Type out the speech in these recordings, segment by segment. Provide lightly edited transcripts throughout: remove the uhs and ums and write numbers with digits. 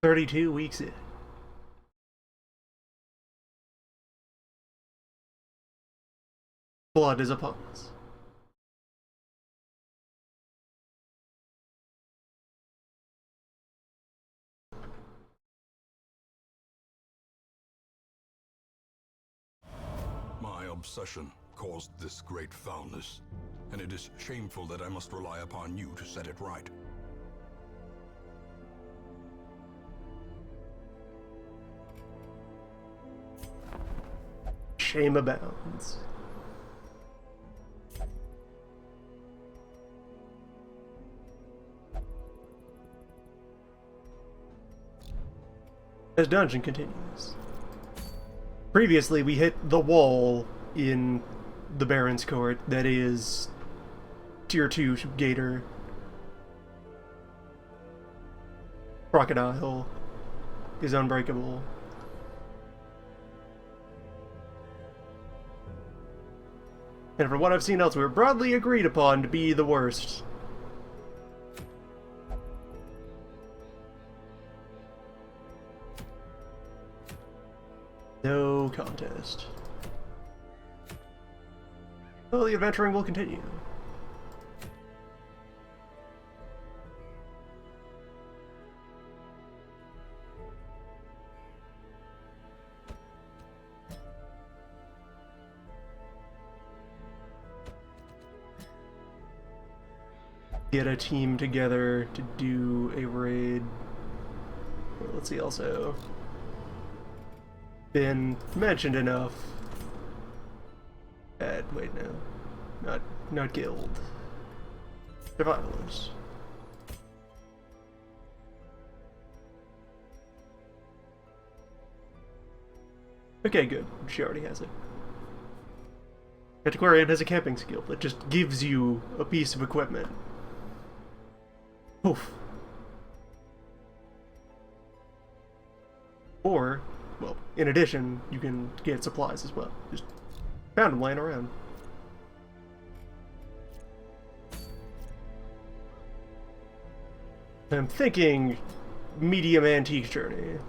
32 weeks in. Blood is upon us. My obsession caused this great foulness, and it is shameful that I must rely upon you to set it right. Shame abounds. As dungeon continues. Previously, we hit the wall in the Baron's Court that is Tier 2 Gator. Crocodile is unbreakable. And from what I've seen elsewhere, broadly agreed upon to be the worst. No contest. Well, the adventuring will continue. Get a team together to do a raid. Well, let's see also. Been mentioned enough. Wait, no. Not guild. Survivalists. Okay, good. She already has it. Antiquarian has a camping skill that just gives you a piece of equipment. Oof. Or, well, in addition, you can get supplies as well. Just found them laying around. I'm thinking medium antique journey.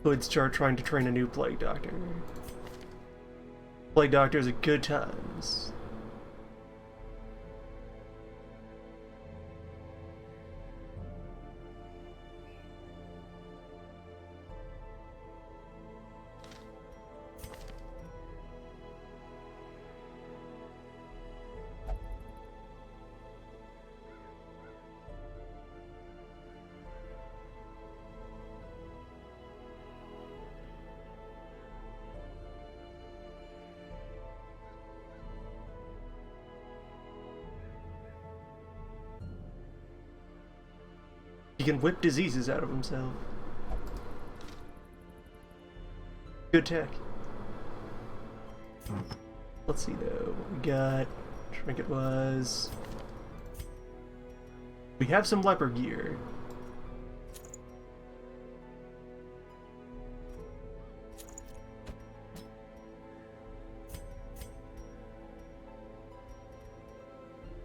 Could start trying to train a new plague doctor. Plague doctors at good times. He can whip diseases out of himself. Good tech. Let's see though, what we got. Trinket was. We have some leper gear.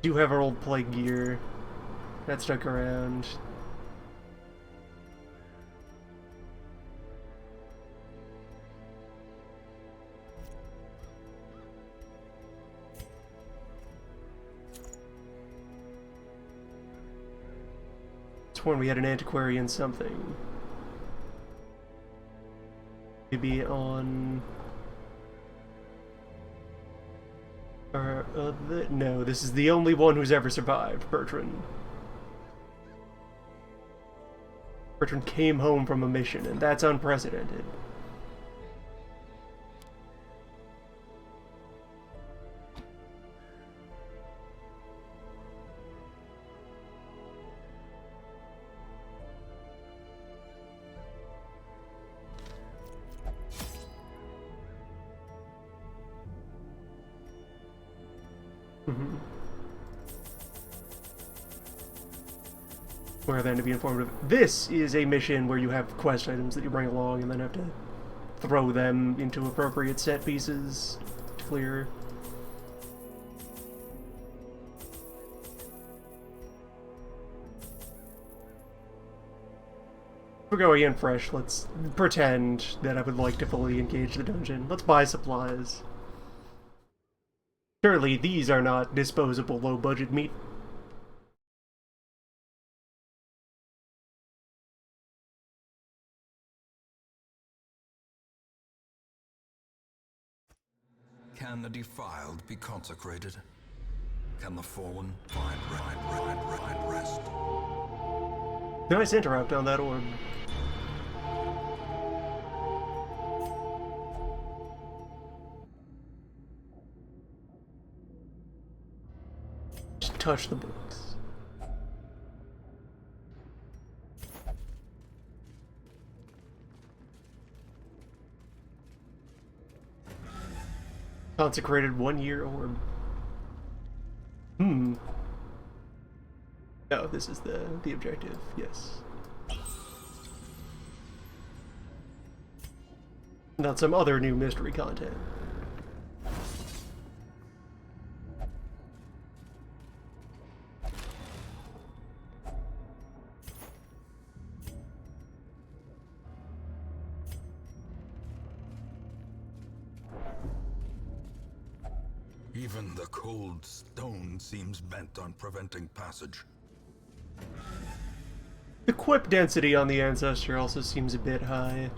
Do have our old plague gear that stuck around. When we had an antiquarian something. Maybe on... no, this is the only one who's ever survived, Bertrand. Bertrand came home from a mission, and that's unprecedented. Where then to be informative. This is a mission where you have quest items that you bring along and then have to throw them into appropriate set pieces to clear. we're going in fresh, let's pretend that I would like to fully engage the dungeon. Let's buy supplies. Surely these are not disposable low-budget meat. Can the defiled be consecrated? Can the fallen find rest? Nice interrupt on that orb. Just touch the books. Consecrated 1-year orb. Oh, this is the objective, yes. Not some other new mystery content. Even the cold stone seems bent on preventing passage. The quip density on the Ancestor also seems a bit high.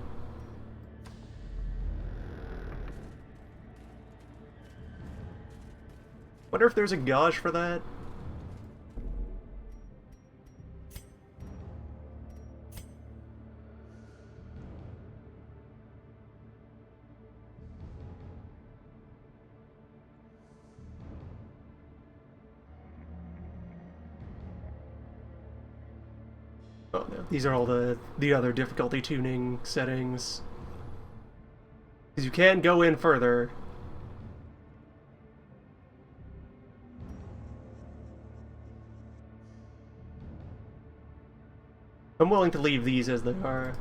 Wonder if there's a gauge for that? Oh no, these are all the other difficulty tuning settings. Because you can go in further. I'm willing to leave these as they are.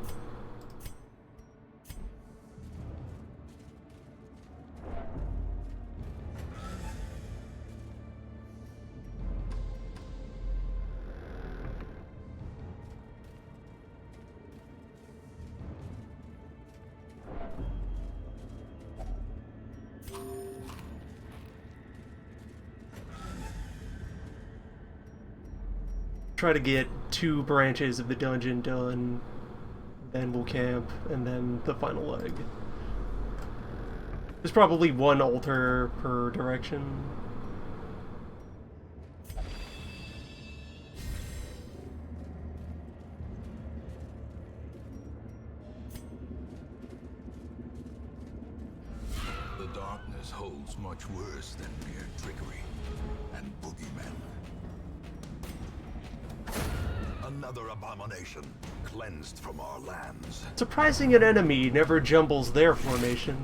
Try to get 2 branches of the dungeon done, then we'll camp, and then the final leg. There's probably 1 altar per direction. The darkness holds much worse than mere trickery and boogeymen. Another abomination cleansed from our lands. Surprising an enemy never jumbles their formation.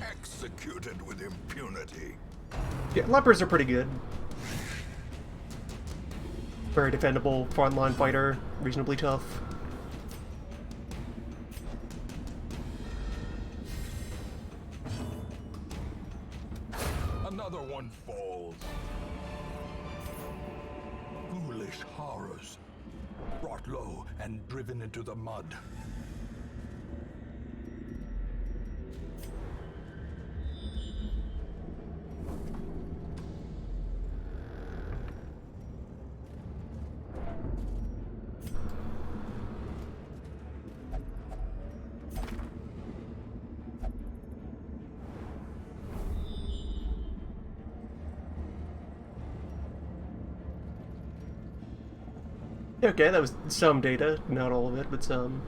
Executed with impunity. Yeah, lepers are pretty good. Very defendable, frontline fighter, reasonably tough. Another one falls. Foolish horrors, brought low and driven into the mud. Okay, that was some data, not all of it, but some.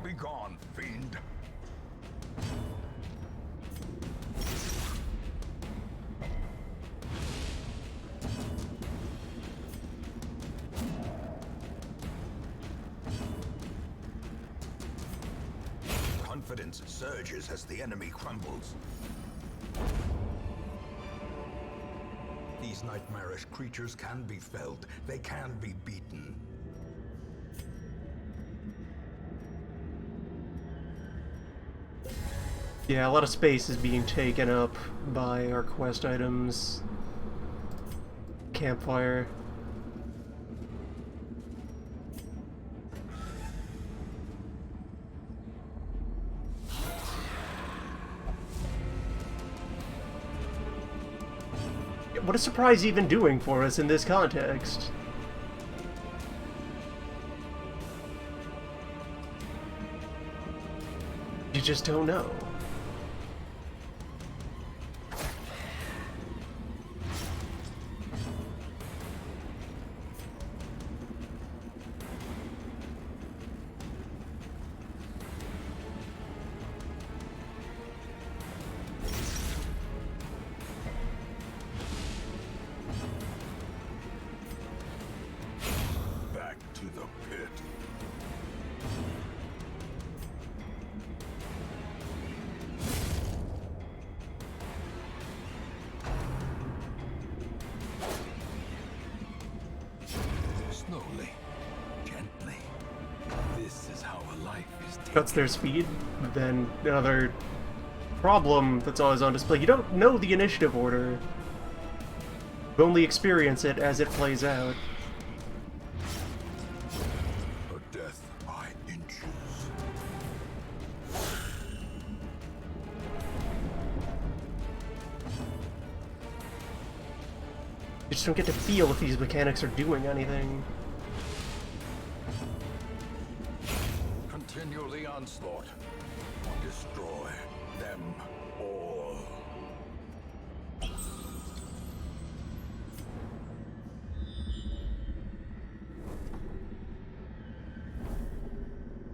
Be gone, fiend. confidence surges as the enemy crumbles. These nightmarish creatures can be felled. They can be beaten. Yeah, a lot of space is being taken up by our quest items. Campfire. What is Surprise even doing for us in this context? You just don't know. Back to the pit. Slowly, gently. This is how a life is taken. Cuts their speed. Then another problem that's always on display. You don't know the initiative order. You only experience it as it plays out. A death by inches. You just don't get to feel if these mechanics are doing anything. Continue the onslaught. Destroy them all.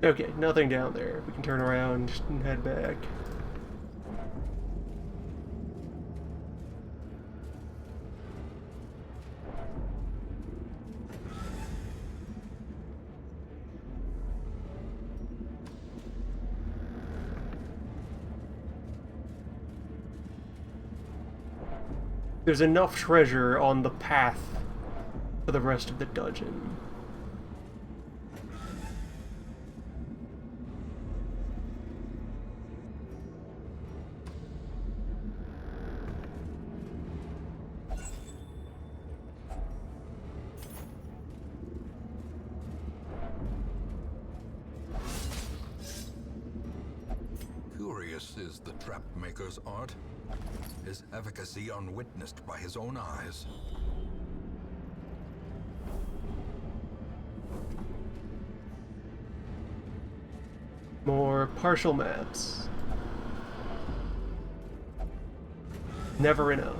Okay, nothing down there. We can turn around and head back. There's enough treasure on the path for the rest of the dungeon. Curious is the trap maker's art. His efficacy unwitnessed by his own eyes. More partial maps. Never enough.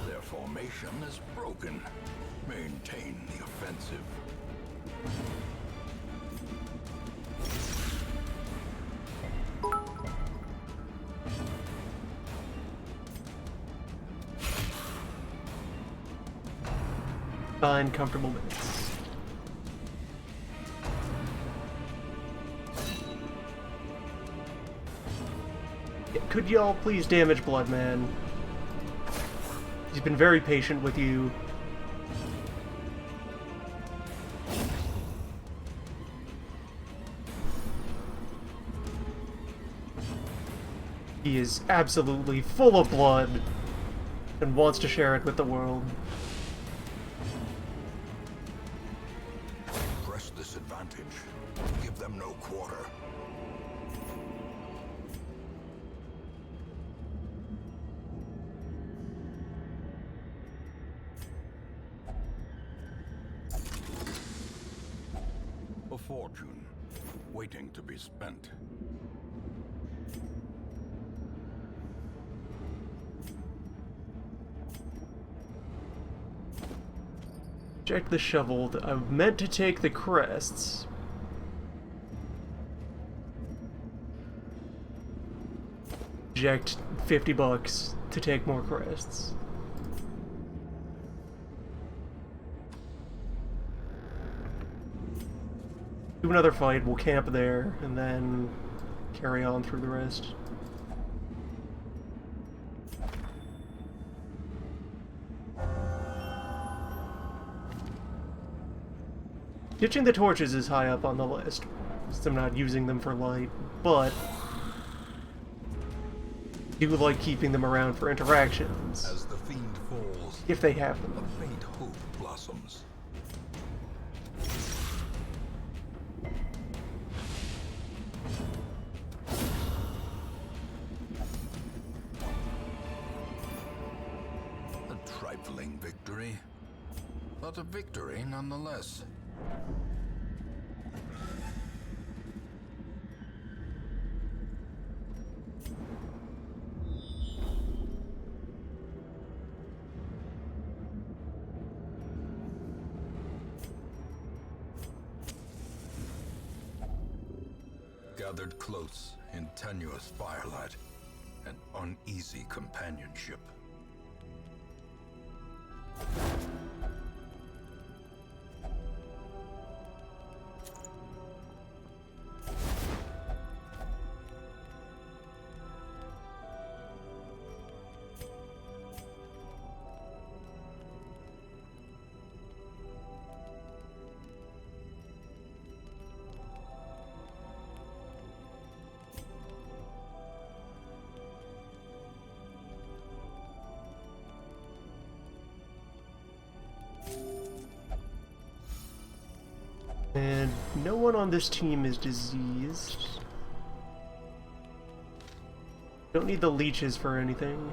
Their formation is broken. Maintain the offensive. Find comfortable minutes. Could y'all please damage Bloodman? He's been very patient with you. He is absolutely full of blood and wants to share it with the world. Press this advantage. Give them no quarter. A fortune, waiting to be spent. Eject the shovel. I meant to take the crests. Eject $50 to take more crests. Do another fight, we'll camp there, and then carry on through the rest. Ditching the torches is high up on the list, since I'm not using them for light, but I do like keeping them around for interactions, As the fiend falls, if they have them. a faint hope blossoms. A trifling victory, but a victory nonetheless. Gathered close in tenuous firelight, an uneasy companionship. And no one on this team is diseased. Don't need the leeches for anything.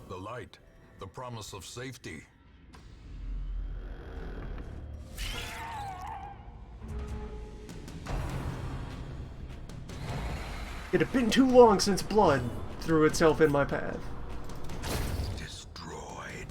The light, the promise of safety. It had been too long since blood threw itself in my path. Destroyed.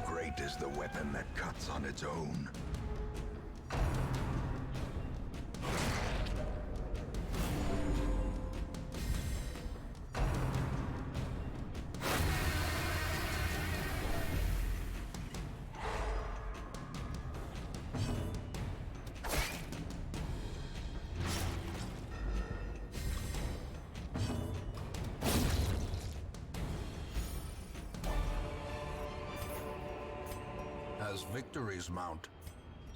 Great is the weapon that cuts on its own. As victories mount,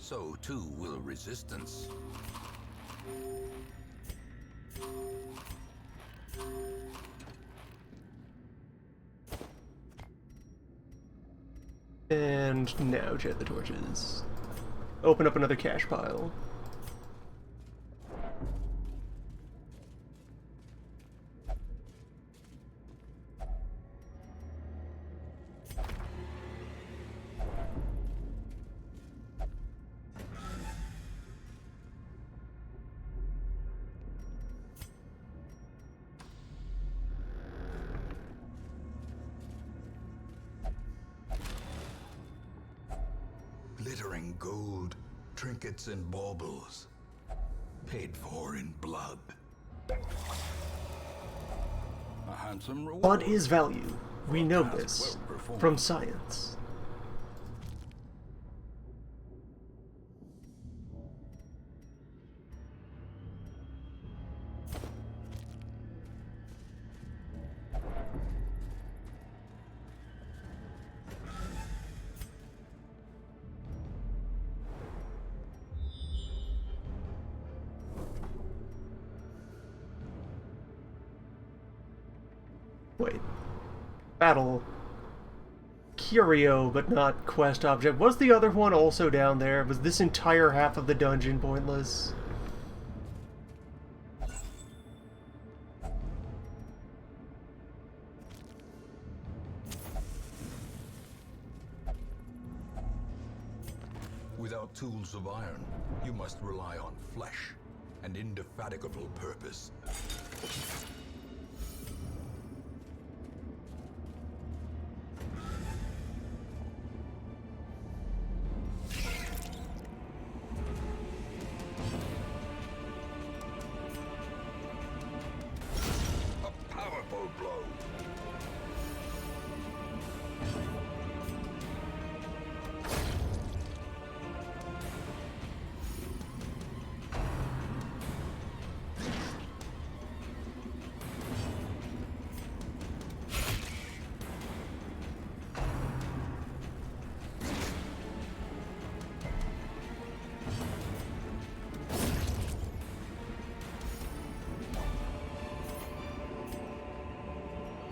so too will resistance. And now jet the torches. Open up another cache pile. Glittering gold, trinkets and baubles, paid for in blood. A handsome reward. Blood is value. We know task this well performed. from science. Wait. Battle. Curio, but not quest object. Was the other one also down there? Was this entire half of the dungeon pointless? Without tools of iron, you must rely on flesh and indefatigable purpose. A powerful blow.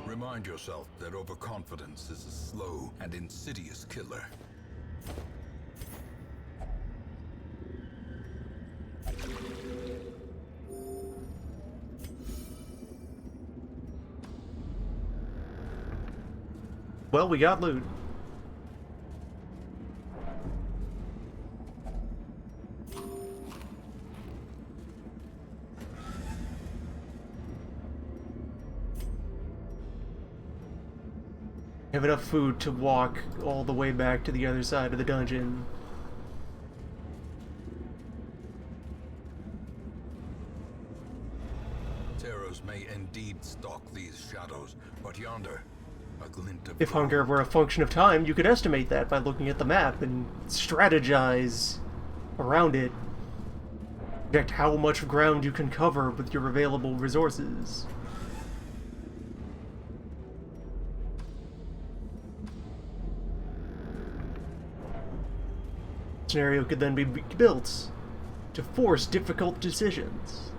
Remind yourself that overconfidence is a slow and insidious killer. Well, we got loot. Have enough food to walk all the way back to the other side of the dungeon. Terrors may indeed stalk these shadows, but yonder, a glint of If hunger were a function of time, you could estimate that by looking at the map and strategize around it. Project how much ground you can cover with your available resources. Scenario could then be built to force difficult decisions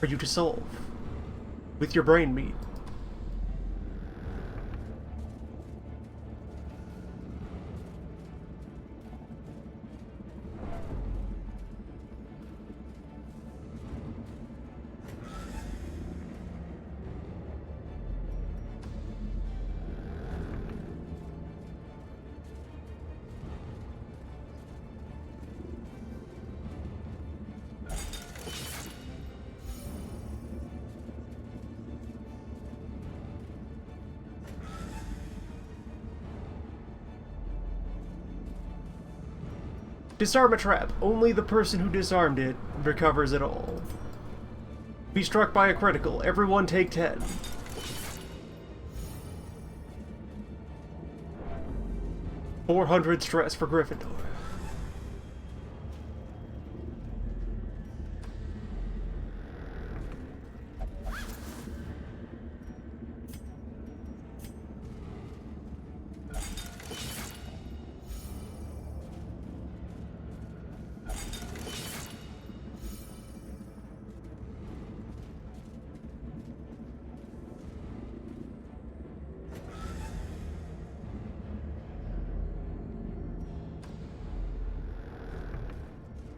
for you to solve with your brain meat. Disarm a trap. Only the person who disarmed it recovers it all. Be struck by a critical. Everyone take 10. $400 stress for Gryffindor.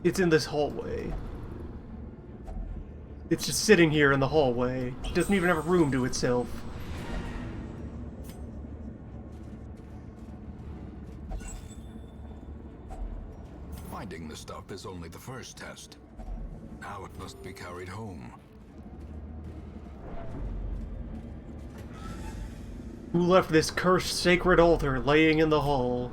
It's in this hallway. It's just sitting here in the hallway. It doesn't even have a room to itself. Finding the stuff is only the first test. Now it must be carried home. Who left this cursed sacred altar laying in the hall?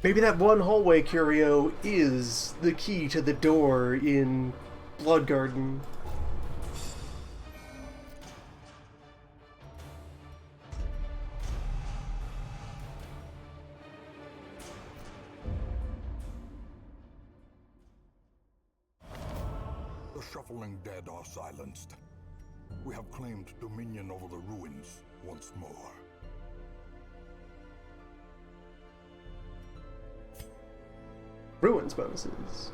Maybe that one hallway curio is the key to the door in Blood Garden. The shuffling dead are silenced. We have claimed dominion over the ruins once more. Ruins bonuses.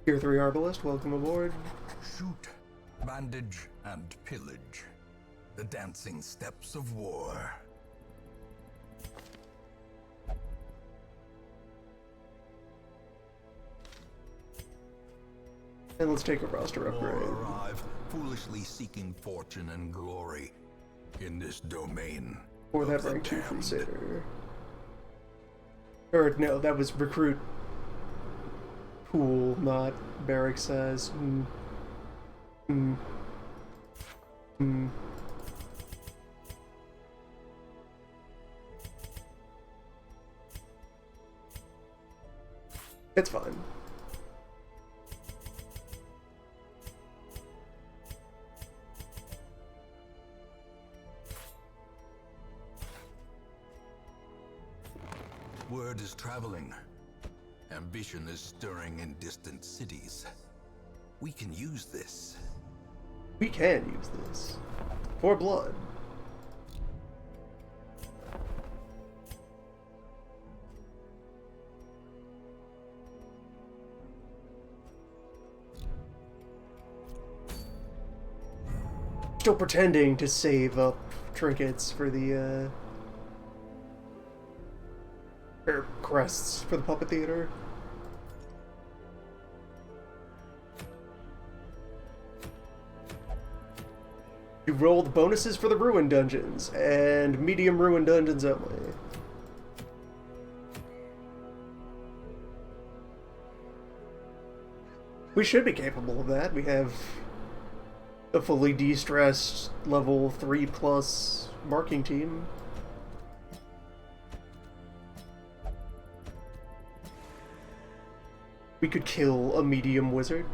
Tier 3 Arbalist, welcome aboard. Shoot, bandage, and pillage. The dancing steps of war. And let's take a roster upgrade. More arrive, foolishly seeking fortune and glory in this domain. Or of that the rank 2 damned. Crusader. Or, no, that was recruit pool, not barrack size. It's fine. Word is traveling. Ambition is stirring in distant cities. We can use this. We can use this. For blood. Still pretending to save up trinkets for the, or crests for the puppet theater. You rolled bonuses for the ruin dungeons, and medium ruin dungeons only. We should be capable of that. We have a fully de-stressed level 3+ marking team. We could kill a medium wizard.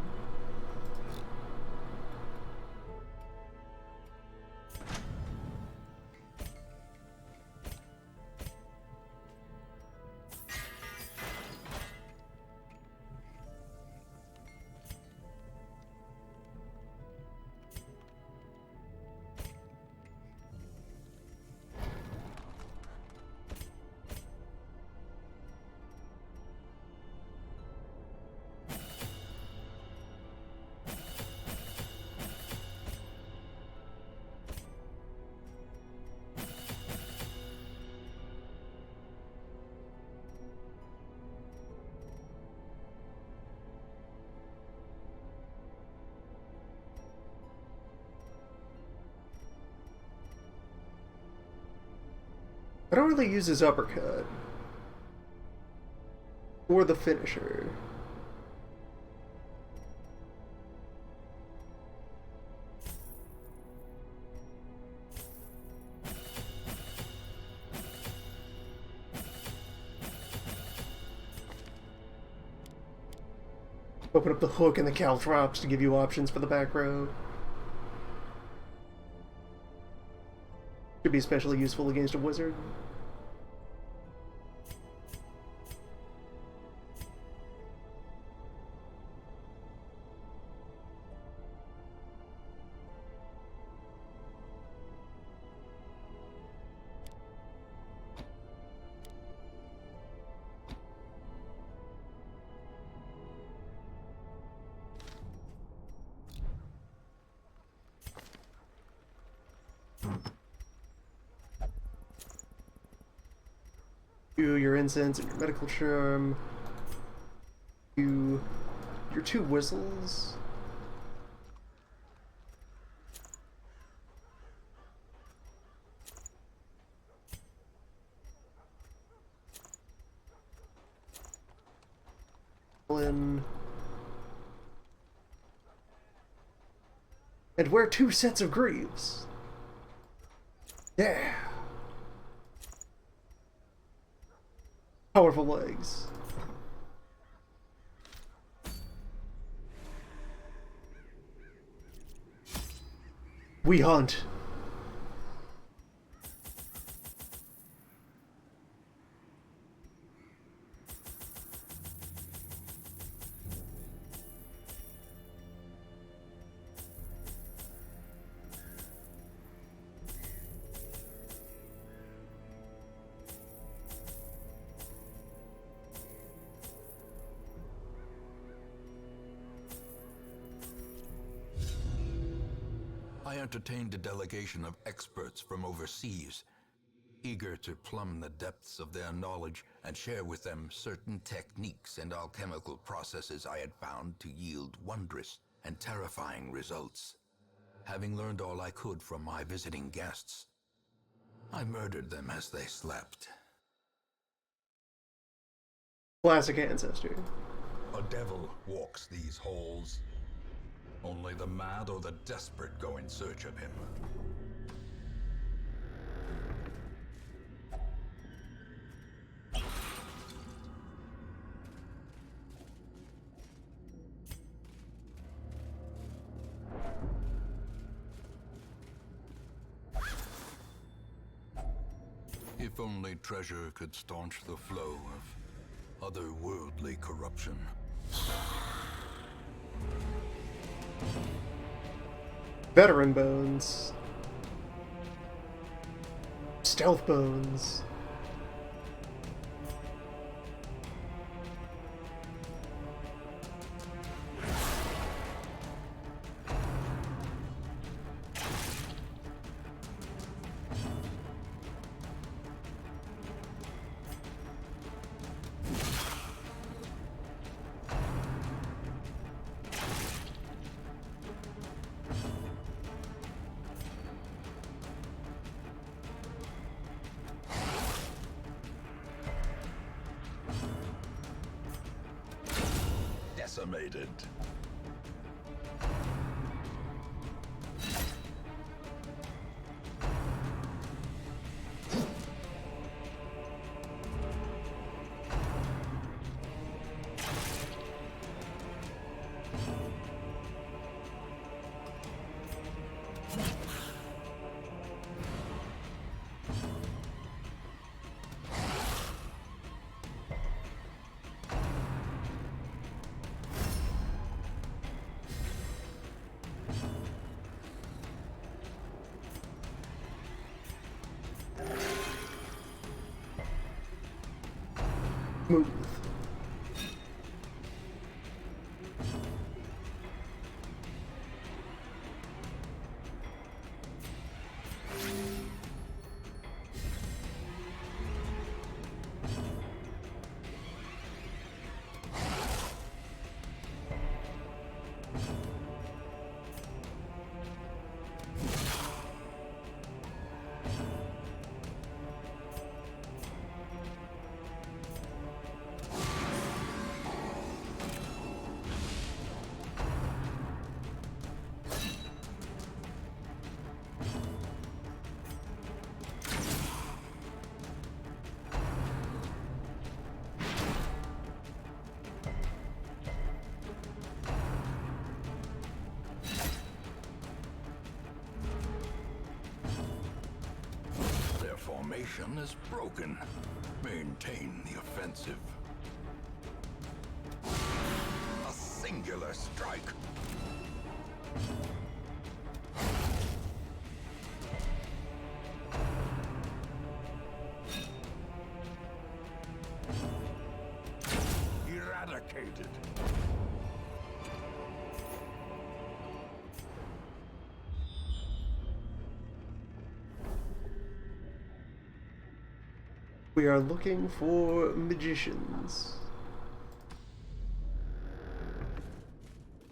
I don't really use his uppercut. Or the finisher. Open up the hook and the caltrops to give you options for the back row. Could be especially useful against a wizard. Your incense and your medical charm. Your 2 whistles. in. And wear 2 sets of greaves. Yeah. Powerful legs. We hunt. I entertained a delegation of experts from overseas, eager to plumb the depths of their knowledge and share with them certain techniques and alchemical processes I had found to yield wondrous and terrifying results. Having learned all I could from my visiting guests, I murdered them as they slept. Classic ancestor. A devil walks these halls. Only the mad or the desperate go in search of him. If only treasure could staunch the flow of otherworldly corruption. Veteran bones. Stealth bones. Decimated. Smooth. Formation is broken. Maintain the offensive. A singular strike. Eradicated. We are looking for magicians.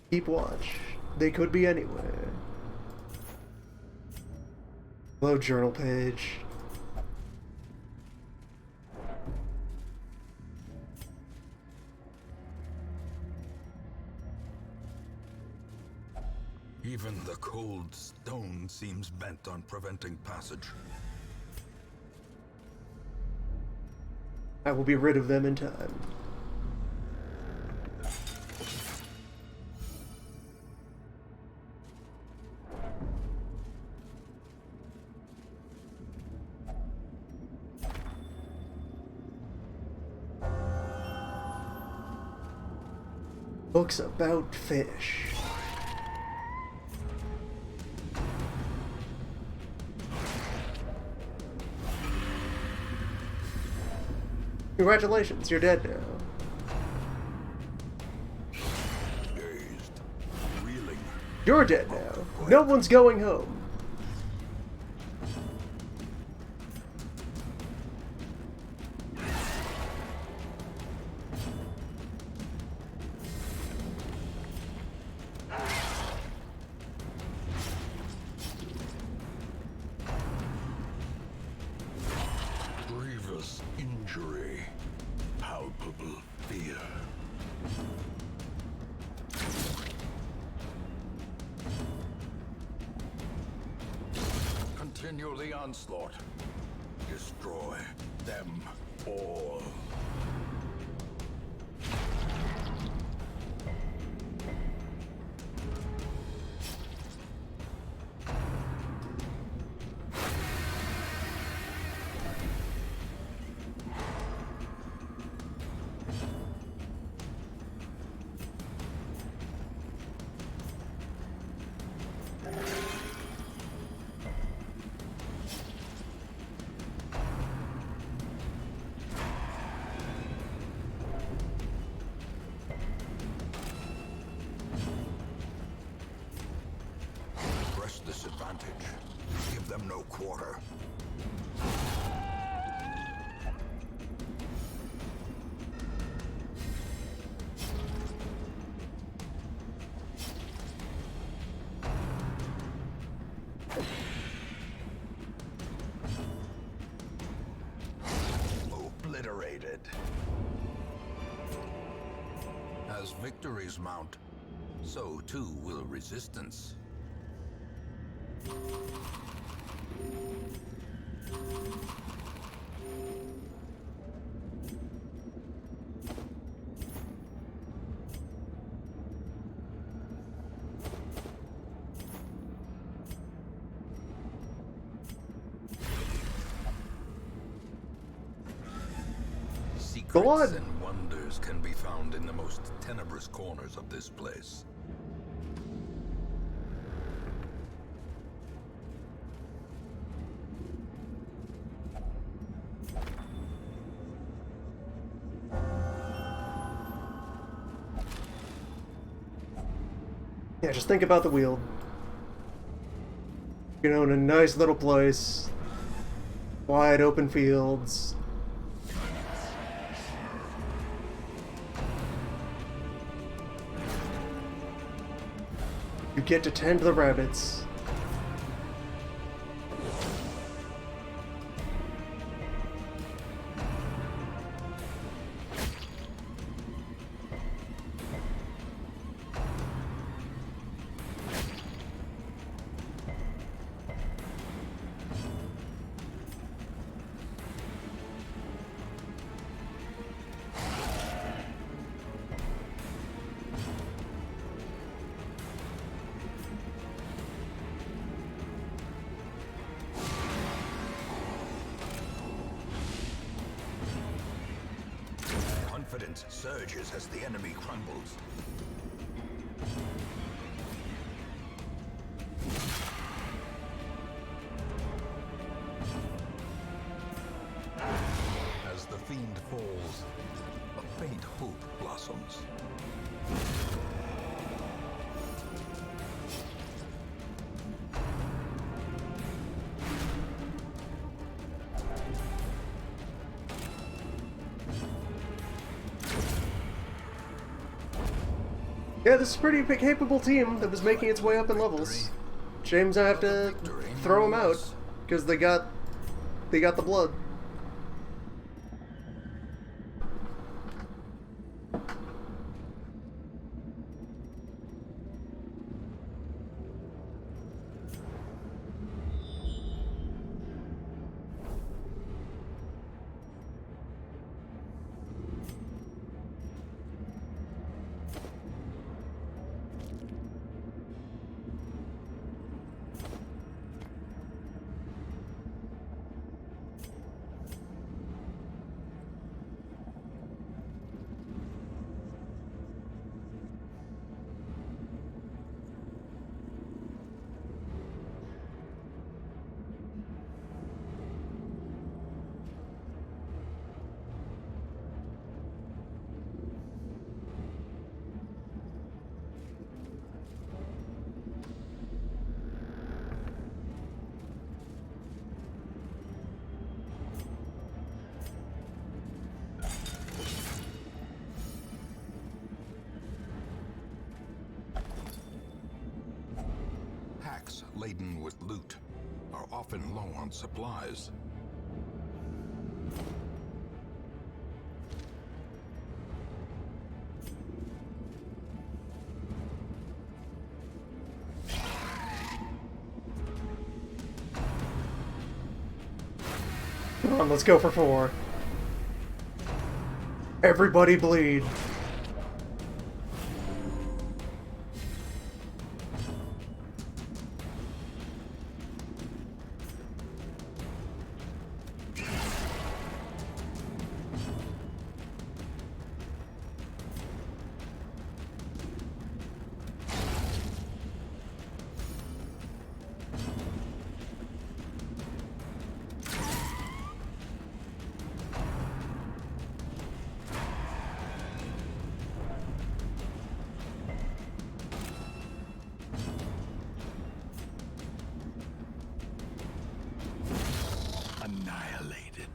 Keep watch. They could be anywhere. Load journal page. Even the cold stone seems bent on preventing passage. I will be rid of them in time. Books about fish. Congratulations, you're dead now. Dazed, reeling. You're dead now. No one's going home. Grievous injury. Palpable fear. Continue the onslaught. Destroy them all. Press this advantage. Give them no quarter. Obliterated. As victories mount, so too will resistance. Secrets on. and wonders can be found in the most tenebrous corners of this place. Yeah, just think about the wheel. You know, in a nice little place, wide open fields. You get to tend the rabbits. Confidence surges as the enemy crumbles. As the fiend falls, a faint hope blossoms. Yeah, this is a pretty capable team that was making its way up in levels. James, I have to throw them out because they got the blood. laden with loot are often low on supplies. Come on, let's go for 4. Everybody bleed. Annihilated.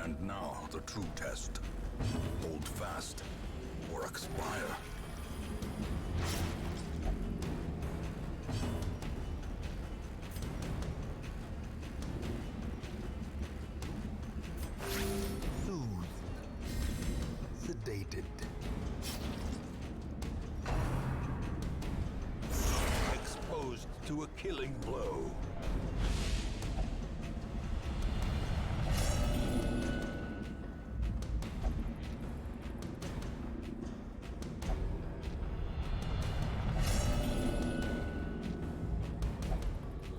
And now the true test. Hold fast, or expire. Soothed. Sedated. Exposed to a killing blow.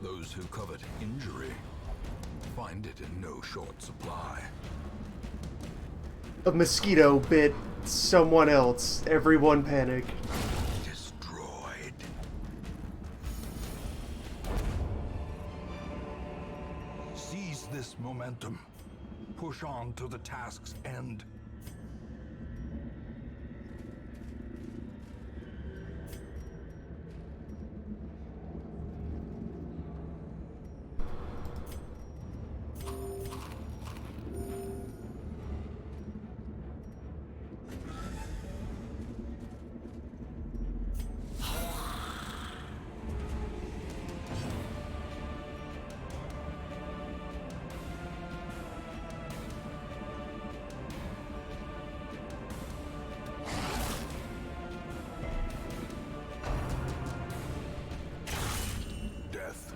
Those who covet injury find it in no short supply. A mosquito bit someone else. Everyone panic. Destroyed. Seize this momentum. Push on to the task's end.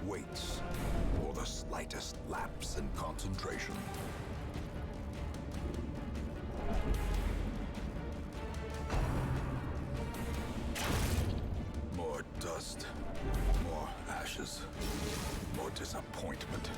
Waits for the slightest lapse in concentration. More dust, more ashes, more disappointment.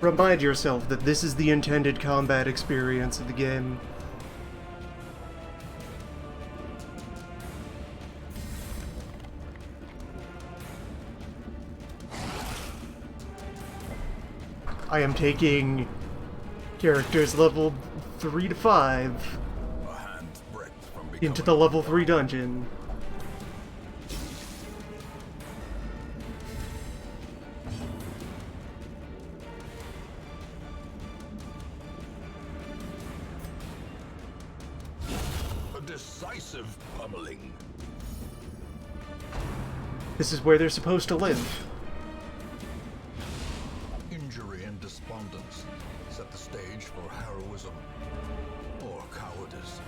Remind yourself that this is the intended combat experience of the game. I am taking Characters leveled 3 to 5 A hand's breadth from becoming into the level 3 dungeon. a decisive pummeling. This is where they're supposed to live. Injury and despondence set the stage for heroism or cowardice.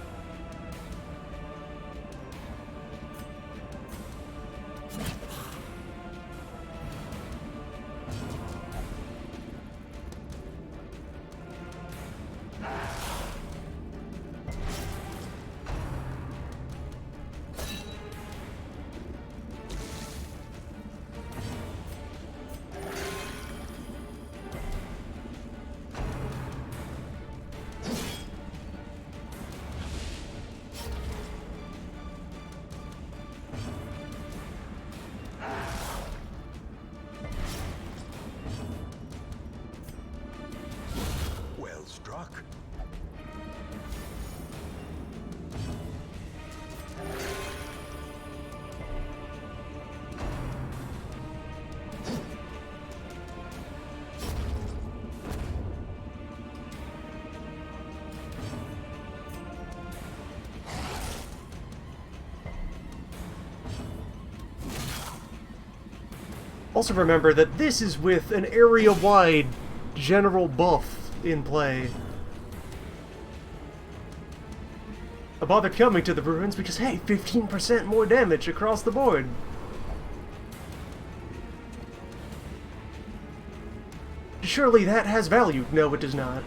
Well struck. Also remember that this is with an area-wide general buff in play. I bothered coming to the ruins because, hey, 15% more damage across the board. Surely that has value. No, it does not.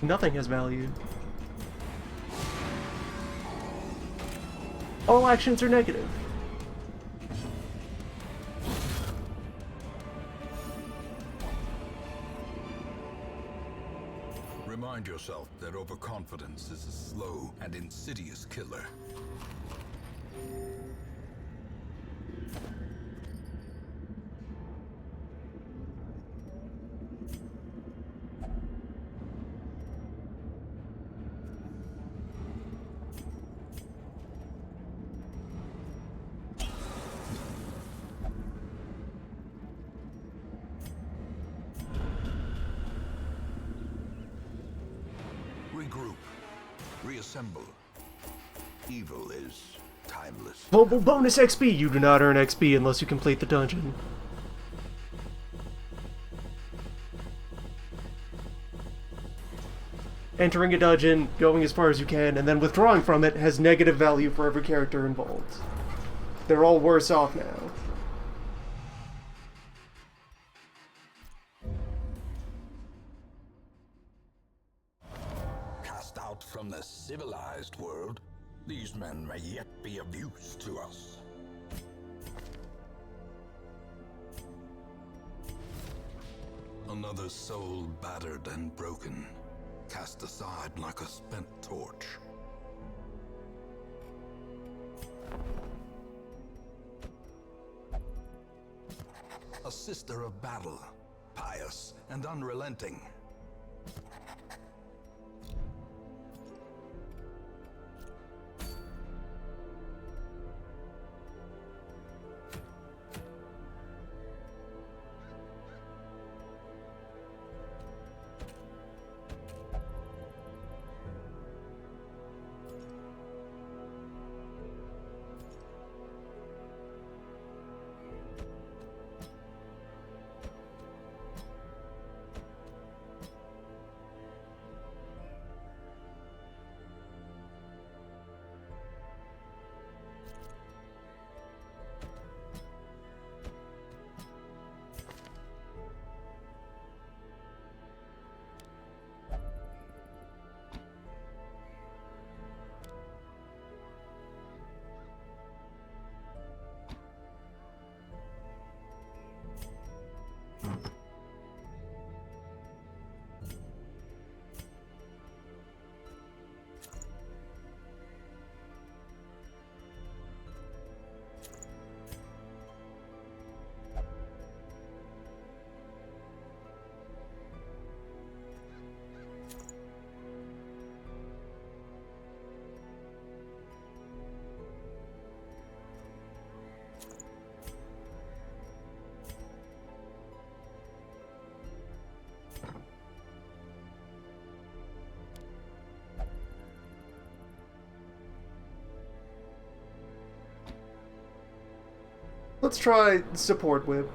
Nothing has value. All actions are negative. Remind yourself that overconfidence is a slow and insidious killer. Regroup. Reassemble. Evil is timeless. Global bonus XP! You do not earn XP unless you complete the dungeon. Entering a dungeon, going as far as you can, and then withdrawing from it has negative value for every character involved. They're all worse off now. Cast out from the civilized world, these men may yet be of use to us. Another soul battered and broken, cast aside like a spent torch. A sister of battle, pious and unrelenting. Let's try support whip.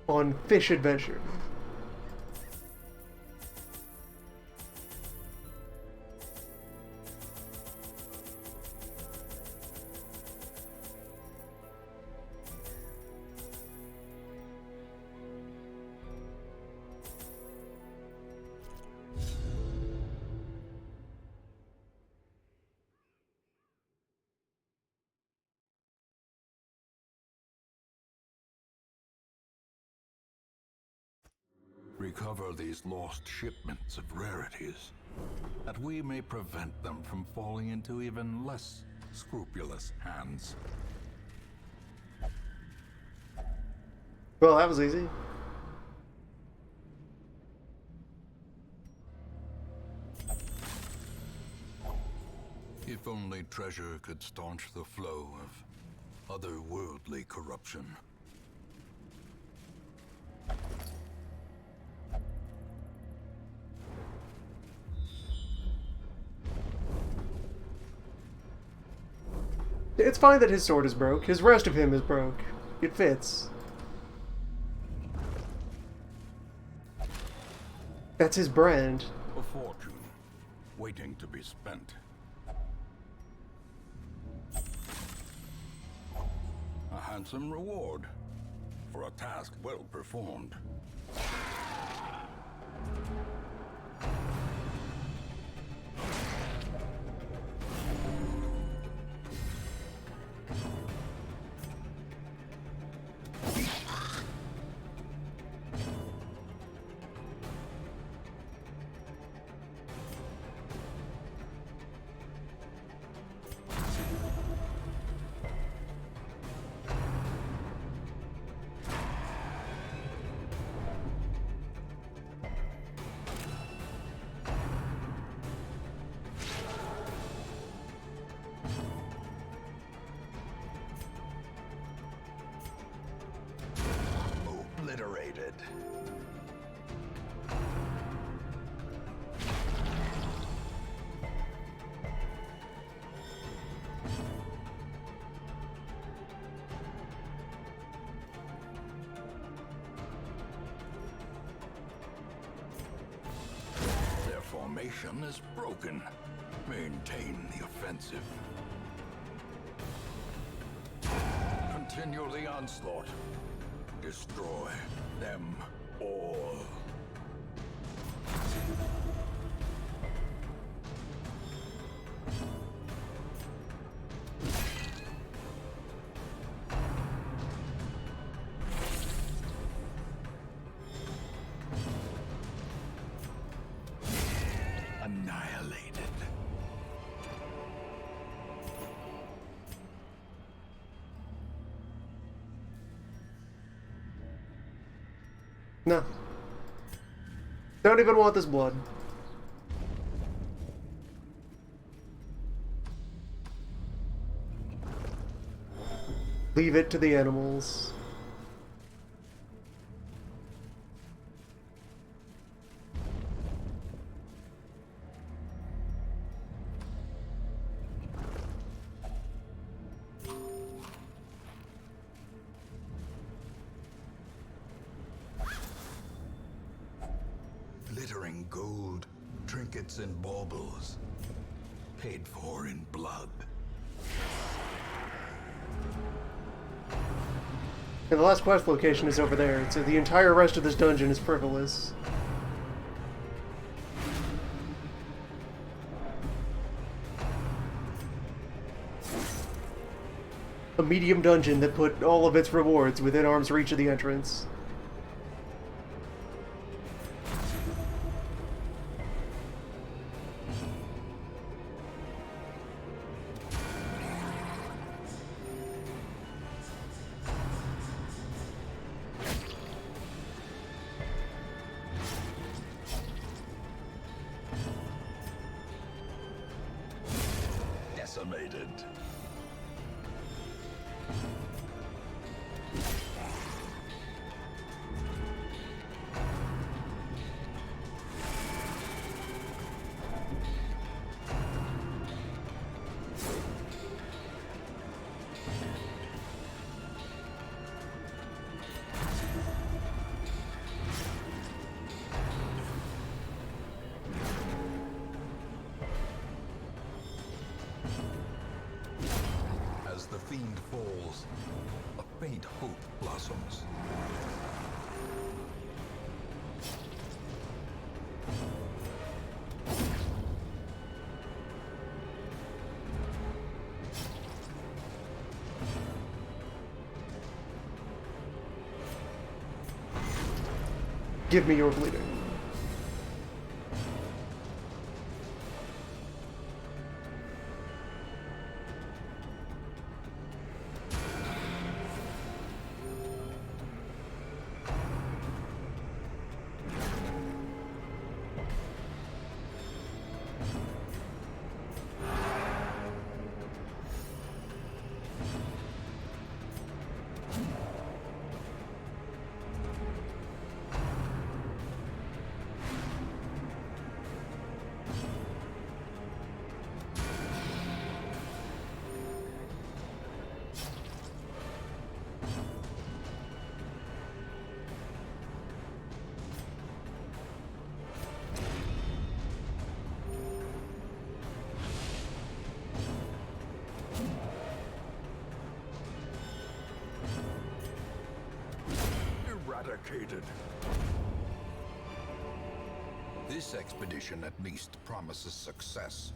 On Fish Adventure. Recover these lost shipments of rarities, that we may prevent them from falling into even less scrupulous hands. Well, that was easy. If only treasure could staunch the flow of otherworldly corruption. It's fine that his sword is broke. His rest of him is broke. It fits. That's his brand. A fortune waiting to be spent. A handsome reward for a task well performed. Obliterated. Their formation is broken. Maintain the offensive. Continue the onslaught. Destroy them all. Annihilated. No. Don't even want this blood. Leave it to the animals. Glittering gold, trinkets and baubles, paid for in blood. And the last quest location is over there, so the entire rest of this dungeon is frivolous. a medium dungeon that put all of its rewards within arm's reach of the entrance. Decimated. As the fiend falls, a faint hope blossoms. Give me your bleeding. Eradicated. This expedition at least promises success.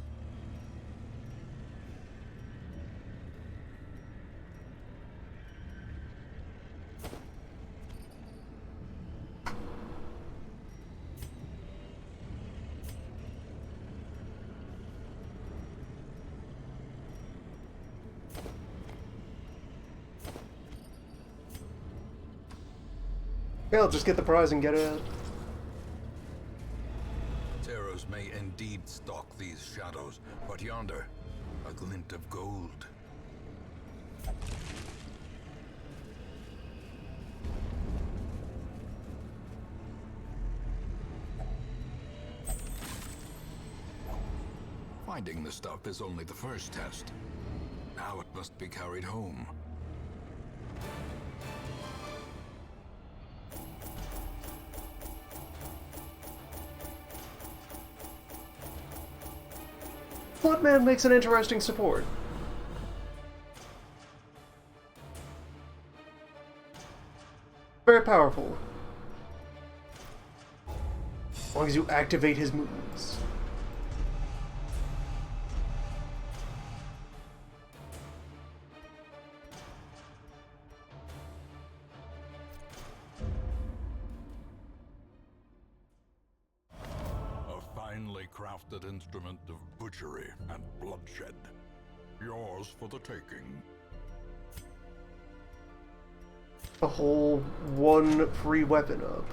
Yeah, I'll just get the prize and get it out. Terrors may indeed stalk these shadows, but yonder, a glint of gold. Finding the stuff is only the first test. Now it must be carried home. Floodman makes an interesting support. Very powerful. As long as you activate his movements. A finely crafted instrument of butchery and bloodshed. Yours for the taking. A whole one free weapon up.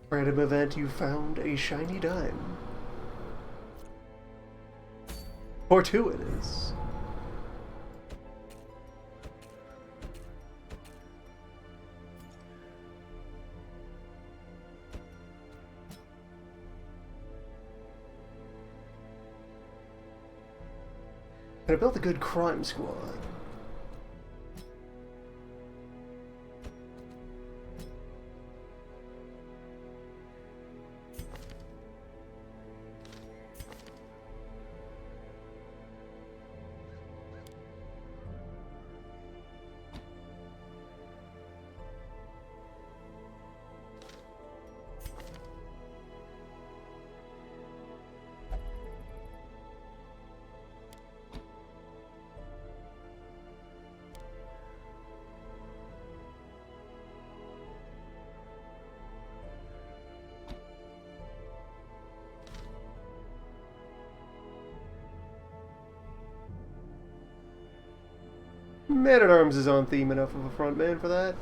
Random event, you found a shiny dime. Fortuitous. And I built a good crime squad. Man-at-Arms is on theme enough of a frontman for that.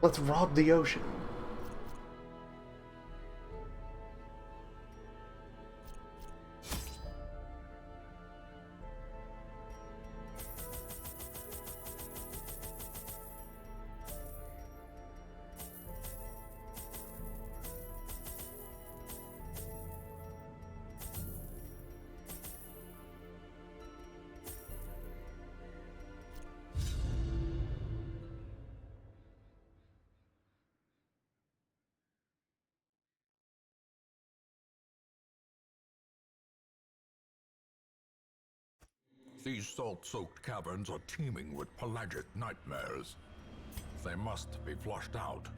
Let's rob the ocean. These salt-soaked caverns are teeming with pelagic nightmares. They must be flushed out.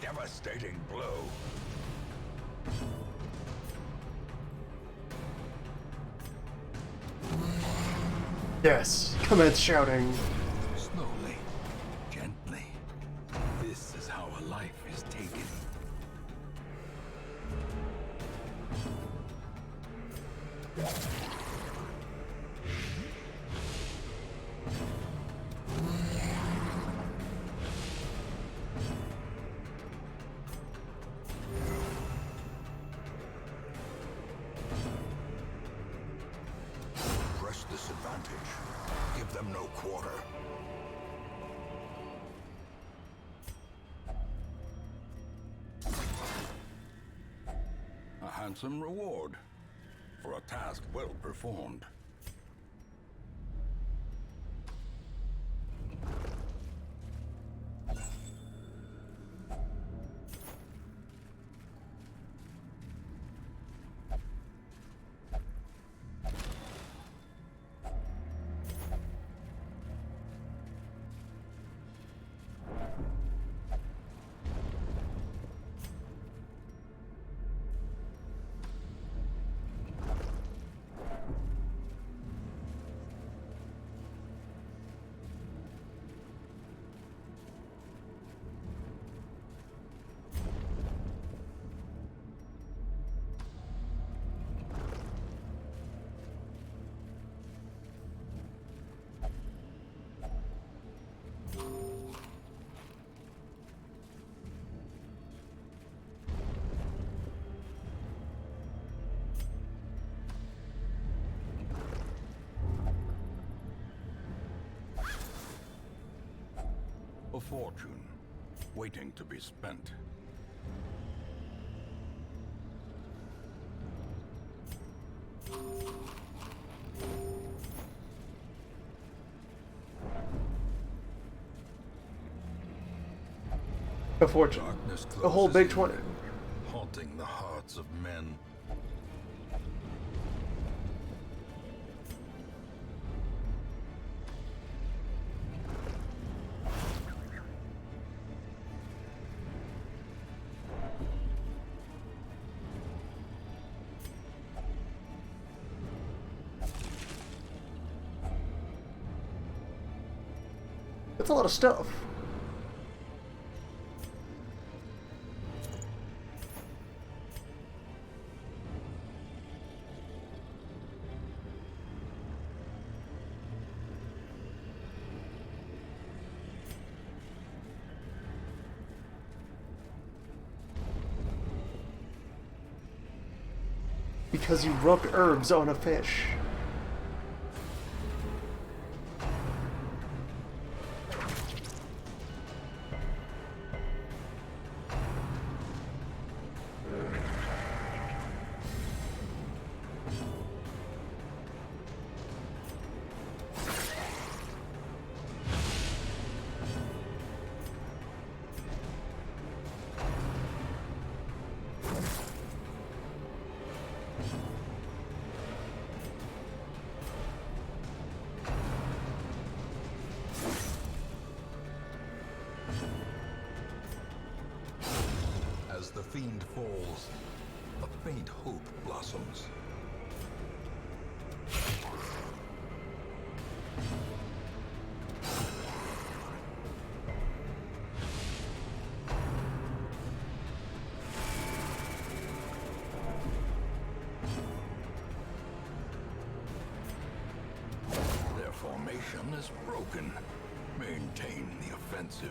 Devastating blow. Yes, commence shouting. Slowly, gently. This is how a life is taken. Press this advantage. Give them no quarter. A handsome reward for a task well performed. A fortune, waiting to be spent. A fortune. Darkness A whole big closes 20. in, haunting the hearts of men. That's a lot of stuff. because you rubbed herbs on a fish. As the fiend falls, a faint hope blossoms. Their formation is broken. Maintain the offensive.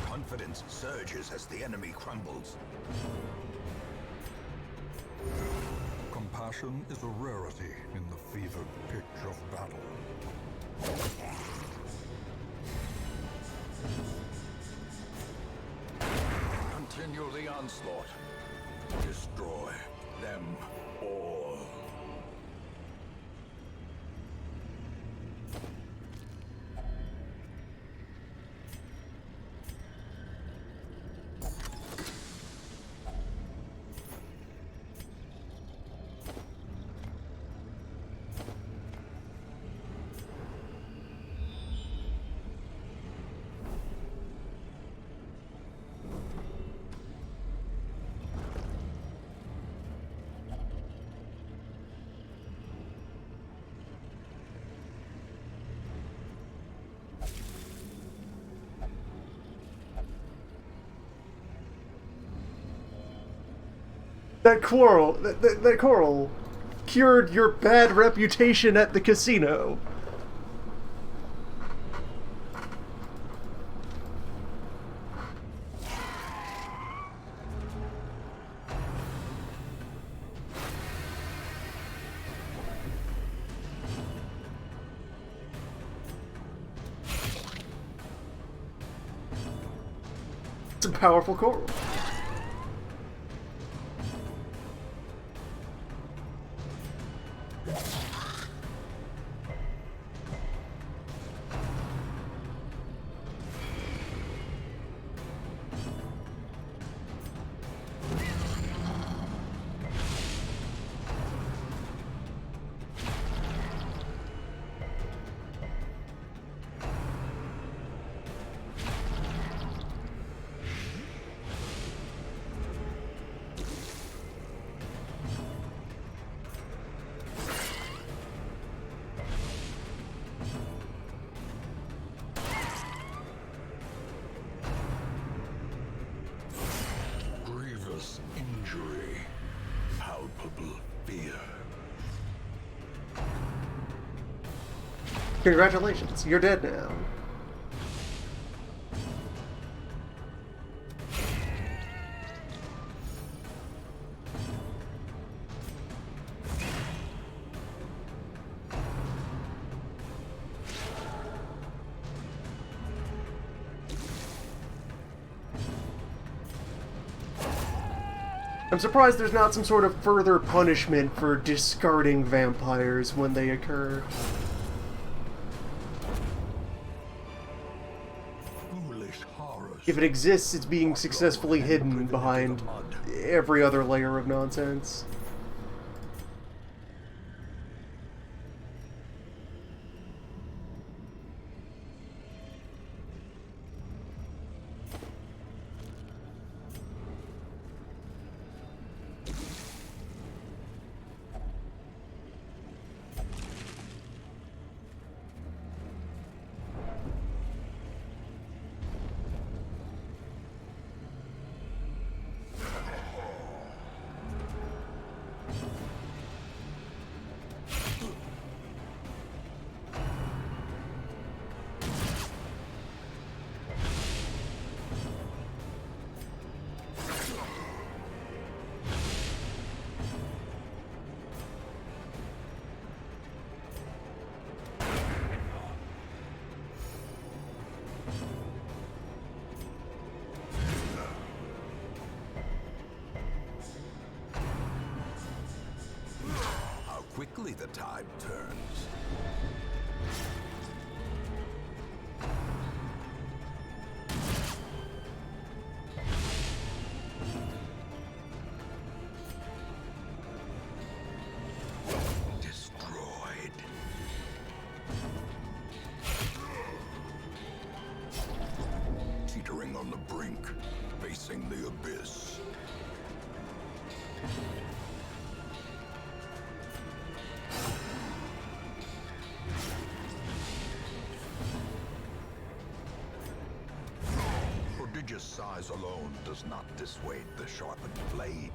Confidence surges as the enemy crumbles. Compassion is a rarity in the fevered pitch of battle. Continue the onslaught. Destroy them all. That coral cured your bad reputation at the casino. It's a powerful coral. Injury. Palpable fear. Congratulations, you're dead now. I'm surprised there's not some sort of further punishment for discarding vampires when they occur. Foolish horrors. If it exists, it's being successfully hidden behind every other layer of nonsense. quickly the tide turns. Destroyed. Teetering on the brink, facing the abyss. Prodigious size alone does not dissuade the sharpened blade.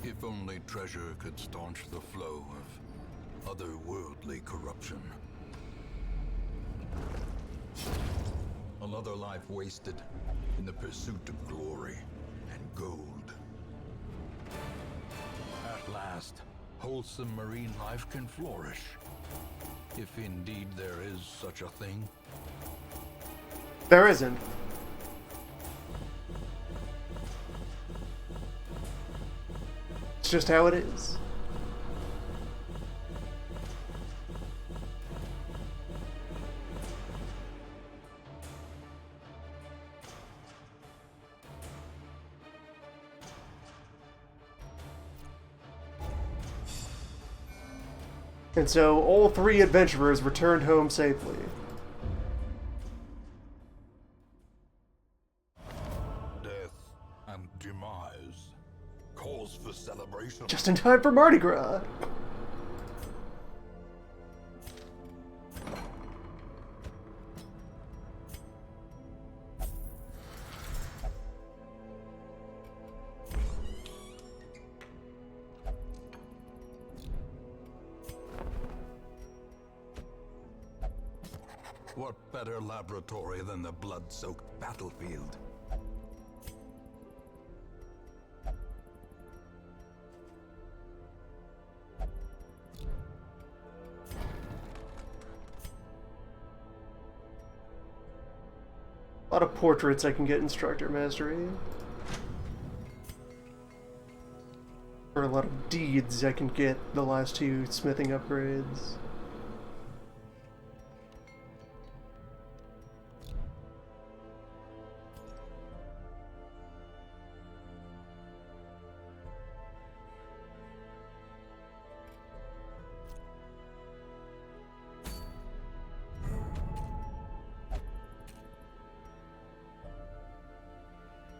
If only treasure could staunch the flow of otherworldly corruption. Another life wasted in the pursuit of glory and gold. At last, wholesome marine life can flourish. If indeed there is such a thing. There isn't. It's just how it is. And so all three adventurers returned home safely. Death and demise. Cause for celebration. Just in time for Mardi Gras. What better laboratory than the blood-soaked battlefield? A lot of portraits I can get instructor mastery. Or a lot of deeds I can get the last two smithing upgrades.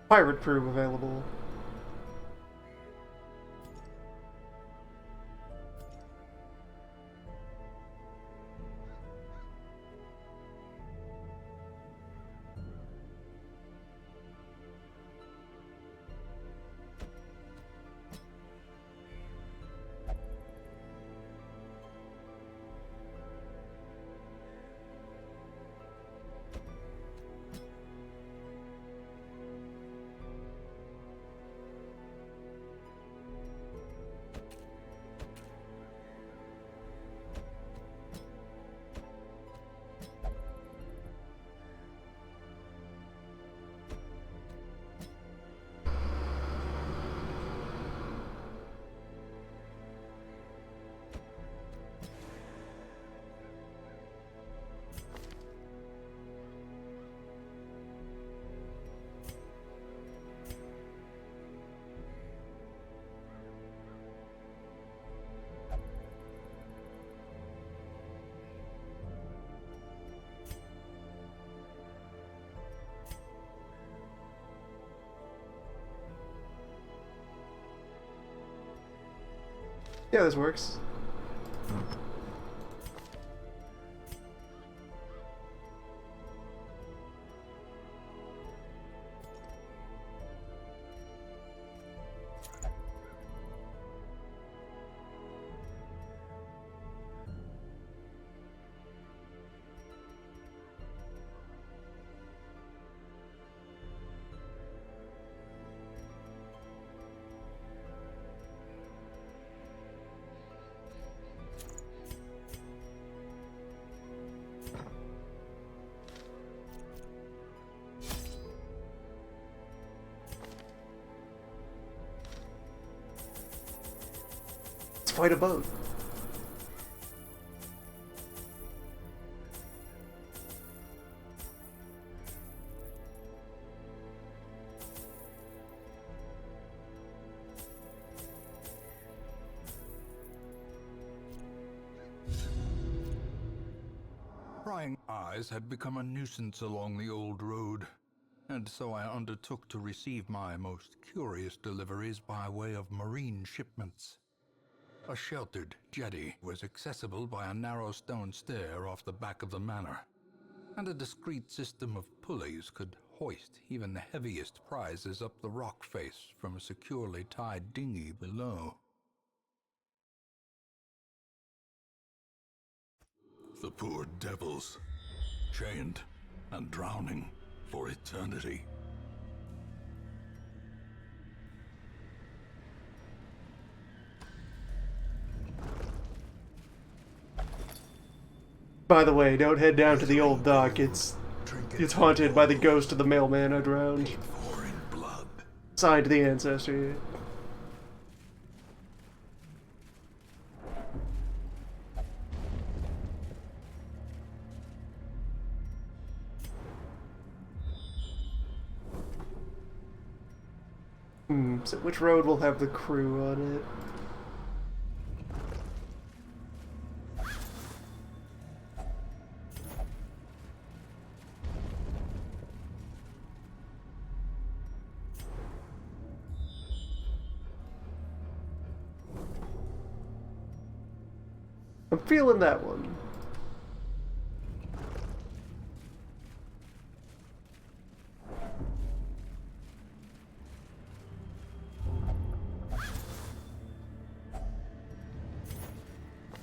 Pirate crew available. Yeah, this works. fight a boat. Prying eyes had become a nuisance along the old road, and so I undertook to receive my most curious deliveries by way of marine shipments. A sheltered jetty was accessible by a narrow stone stair off the back of the manor, and a discreet system of pulleys could hoist even the heaviest prizes up the rock face from a securely tied dinghy below. The poor devils, chained and drowning for eternity. By the way, don't head down to the old dock. It's haunted by the ghost of the mailman I drowned. For in blood. Signed to the ancestor. So which road will have the crew on it? I'm feeling that one.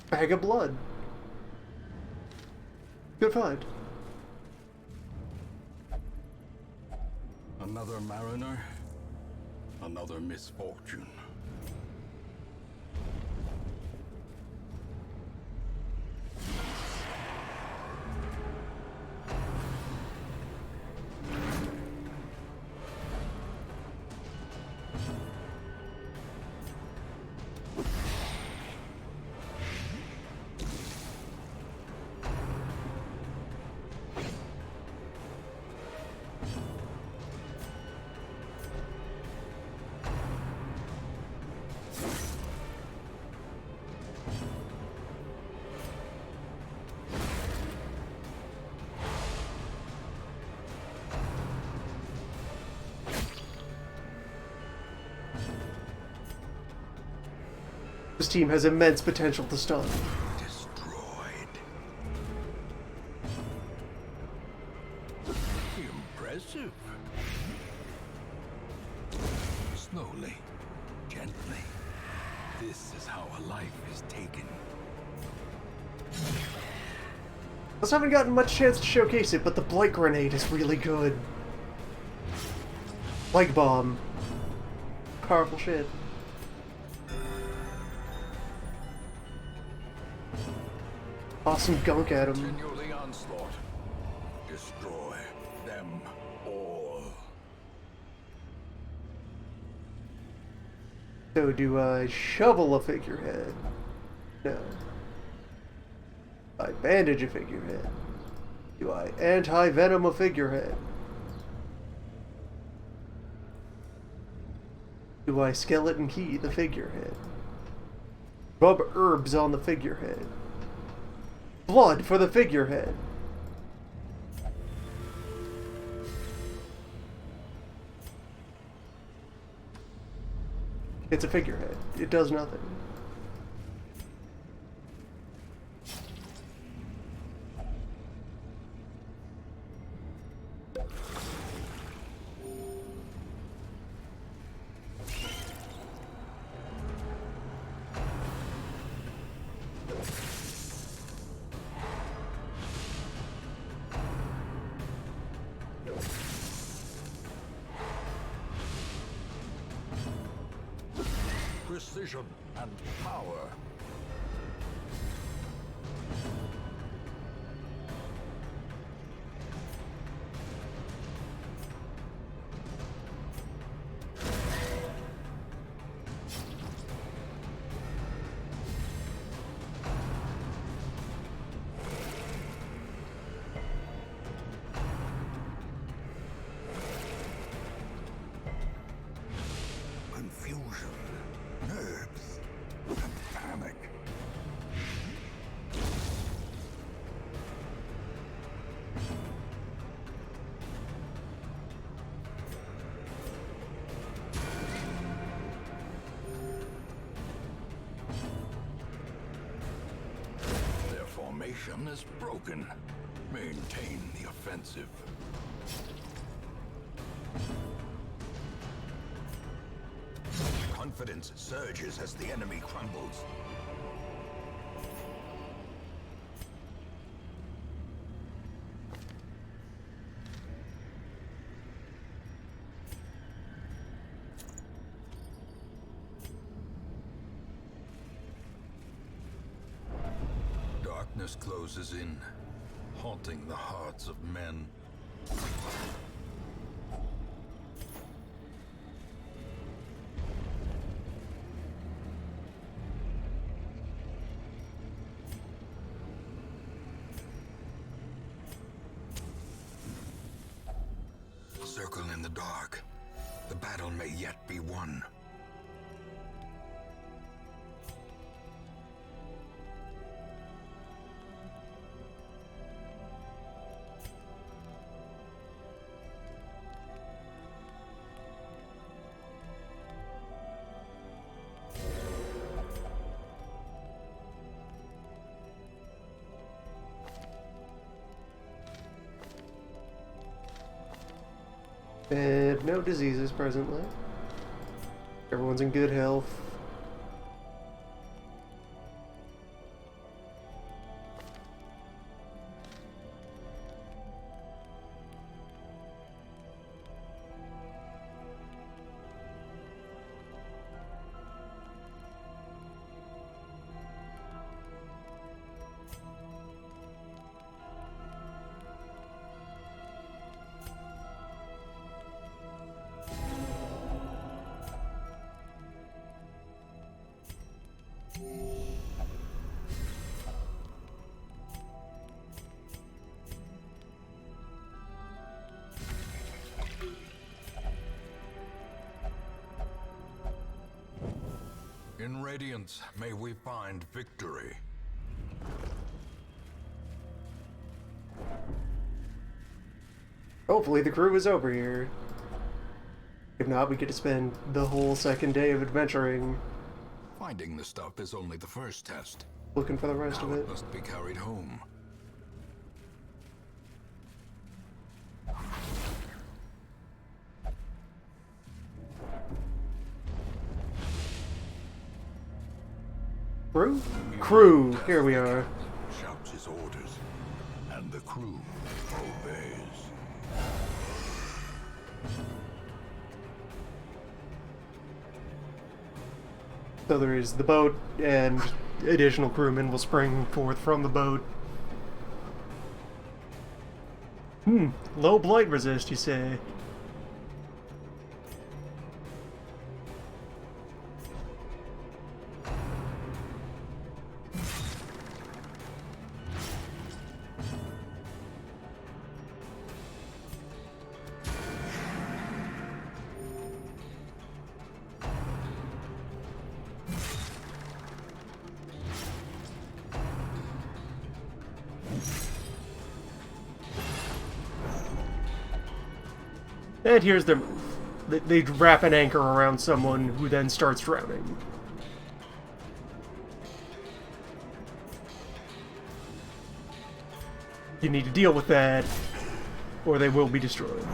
Bag of blood. Good find. Another mariner, another misfortune. This team has immense potential to stun. Destroyed. Impressive. Slowly, gently. This is how a life is taken. I just haven't gotten much chance to showcase it, but the Blight Grenade is really good. Plague Bomb. Powerful shit. Awesome gunk at him. Continue the onslaught. Destroy them all. So do I shovel a figurehead? No. I bandage a figurehead. Do I anti-venom a figurehead? Do I skeleton key the figurehead? Rub herbs on the figurehead. Blood for the figurehead. It's a figurehead. It does nothing. Precision and power. formation is broken. Maintain the offensive. Confidence surges as the enemy crumbles. Darkness closes in, haunting the hearts of men. Circle in the dark. The battle may yet be won. And no diseases presently. Everyone's in good health. In Radiance, may we find victory. Hopefully the crew is over here. If not, we get to spend the whole second day of adventuring Finding the stuff is only the first test. looking for the rest Now of it. it must be carried home. Crew? Crew! Here we are. Shouts his orders, and the crew obeys. So there is the boat, and additional crewmen will spring forth from the boat. Low blight resist, you say? And here's their move. They wrap an anchor around someone who then starts drowning. You need to deal with that, or they will be destroyed.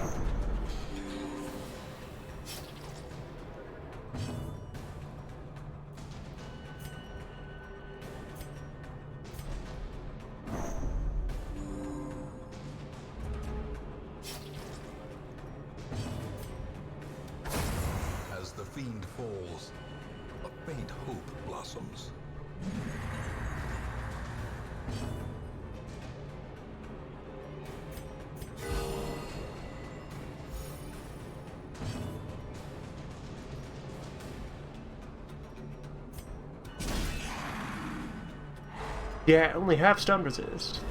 As the fiend falls, a faint hope blossoms. Yeah, only half stun resist.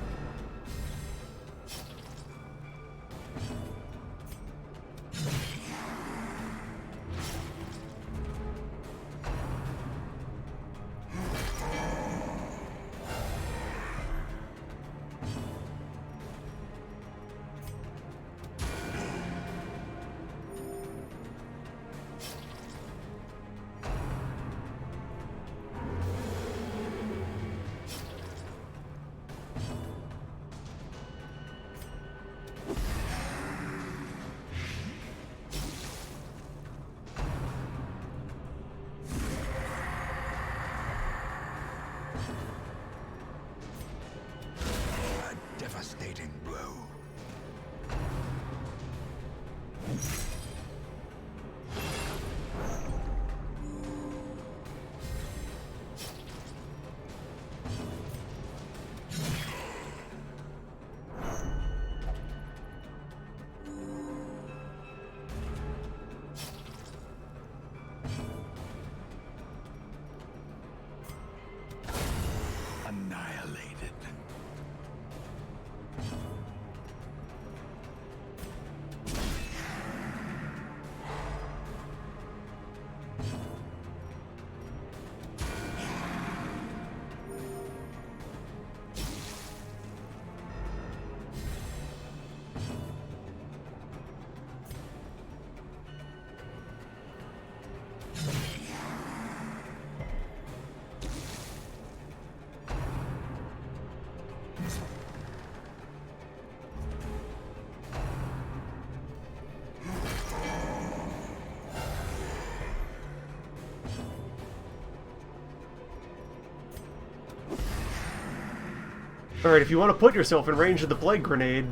Alright, if you want to put yourself in range of the plague grenade,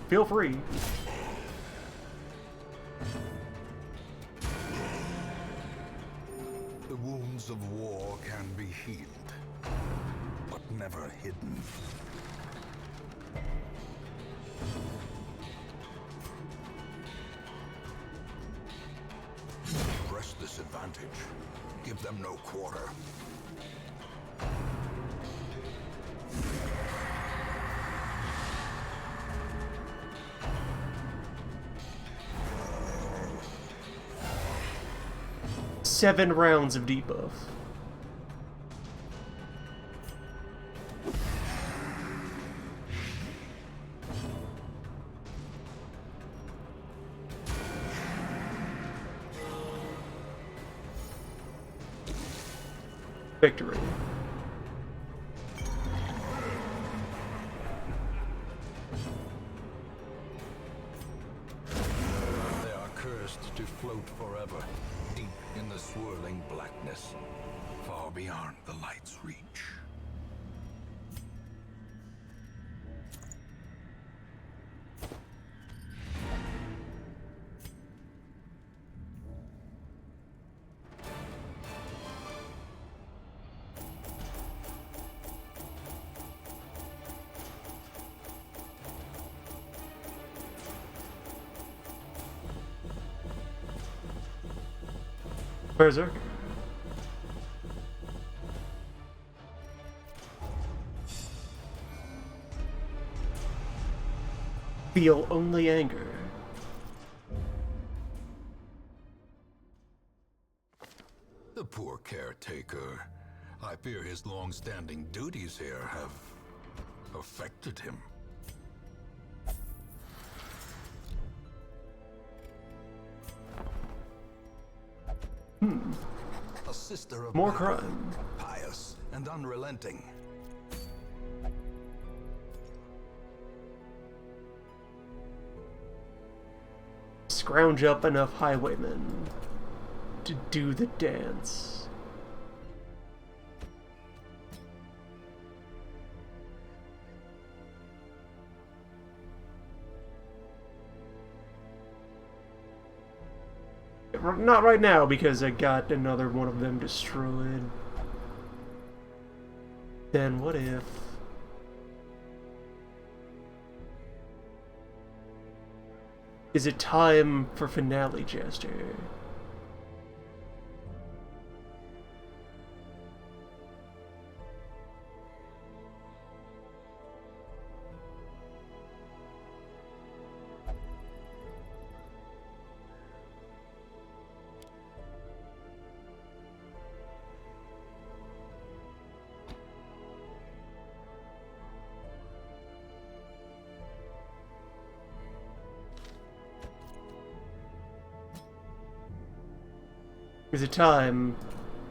feel free. The wounds of war can be healed, but never hidden. Press this advantage. Give them no quarter. Seven rounds of debuff. Victory. They are cursed to float forever, deep in the swirling blackness, far beyond the light's reach. Berserk. Feel only anger. The poor caretaker. I fear his long-standing duties here have affected him. A sister of More my crime. own, pious and unrelenting. Scrounge up enough highwaymen to do the dance. Not right now, because I got another one of them destroyed. Then what if... Is it time for Finale Jester? Is it time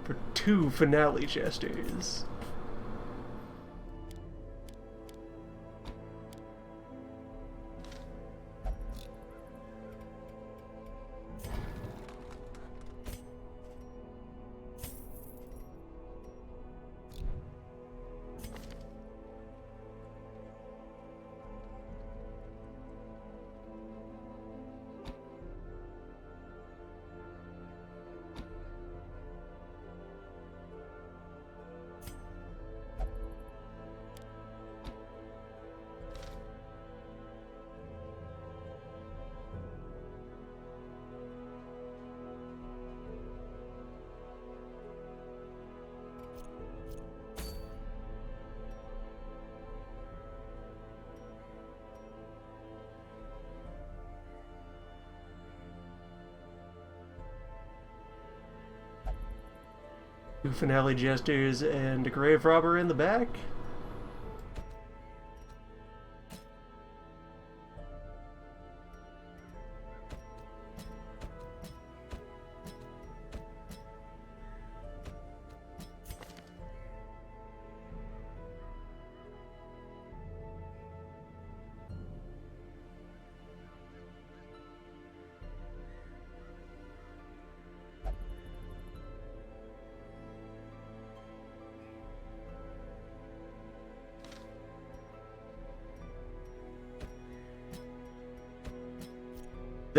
for 2 Finale Jesters? Two Finale Jesters and a Grave Robber in the back?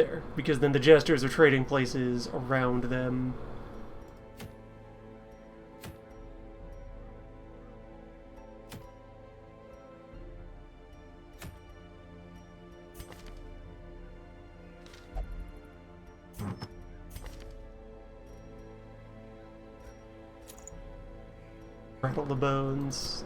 there, because then the Jesters are trading places around them. Rattle the bones.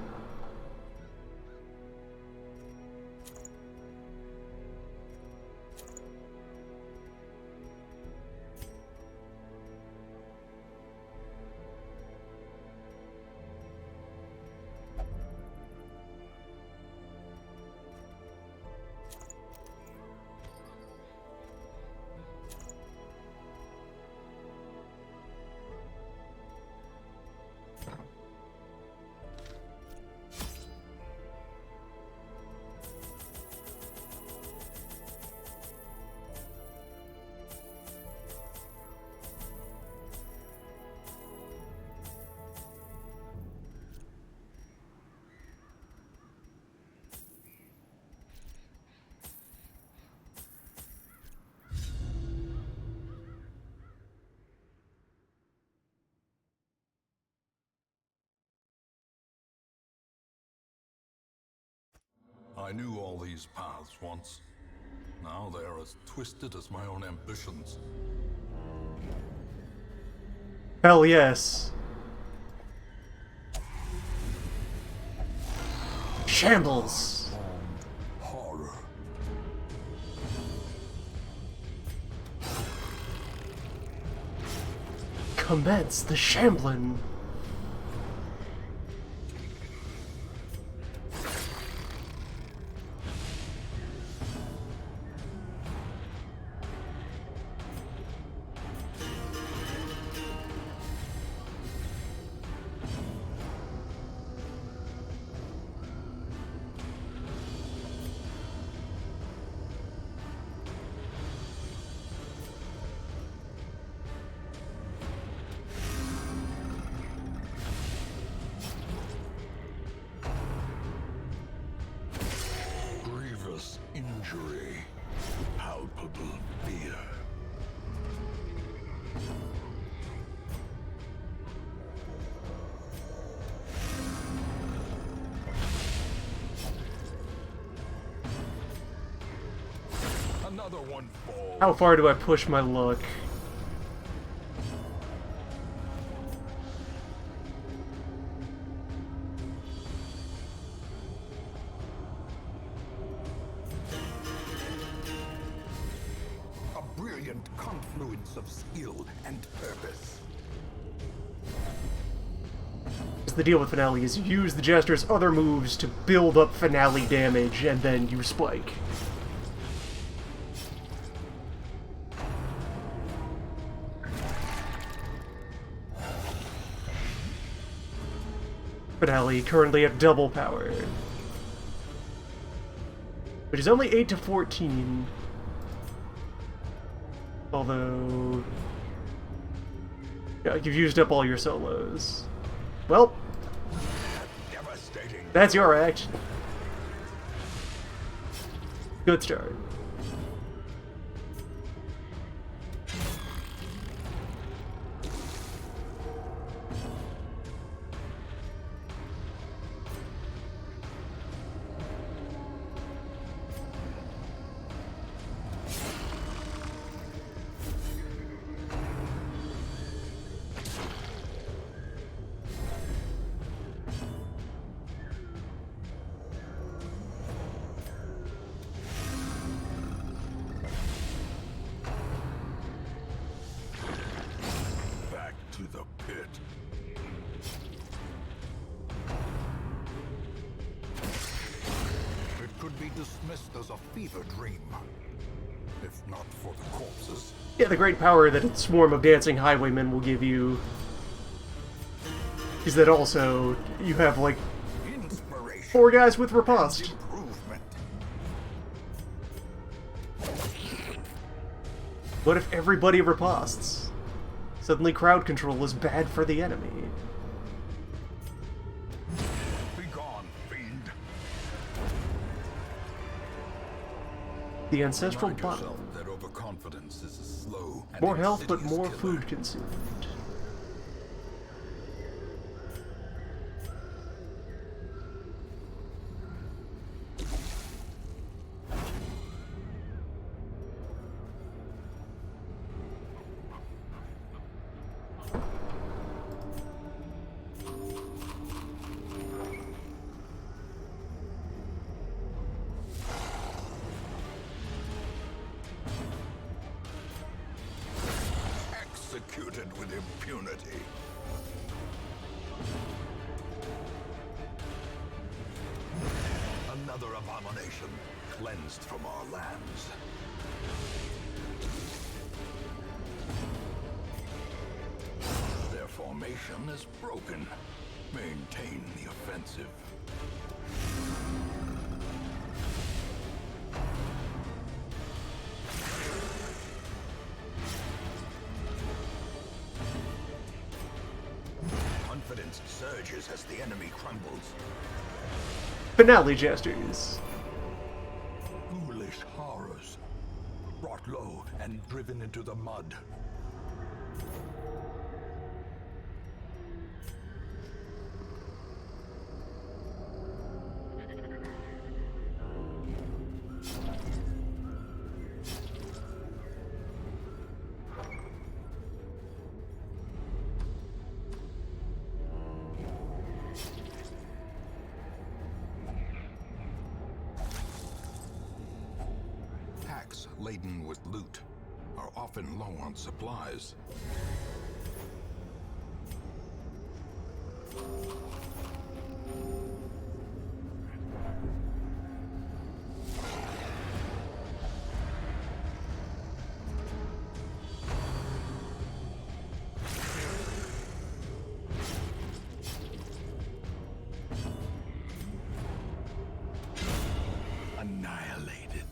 I knew all these paths once. Now they are as twisted as my own ambitions. Hell yes. Shambles! Horror. Commence the shambling! Injury, palpable fear. Another one falls. How far do I push my luck? Confluence of skill and purpose. The deal with Finale is you use the Jester's other moves to build up Finale damage, and then you spike. Finale currently at double power, which is only 8 to 14. Although, yeah, you've used up all your solos. Well, that's your action. Good start. To the pit. It could be dismissed as a fever dream, if not for the corpses. Yeah, the great power that a swarm of dancing highwaymen will give you is that also you have like 4 guys with riposte. Improvement. What if everybody ripostes? Suddenly crowd control is bad for the enemy. Be gone, fiend. The ancestral Remind bottle. yourself that overconfidence confidence is a slow and More health, but insidious more killer. food consumed. Executed with impunity. Another abomination cleansed from our lands. Their formation is broken. Maintain the offensive. Confidence surges as the enemy crumbles. Finale gestures. Foolish horrors, brought low and driven into the mud. Packs laden with loot are often low on supplies. Annihilated.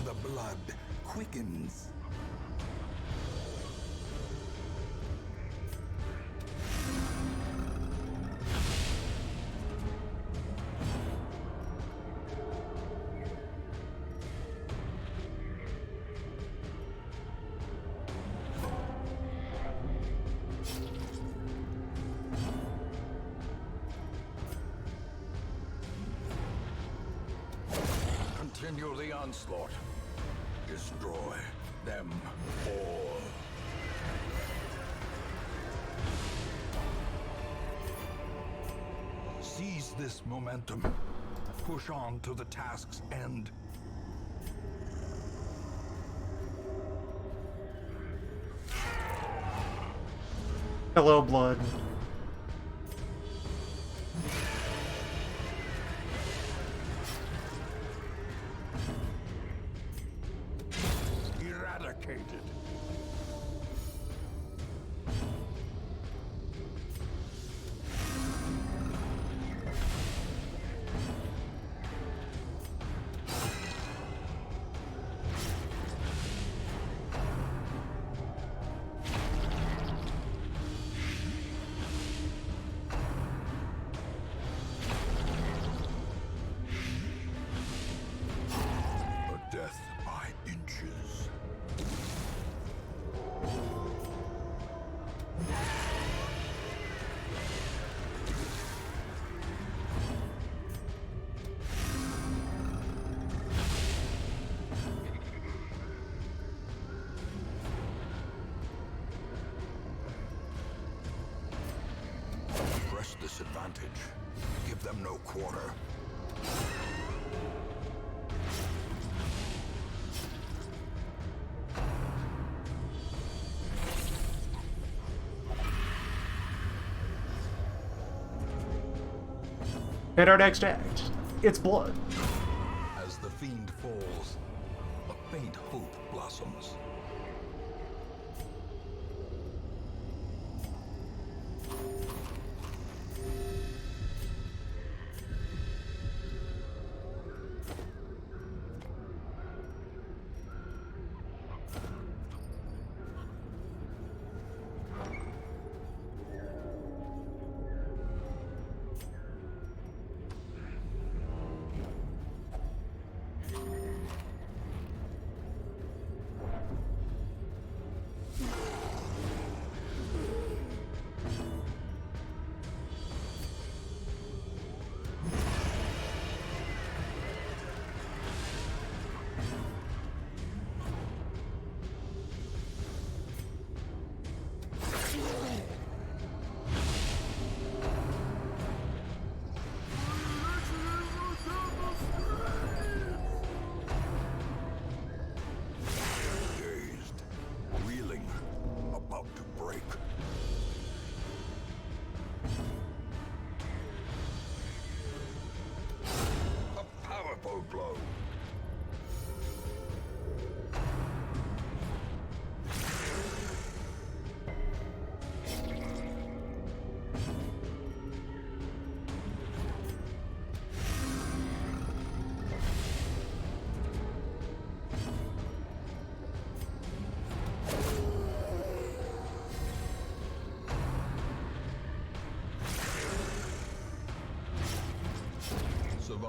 The blood quickens. Continue the onslaught. Destroy them all. Seize this momentum. Push on to the task's end. Hello, blood. Eradicated. A death by inches. Press this advantage. Give them no quarter. And our next act, it's blood. As the fiend falls, a faint hope blossoms.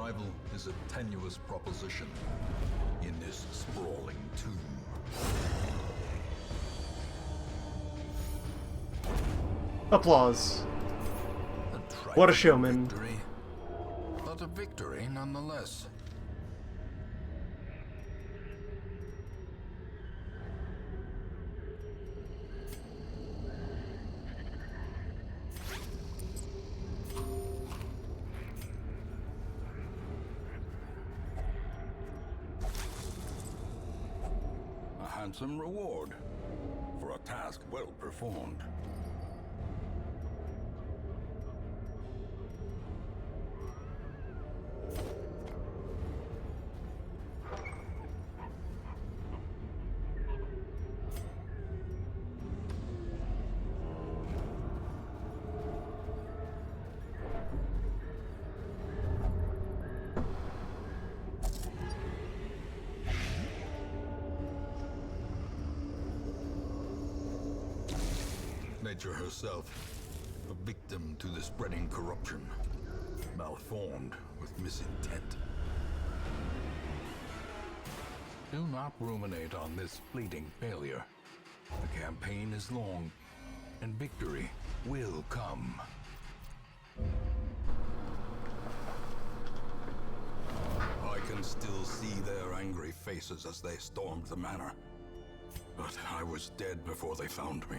survival is a tenuous proposition in this sprawling tomb. Applause. A What a trifling showman. Victory, but a victory nonetheless. A handsome reward for a task well performed. Nature herself, a victim to the spreading corruption, malformed with misintent. Do not ruminate on this fleeting failure. The campaign is long, and victory will come. I can still see their angry faces as they stormed the manor. But I was dead before they found me.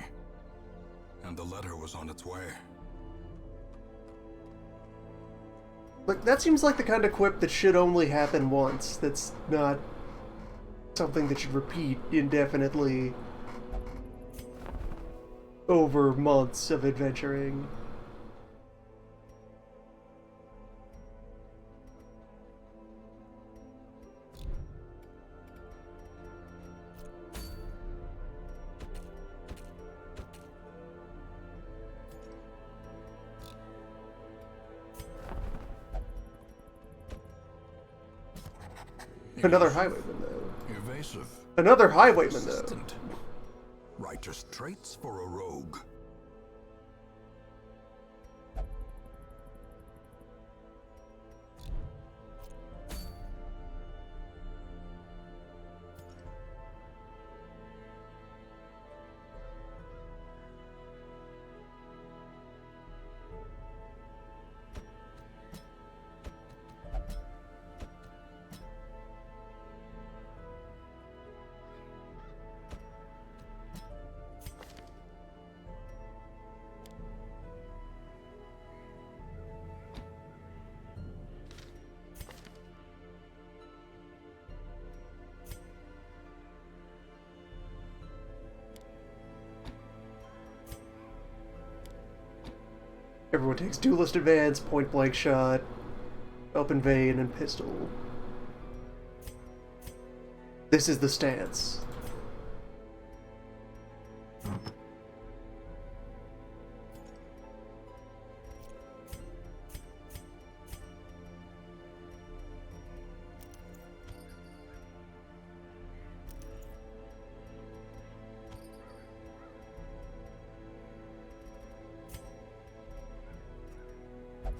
And the letter was on its way. Like, that seems like the kind of quip that should only happen once. That's not something that should repeat indefinitely over months of adventuring. Another highwayman, though. Evasive. Another highwayman, though. Persistent. Righteous traits for a rogue. Everyone takes duelist advance, point blank shot, open vein, and pistol. This is the stance.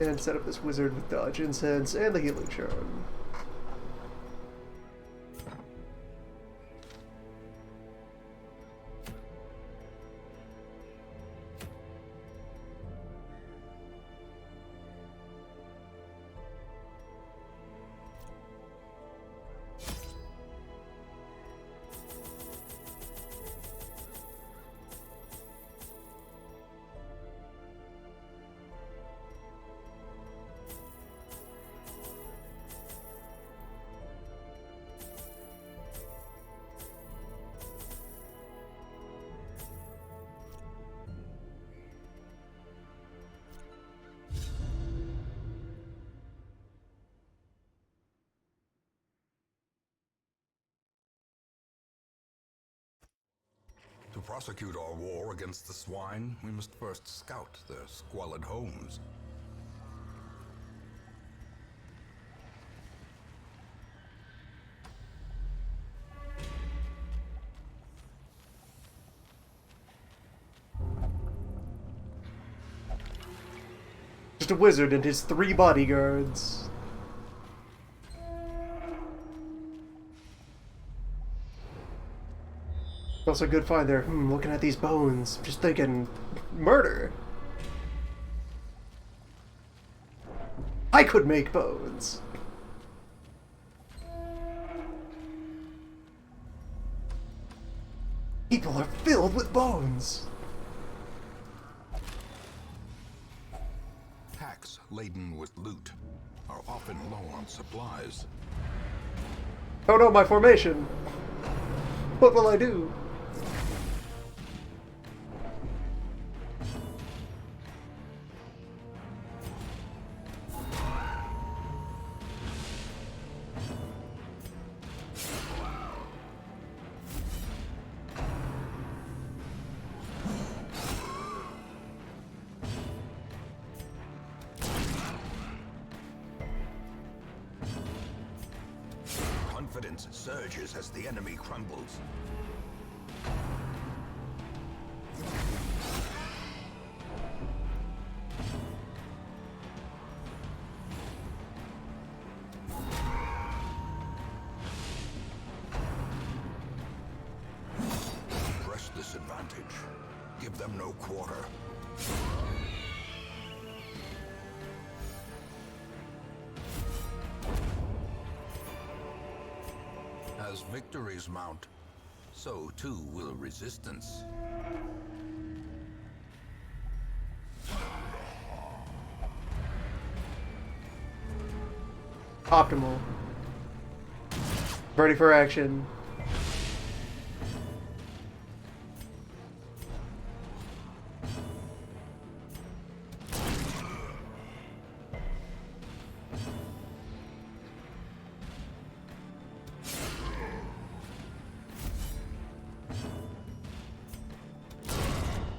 And set up this wizard with dodge incense and the healing charm. To prosecute our war against the swine, we must first scout their squalid homes. Just a wizard and his 3 bodyguards. Also, good find there. Looking at these bones, just thinking, murder. I could make bones. People are filled with bones. Packs laden with loot are often low on supplies. Oh no, my formation. What will I do? Confidence surges as the enemy crumbles. Press this advantage. Give them no quarter. As victories mount, so too will resistance. Optimal. Ready for action.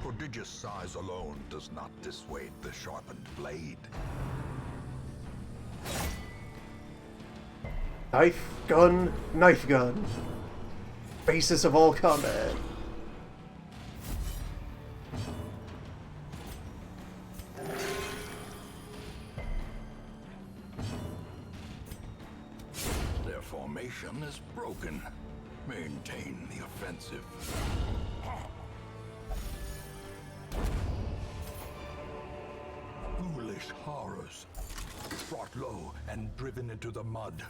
Prodigious size alone does not dissuade the sharpened blade. Knife gun. Basis of all combat. Their formation is broken. Maintain the offensive. Foolish horrors. Brought low and driven into the mud.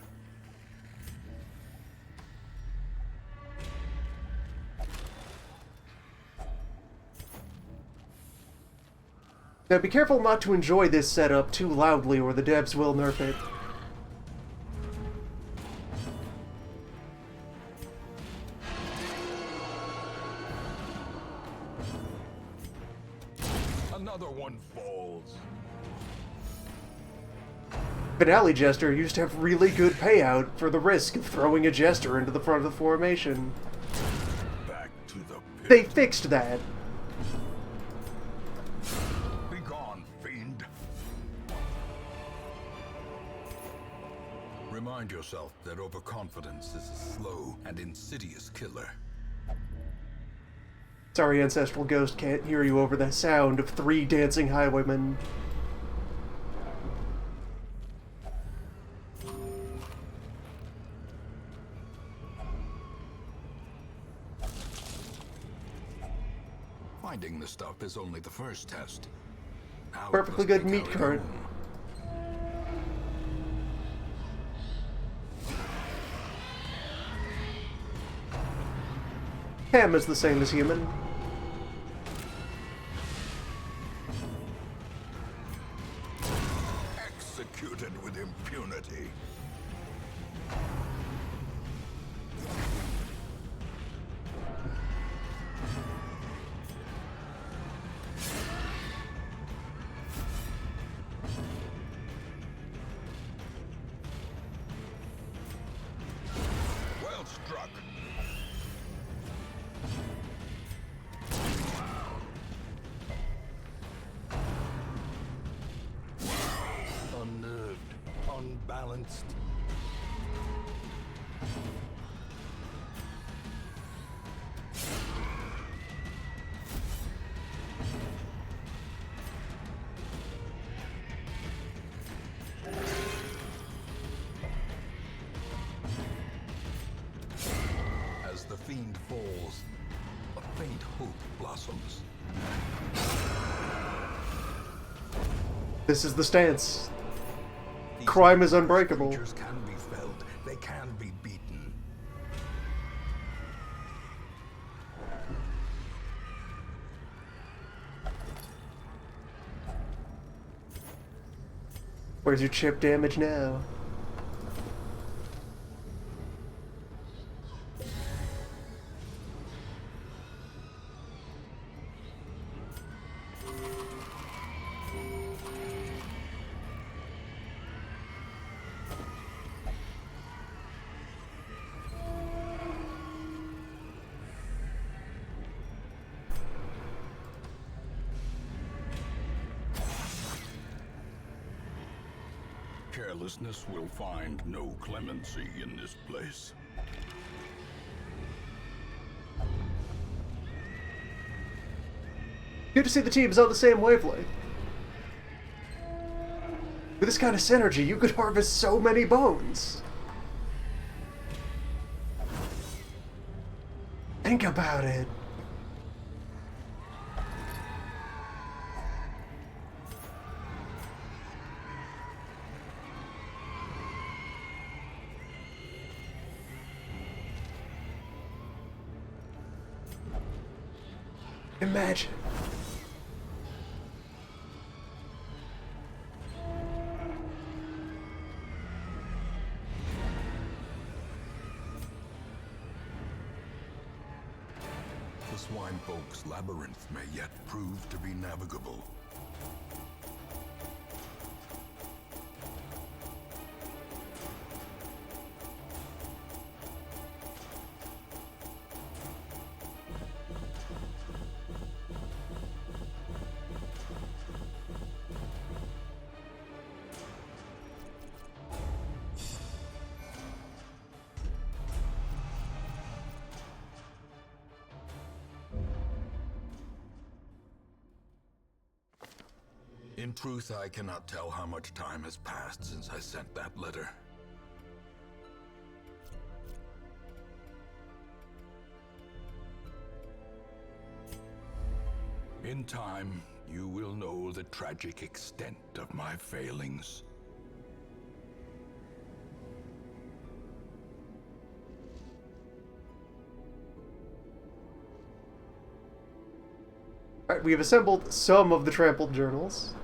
Now be careful not to enjoy this setup too loudly or the devs will nerf it. Another one falls. Finale Jester used to have really good payout for the risk of throwing a Jester into the front of the formation. Back to the pit. They fixed that. Be gone, fiend. Remind yourself that overconfidence is a slow and insidious killer. Sorry, Ancestral Ghost can't hear you over the sound of 3 dancing highwaymen. Finding the stuff is only the first test. Now it Perfectly must good be meat carried current. home. Ham is the same as human. Executed with impunity. Well struck. Unnerved, unbalanced. As the fiend falls, blossoms. This is the stance. These Crime is unbreakable. creatures can be felled. They can be beaten. Where's your chip damage now? Carelessness will find no clemency in this place. Good to see the team's on the same wavelength. With this kind of synergy, you could harvest so many bones. Think about it. Imagine. The Swinefolk's labyrinth may yet prove to be navigable. In truth, I cannot tell how much time has passed since I sent that letter. In time, you will know the tragic extent of my failings. Alright, we have assembled some of the trampled journals.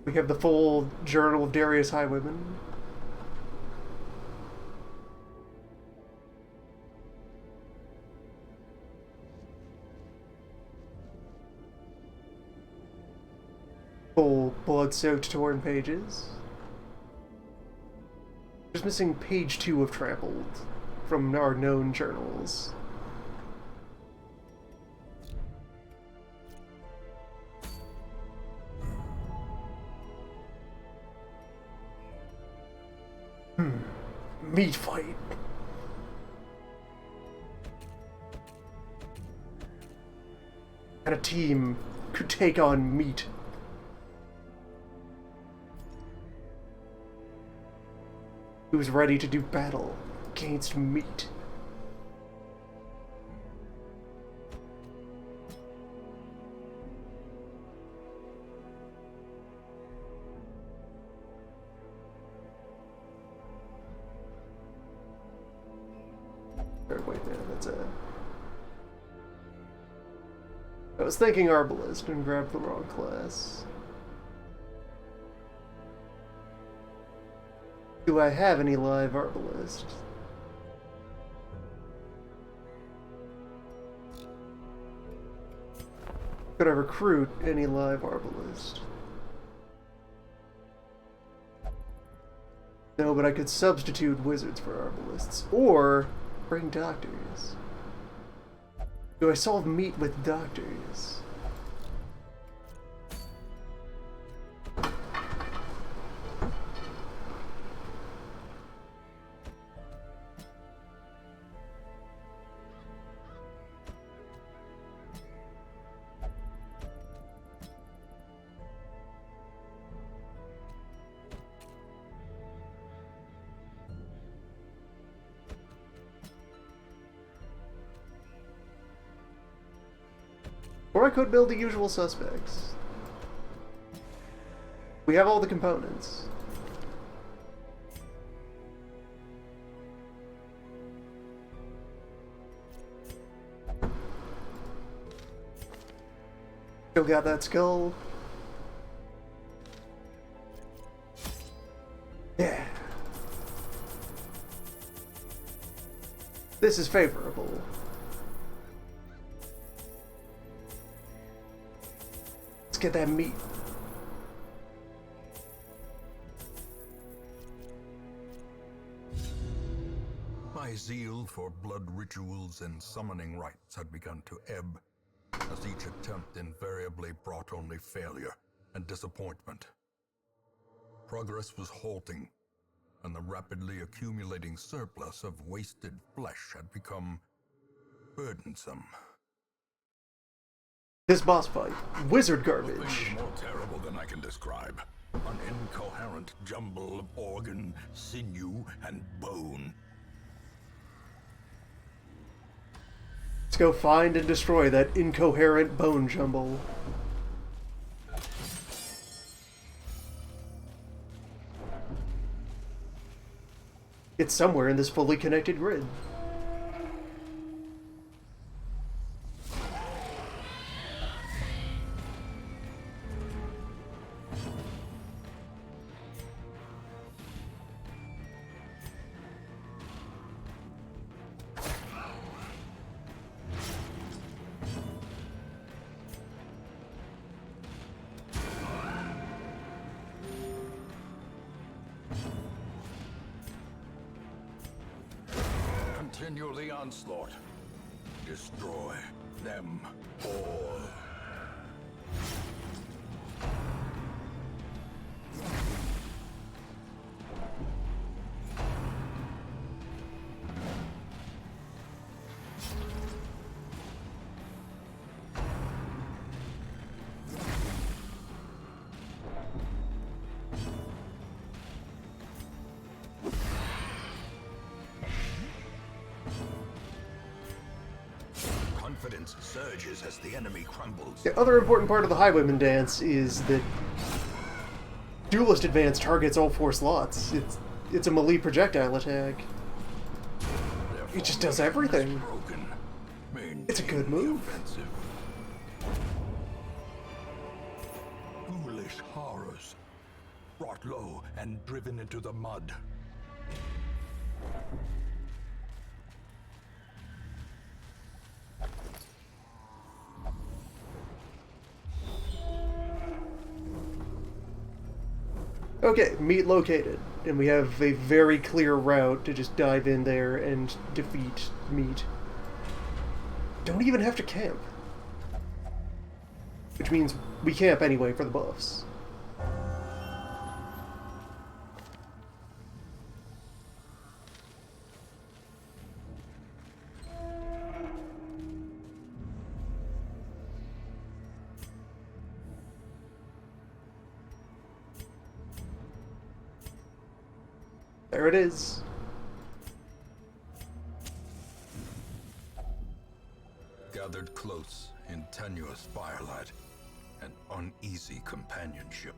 We have the full Journal of Darius Highwayman. Full blood-soaked torn pages. Just missing page 2 of Trampled from our known journals. Meat fight. And a team could take on meat. Who's ready to do battle against meat? Or wait, no, that's a... I was thinking Arbalist and grabbed the wrong class. Do I have any live Arbalist? Could I recruit any live Arbalist? No, but I could substitute wizards for Arbalists. Or bring doctors. Do I solve meat with doctors? Or I could build the usual suspects. We have all the components. Still got that skull. Yeah. This is favorable. Let's get that meat. My zeal for blood rituals and summoning rites had begun to ebb, as each attempt invariably brought only failure and disappointment. Progress was halting, and the rapidly accumulating surplus of wasted flesh had become burdensome. This boss fight, wizard Things garbage. more terrible than I can describe. An incoherent jumble of organ, sinew, and bone. Let's go find and destroy that incoherent bone jumble. It's somewhere in this fully connected grid. Continue the onslaught. Destroy them all. Confidence surges as the enemy crumbles. The other important part of the Highwayman dance is that Duelist Advance targets all 4 slots. It's a melee projectile attack. It just does everything. It's a good move. Foolish horrors, brought low and driven into the mud. Okay, meat located. And we have a very clear route to just dive in there and defeat meat. Don't even have to camp. Which means we camp anyway for the buffs. There it is. Gathered close in tenuous firelight and uneasy companionship.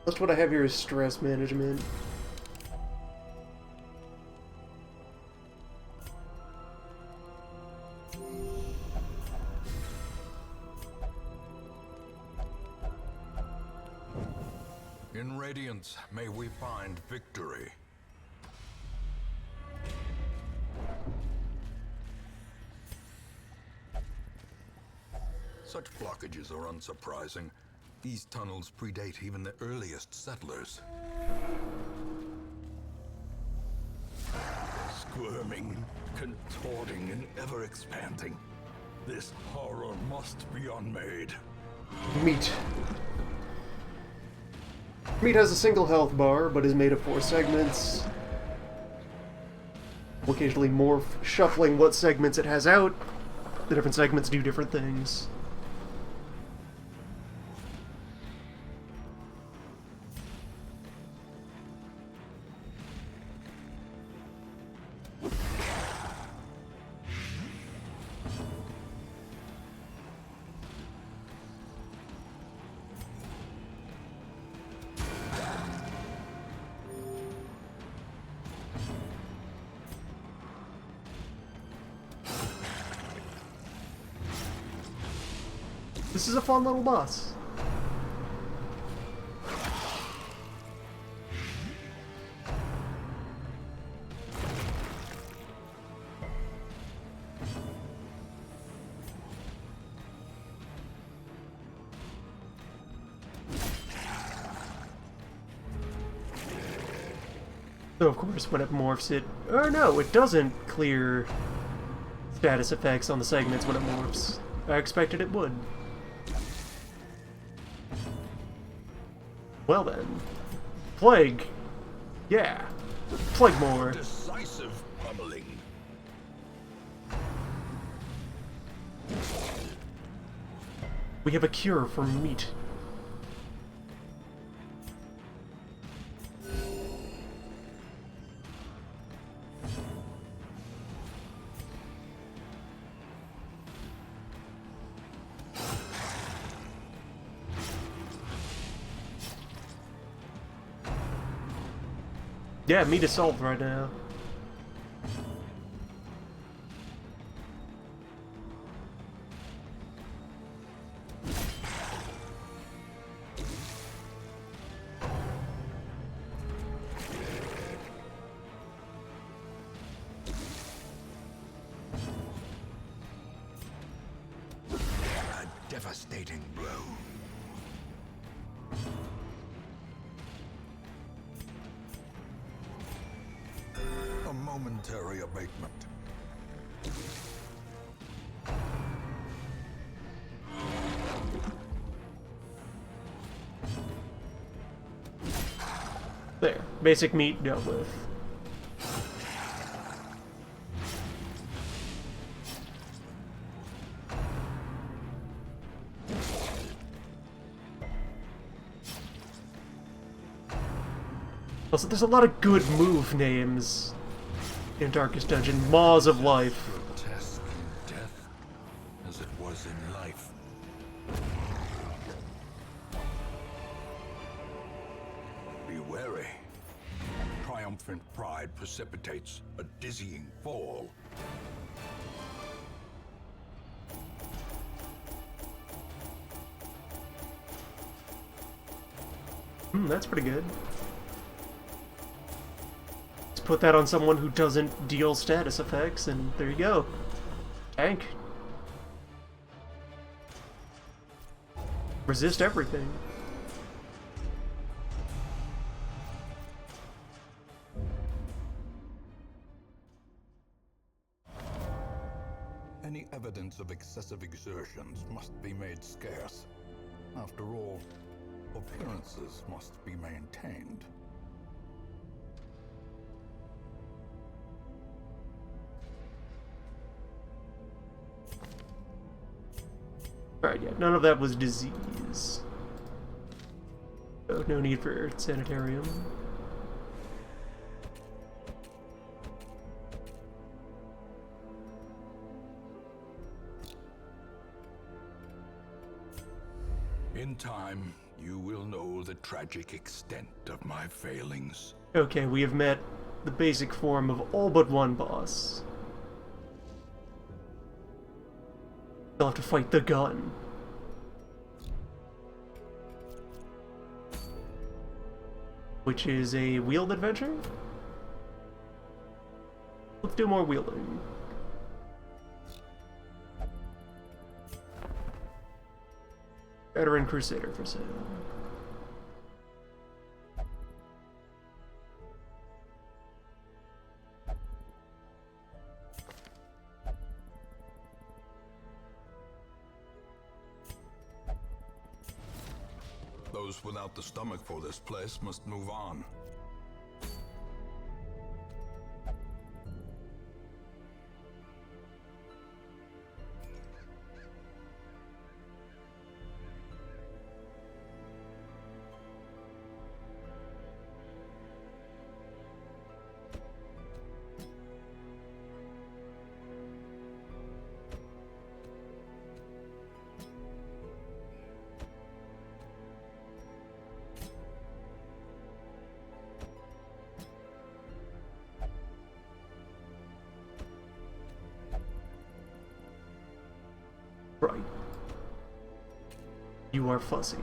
Most what I have here is stress management. In Radiance, may we find victory. Such blockages are unsurprising. These tunnels predate even the earliest settlers. writhing, contorting, and ever expanding. This horror must be unmade. Meat. Meat has a single health bar, but is made of 4 segments. Will occasionally morph, shuffling what segments it has out. The different segments do different things. This is a fun little boss. So of course when it morphs it... Or no, it doesn't clear status effects on the segments when it morphs. I expected it would. Well then. Plague. Yeah. Plague more. Decisive pummeling. We have a cure for meat. Yeah, meat is solved right now. A devastating blow. A momentary abatement. There. Basic meat dealt with. Also, there's a lot of good move names in Darkest Dungeon. Maws of Life. Grotesque in death as it was in life. Be wary. Triumphant pride precipitates a dizzying fall. That's pretty good. Let's put that on someone who doesn't deal status effects, and there you go. Tank. Resist everything. Any evidence of excessive exertions must be made scarce. After all, appearances must be maintained. Alright, yeah, none of that was disease. So no need for sanitarium. In time, you will know the tragic extent of my failings. Okay, we have met the basic form of all but one boss. You'll have to fight the gun. Which is a wheeled adventure? Let's do more wheeling. Veteran Crusader for sale. Those without the stomach for this place must move on. Right. You are fussy.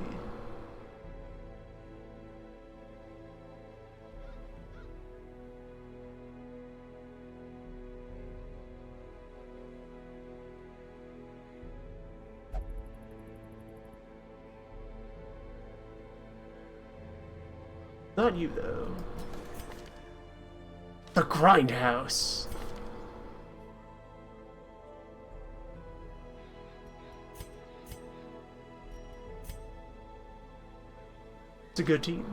Not you, though. The Grindhouse. It's a good team.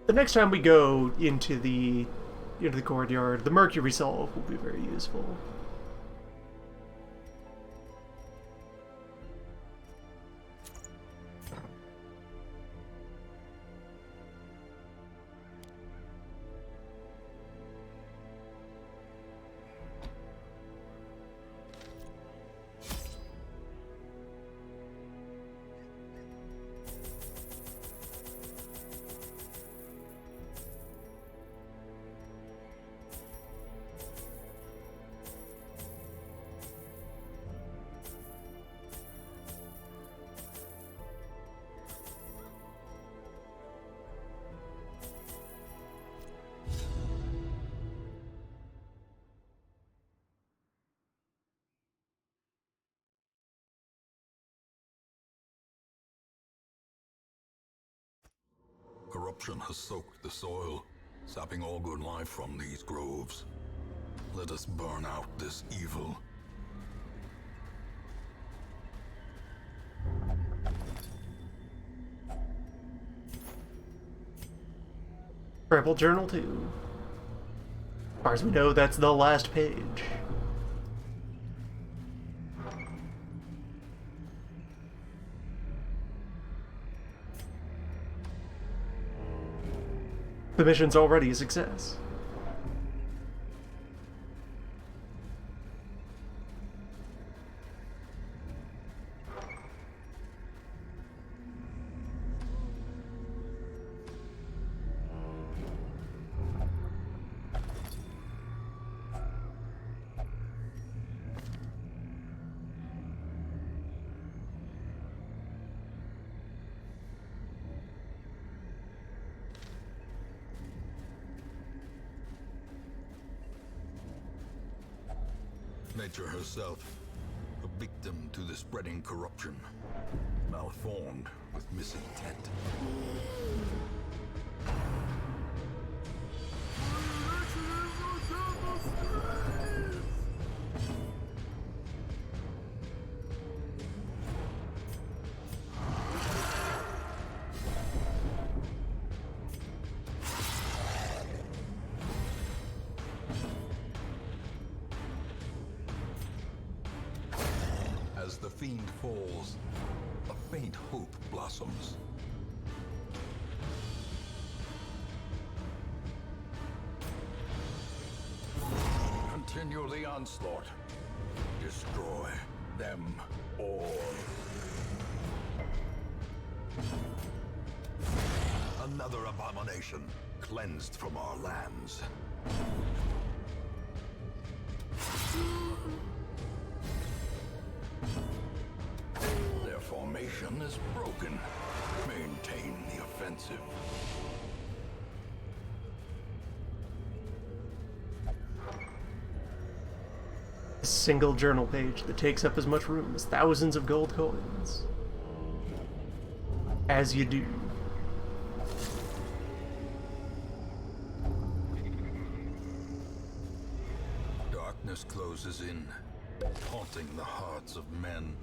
The next time we go into the courtyard, the Mercury Solve will be very useful. Corruption has soaked the soil, sapping all good life from these groves. Let us burn out this evil. Rebel Journal 2. As far as we know, that's the last page. The mission's already a success. Nature herself, a victim to the spreading corruption, malformed with misintent. As the fiend falls, a faint hope blossoms. Continue the onslaught. Destroy them all. Another abomination cleansed from our lands. Their formation is broken. Maintain the offensive. A single journal page that takes up as much room as thousands of gold coins. As you do. Darkness closes in, haunting the hearts of men.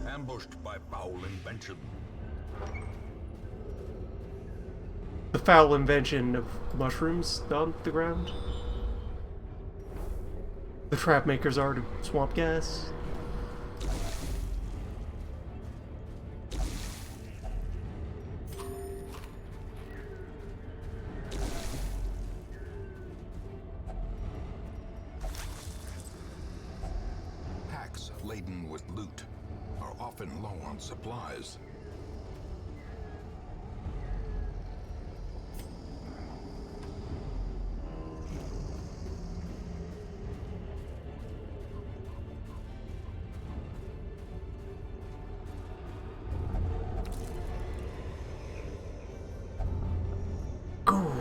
Ambushed by foul invention. The foul invention of mushrooms on the ground. The trap maker's art of swamp gas. Packs laden with loot are often low on supplies. Goo.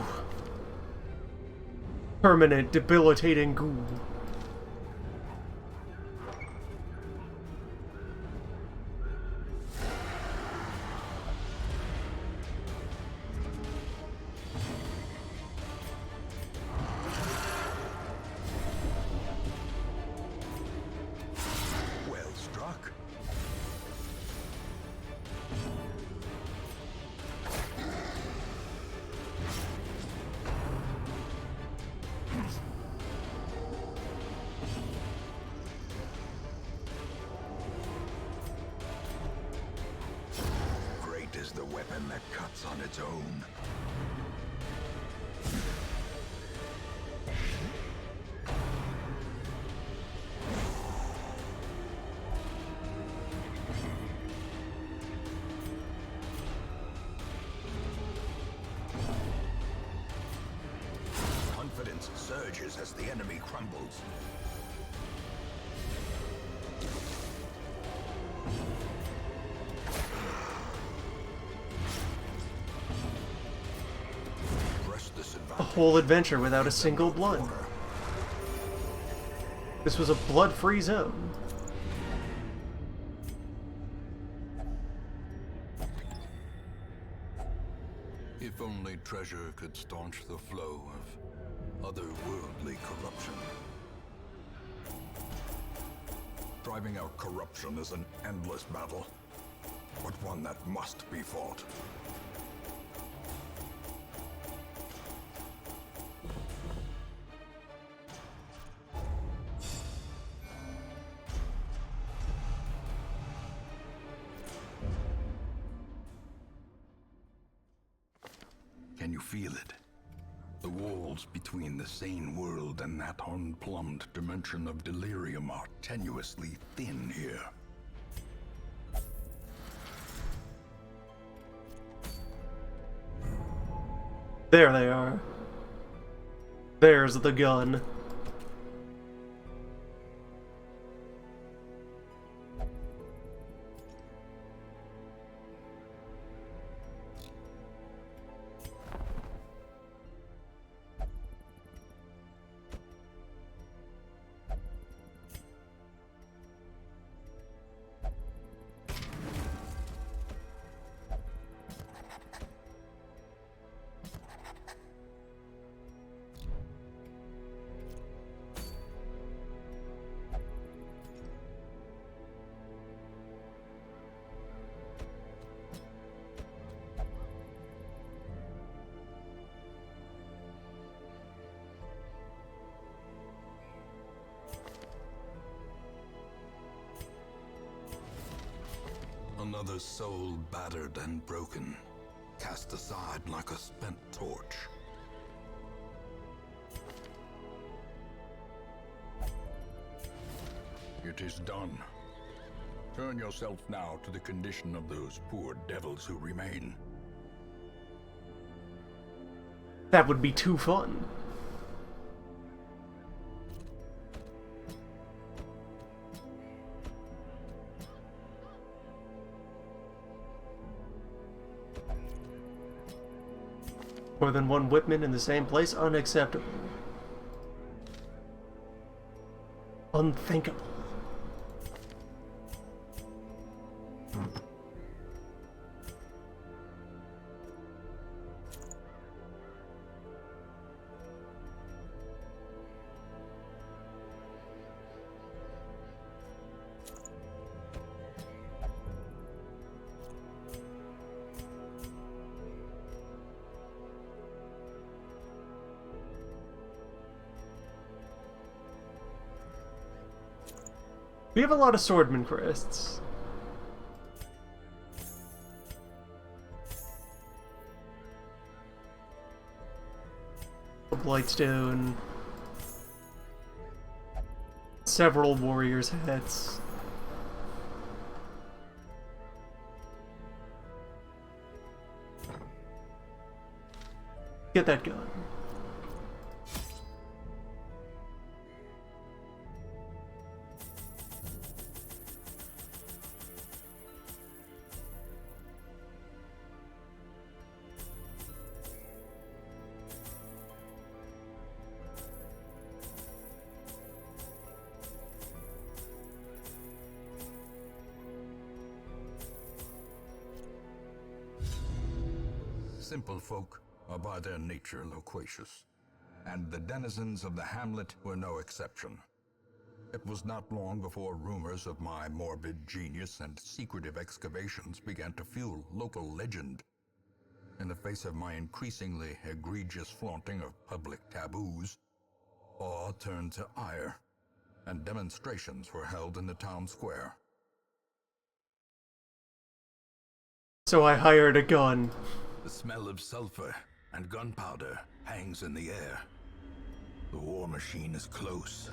Permanent, debilitating goo. Well struck. Great is the weapon that cuts on its own. Confidence surges as the enemy crumbles. Press this A advantage. whole adventure without a single blood. Order. This was a blood-free zone. If only treasure could staunch the flow of otherworldly corruption. Driving out corruption is an endless battle, but one that must be fought. Can you feel it? The walls between the sane world and that unplumbed dimension of delirium are tenuously thin here. There they are. There's the gun. Another soul battered and broken. cast aside like a spent torch. It is done. Turn yourself now to the condition of those poor devils who remain. That would be too fun. More than one Whitman in the same place? Unacceptable. Unthinkable. We have a lot of swordman crests. A Blightstone. Several warriors' hats. Get that gun. Simple folk are by their nature loquacious, and the denizens of the hamlet were no exception. It was not long before rumors of my morbid genius and secretive excavations began to fuel local legend. In the face of my increasingly egregious flaunting of public taboos, awe turned to ire, and demonstrations were held in the town square. So I hired a gun. The smell of sulfur and gunpowder hangs in the air. The war machine is close.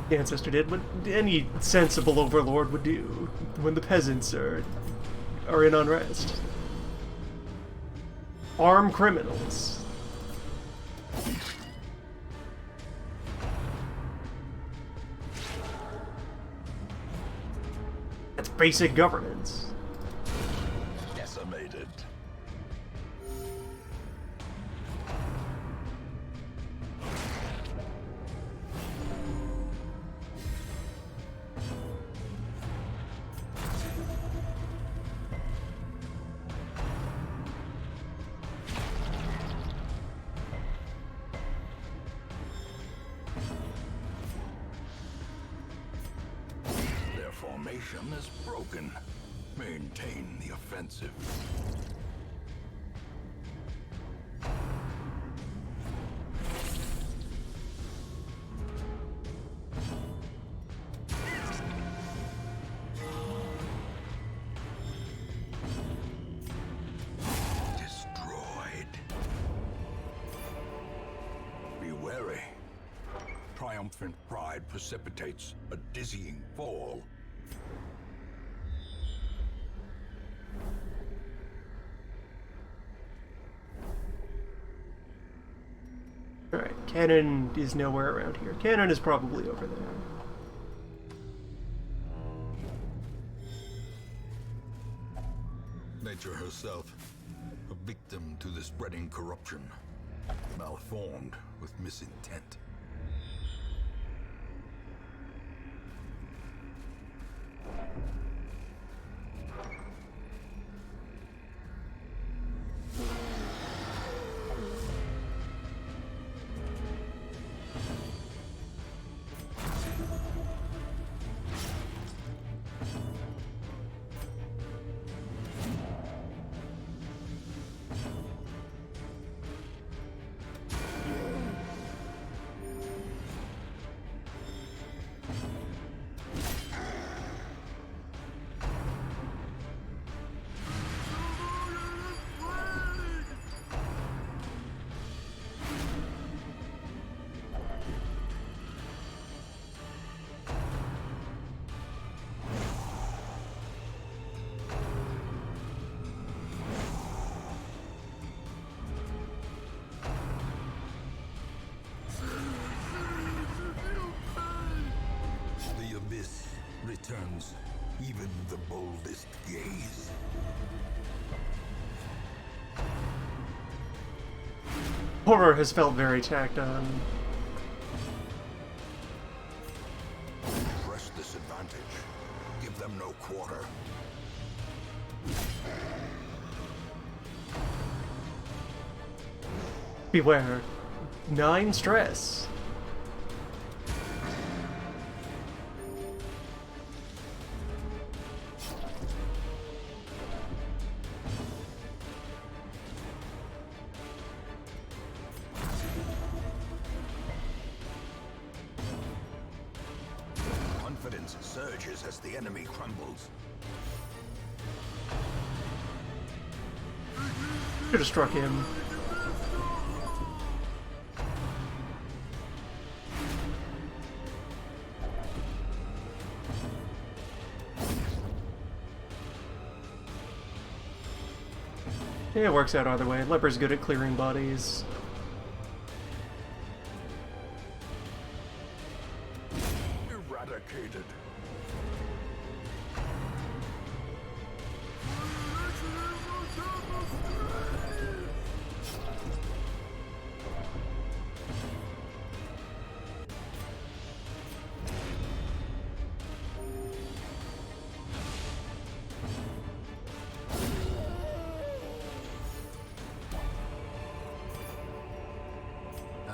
The ancestor did what any sensible overlord would do when the peasants are in unrest. Arm criminals. That's basic governance. Decimated. Formation is broken. Maintain the offensive. Destroyed. Be wary. Triumphant pride precipitates a dizzying fall. Alright, cannon is nowhere around here. Cannon is probably over there. Nature herself, a victim to the spreading corruption. Malformed with misintent. The abyss returns even the boldest gaze. Horror has felt very tacked on. Press this advantage. Give them no quarter. Beware. 9 stress. Confidence surges as the enemy crumbles. Should have struck him. Yeah, it works out either way. Leper's good at clearing bodies. Eradicated.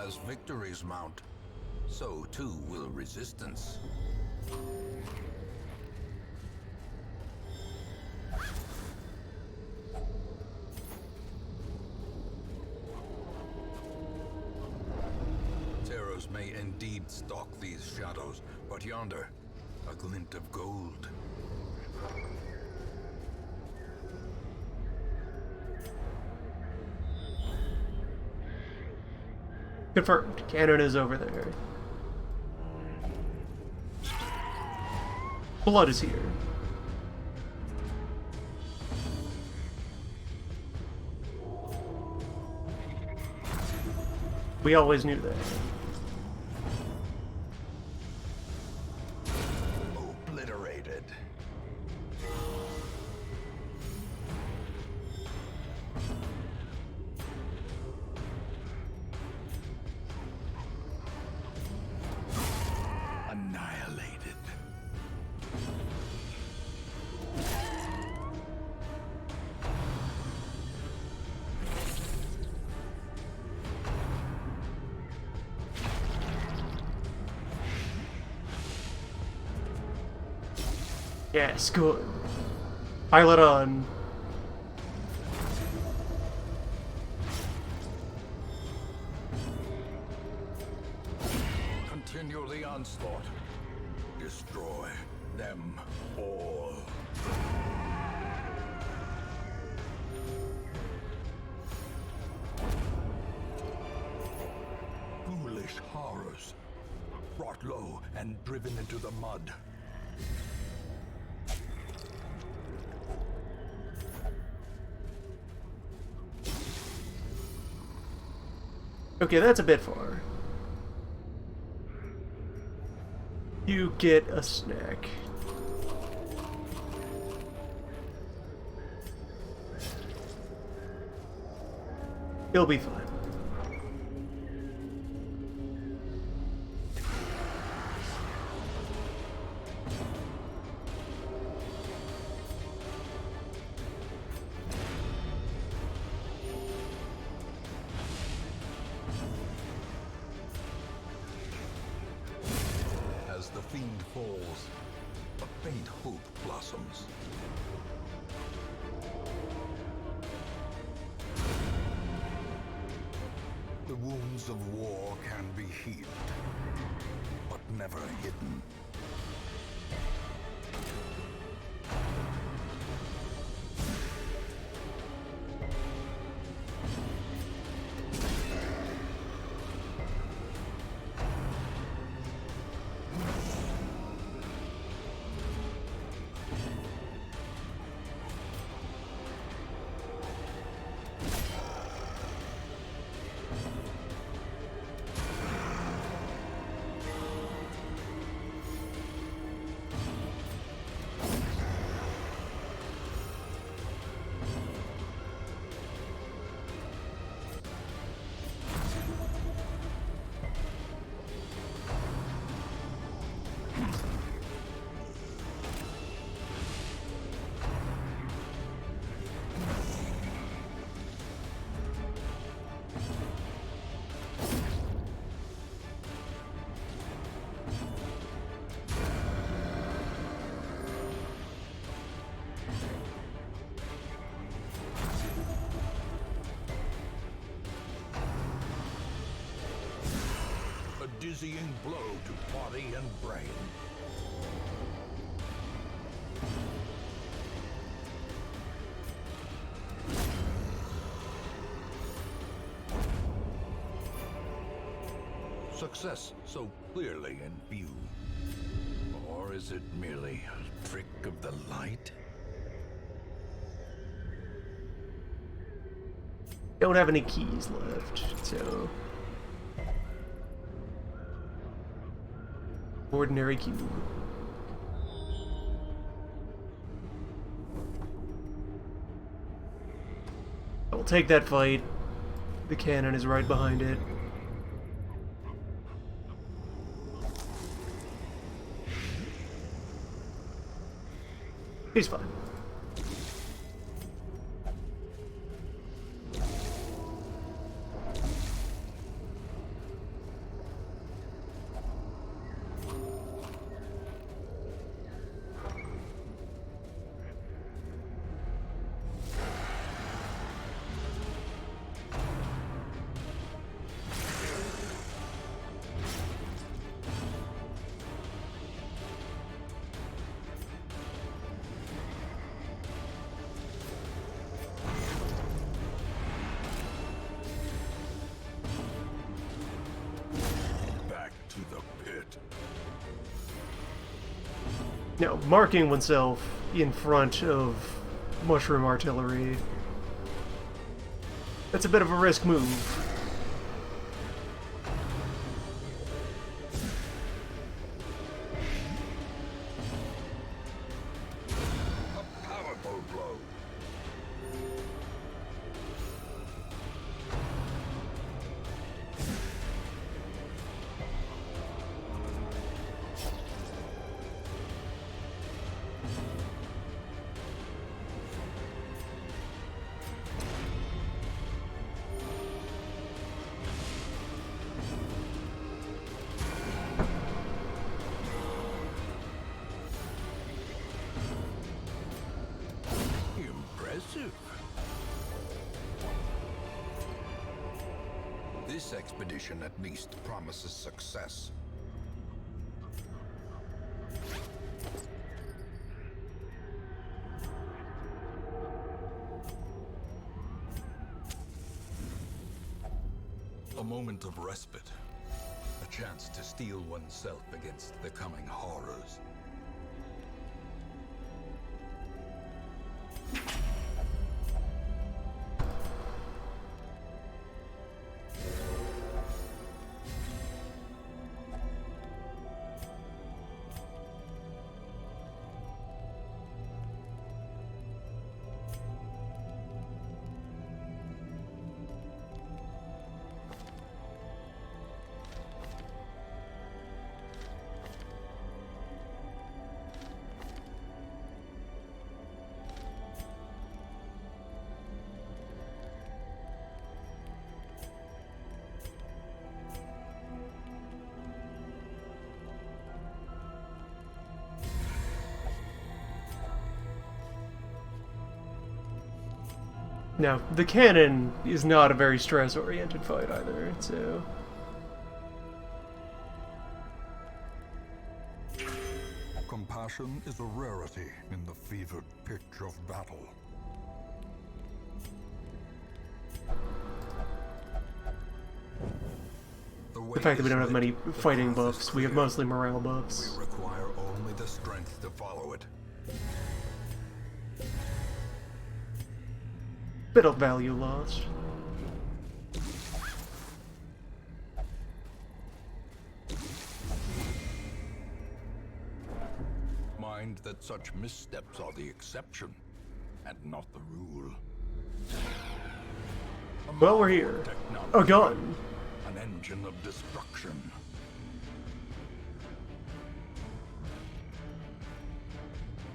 As victories mount, so too will resistance. Terrors may indeed stalk these shadows, but yonder, a glint of gold. Confirmed. Cannon is over there. Blood is here. We always knew that. Obliterated. Annihilated. Yes, good. Pilot on. Continue the onslaught. Destroy them all. Foolish horrors. Brought low and driven into the mud. Okay, that's a bit far. You get a snack. You'll be fine. faint hope blossoms. The wounds of war can be healed, but never hidden. Dizzying blow to body and brain. Success so clearly in view. Or is it merely a trick of the light? Don't have any keys left, so... Ordinary cube. I will take that fight. The cannon is right behind it. He's fine. Now, marking oneself in front of mushroom artillery, that's a bit of a risk move. A powerful blow. This expedition at least promises success. A moment of respite. A chance to steel oneself against the coming horrors. Now, the cannon is not a very stress-oriented fight either, so... Compassion is a rarity in the fevered pitch of battle. The fact that we don't have many fighting buffs, we have mostly morale buffs. We require only the strength to follow it. Bit of value lost. Mind that such missteps are the exception, and not the rule. Well, we're here. A gun. An engine of destruction.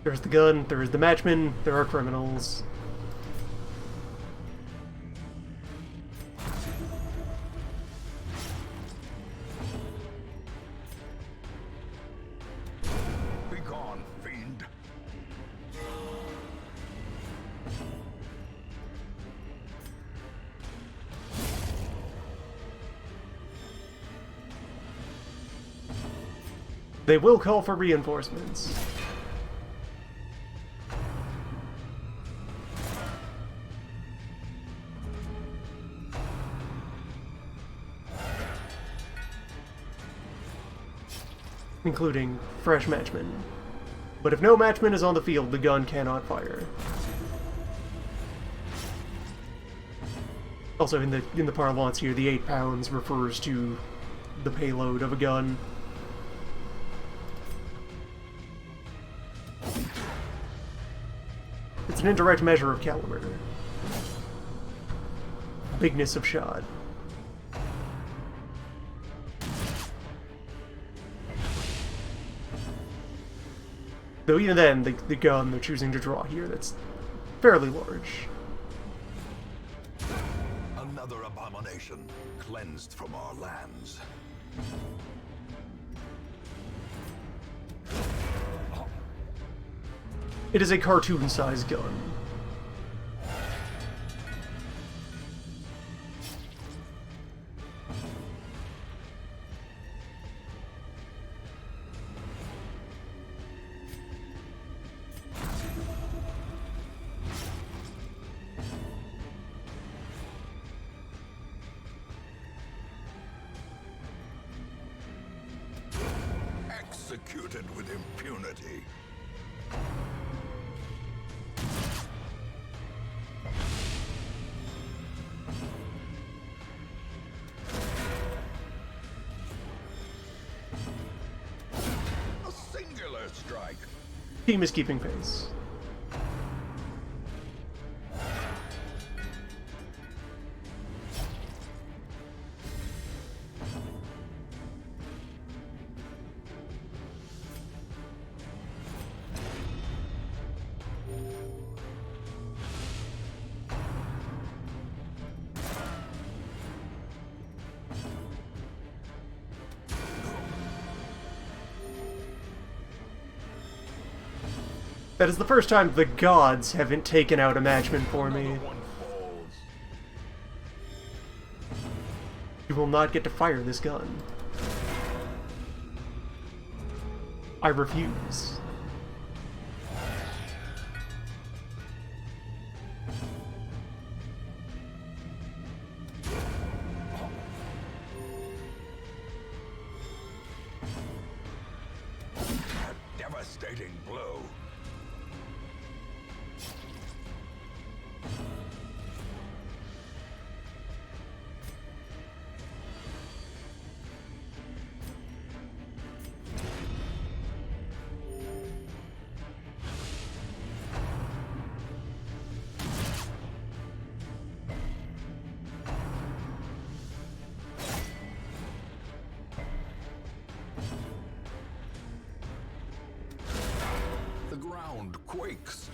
There's the gun, there is the matchman, there are criminals. Be gone, fiend. They will call for reinforcements. Including fresh matchmen. But if no matchman is on the field, the gun cannot fire. Also, in the parlance here, the 8 pounds refers to the payload of a gun. It's an indirect measure of caliber. Bigness of shot. Though even then, the gun they're choosing to draw here, that's fairly large. Another abomination cleansed from our lands. It is a cartoon-sized gun. Executed with impunity. A singular strike. Team is keeping pace. That is the first time the gods haven't taken out a matchman for me. Another one falls. You will not get to fire this gun. I refuse. A devastating blow. The ground quakes.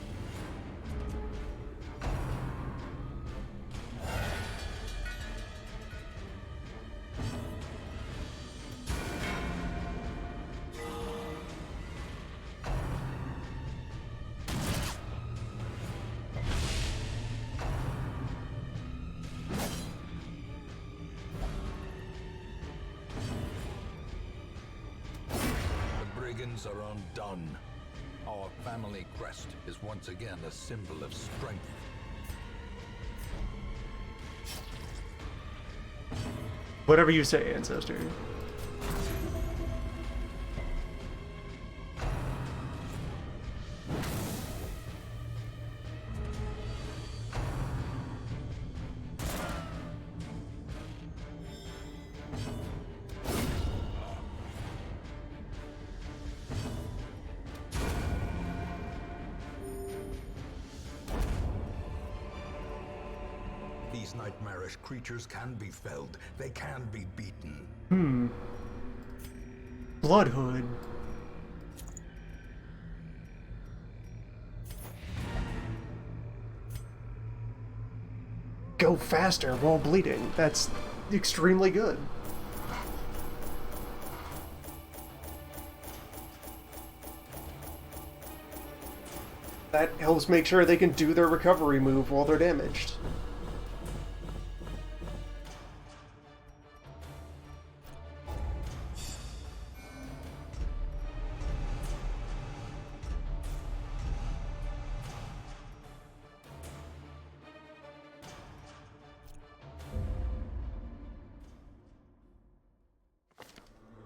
shenanigans are undone. Our family crest is once again a symbol of strength. Whatever you say, Ancestor. These nightmarish creatures can be felled. They can be beaten. Bloodhood. Go faster while bleeding. That's extremely good. That helps make sure they can do their recovery move while they're damaged.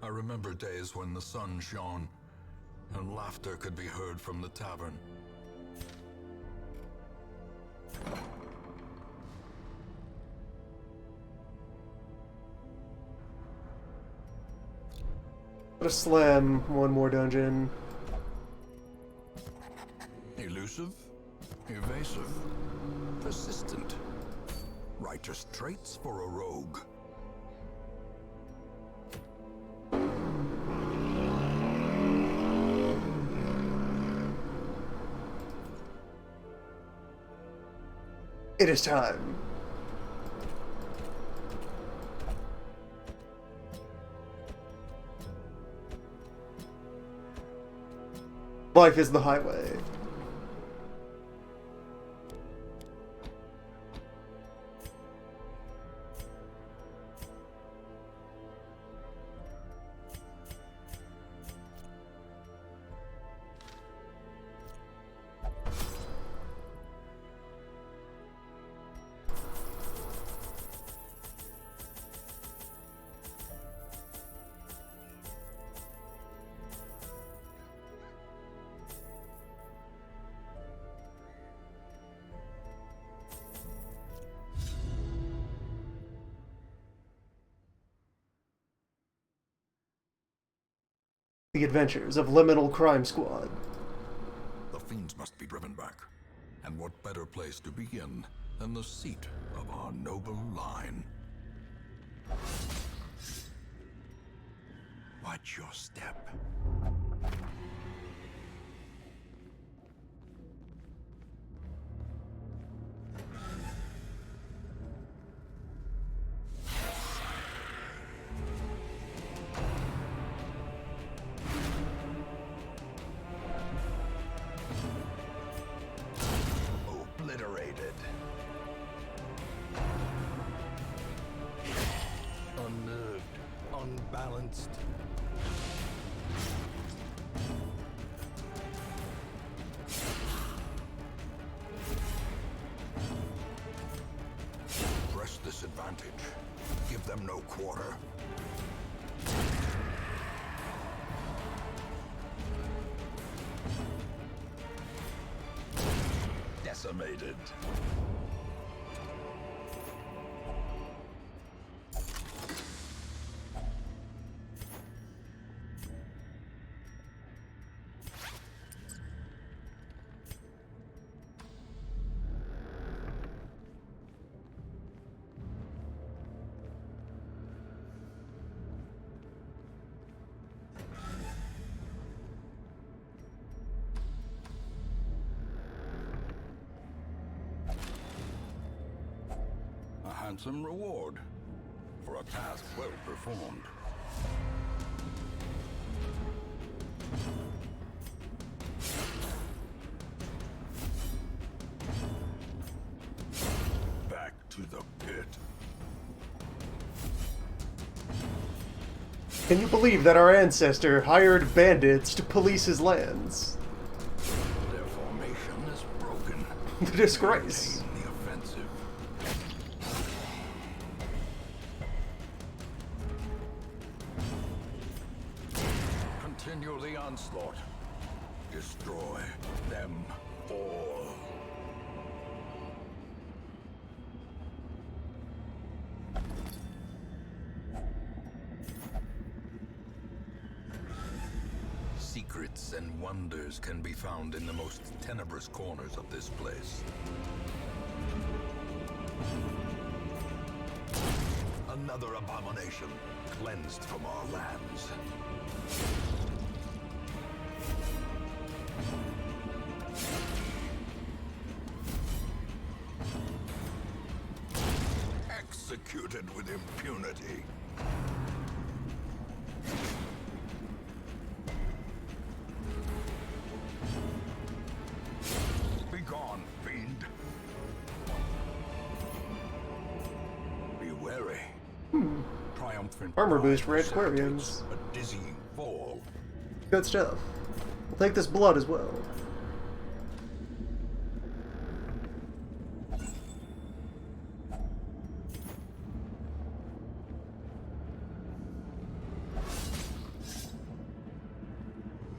I remember days when the sun shone, and laughter could be heard from the tavern. Gotta slam one more dungeon. Elusive, evasive, persistent. Righteous traits for a rogue. It is time. Life is the highway. The Adventures of Liminal Crime Squad. The fiends must be driven back. And what better place to begin than the seat of our noble line? Watch your step. Obliterated. Unnerved, unbalanced. Press this advantage. Give them no quarter. Decimated. A handsome reward for a task well performed. Back to the pit. Can you believe that our ancestor hired bandits to police his lands? Their formation is broken. The disgrace. Maintain the offensive. Continue the onslaught. Destroy them all. Secrets and wonders can be found in the most tenebrous corners of this place. Another abomination cleansed from our lands. Executed with impunity. Begone, fiend. Be wary. Triumphant Armor boost for pride Antiquarians. facilitates a dizzying fall. Good stuff. We'll take this blood as well.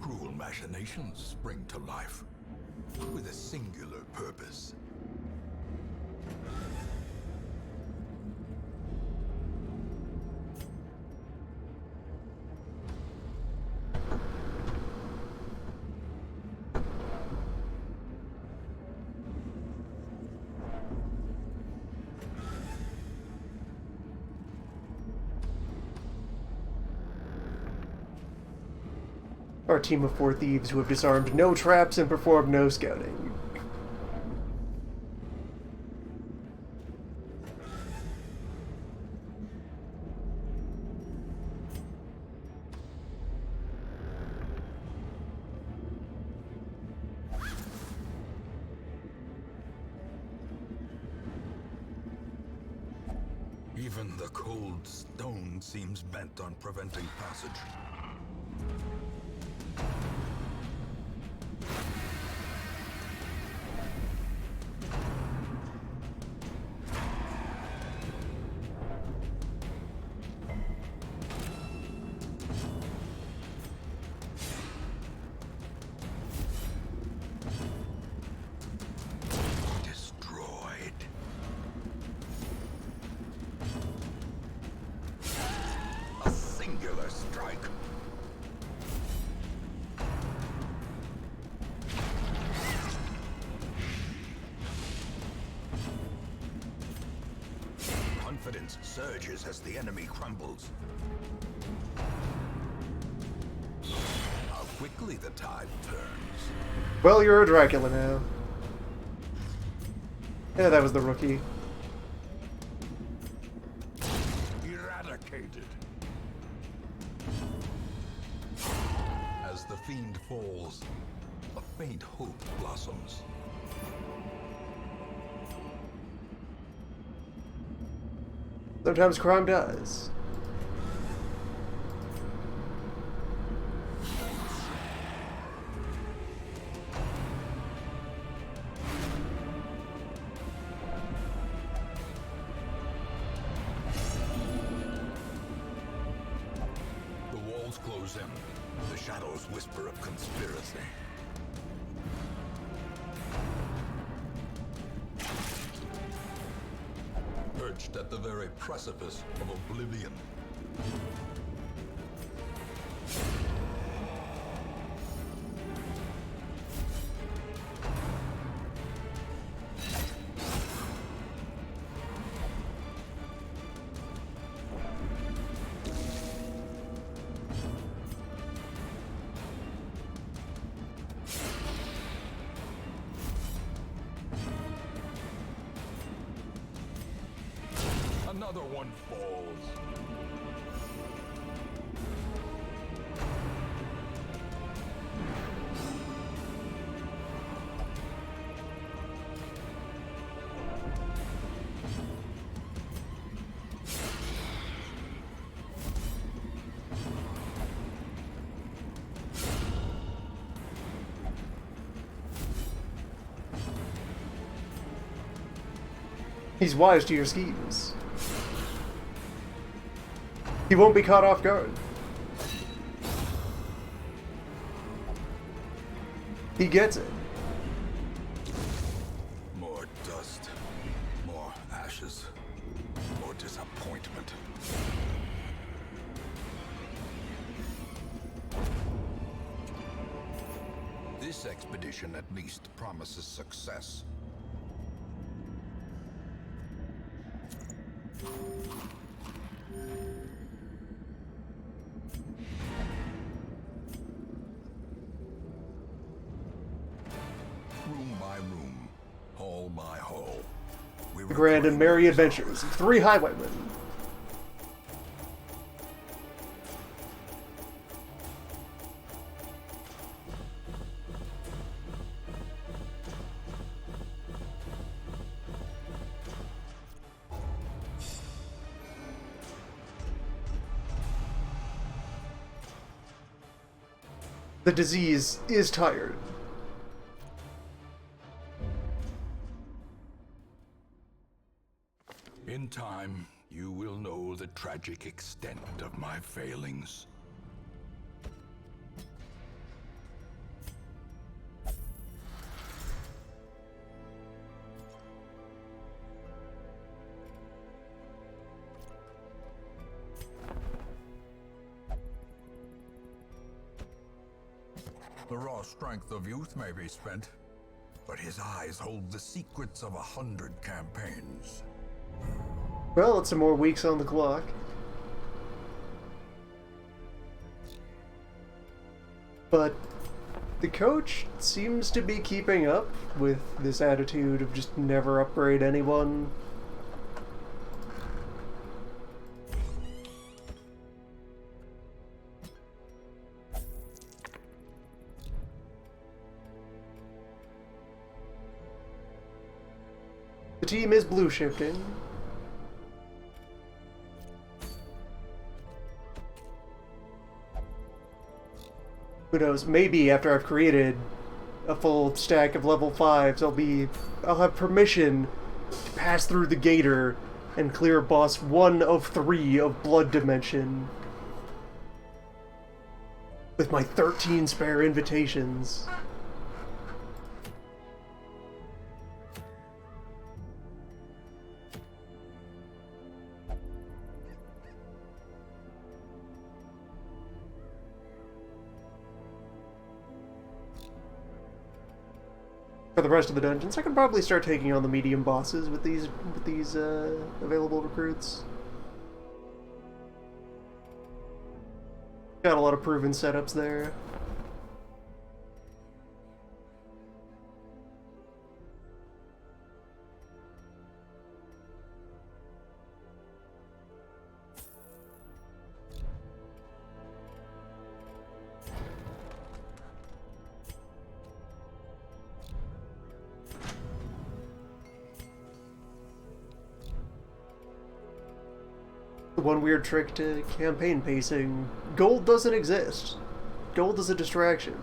Cruel machinations spring to life with a singular purpose. Our team of 4 thieves who have disarmed no traps and performed no scouting. Even the cold stone seems bent on preventing passage. Destroyed. A singular strike. Confidence surges as the enemy crumbles. How quickly the tide turns. Well, you're a Dracula now. Yeah, that was the rookie. Eradicated. As the fiend falls, a faint hope blossoms. Sometimes crime dies. The walls close in. The shadows whisper of conspiracy. Perched at the very precipice of oblivion. Another one falls. He's wise to your schemes. He won't be caught off guard. He gets it. More dust, more ashes, more disappointment. This expedition at least promises success. Room by room, hall by hall. We The grand and merry adventures of three highwaymen. The disease is tired. In time, you will know the tragic extent of my failings. The raw strength of youth may be spent, but his eyes hold the secrets of 100 campaigns. Well, it's some more weeks on the clock. But the coach seems to be keeping up with this attitude of just never upgrade anyone. The team is blue shifting. Who knows, maybe after I've created a full stack of level 5s, I'll have permission to pass through the gator and clear boss 1 of 3 of Blood Dimension with my 13 spare invitations. For the rest of the dungeons, I can probably start taking on the medium bosses with these available recruits. Got a lot of proven setups there. One weird trick to campaign pacing: gold doesn't exist. Gold is a distraction.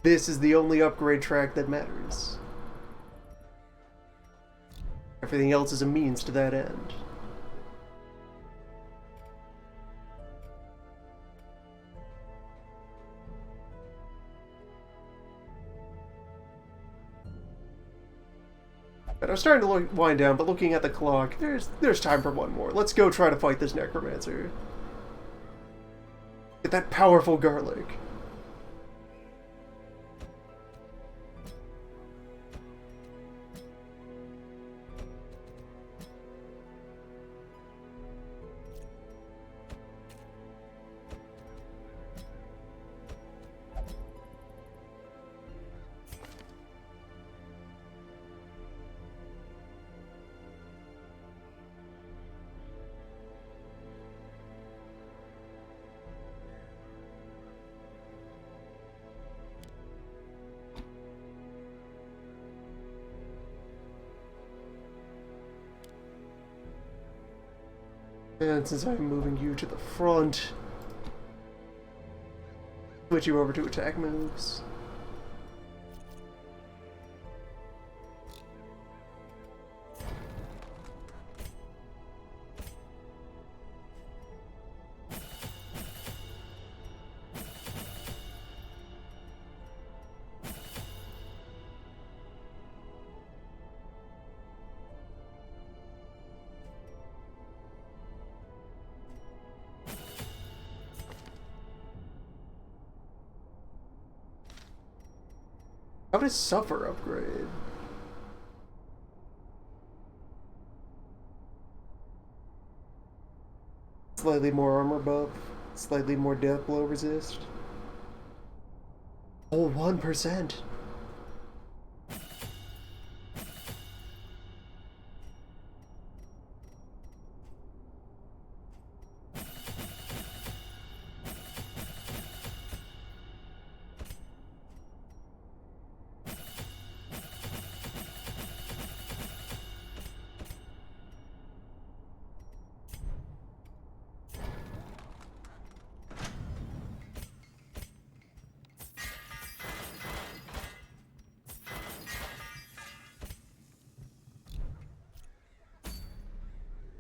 This is the only upgrade track that matters. Everything else is a means to that end. And I'm starting to wind down, but looking at the clock, there's time for one more. Let's go try to fight this necromancer. Get that powerful garlic. And since I'm moving you to the front, switch you over to attack moves. How does Suffer upgrade? Slightly more armor buff, slightly more death blow resist. Oh, 1%.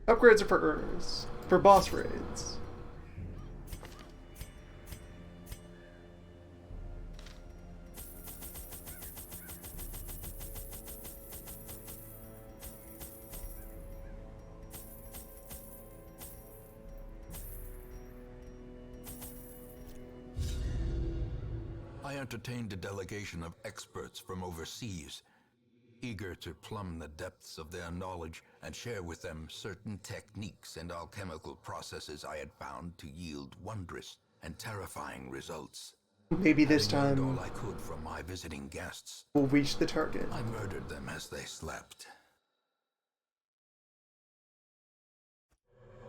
Upgrades are for earners, for boss raids. I entertained a delegation of experts from overseas, eager to plumb the depths of their knowledge and share with them certain techniques and alchemical processes I had found to yield wondrous and terrifying results. Maybe this Having learned time all I could from my visiting guests, we'll reach the target. I murdered them as they slept.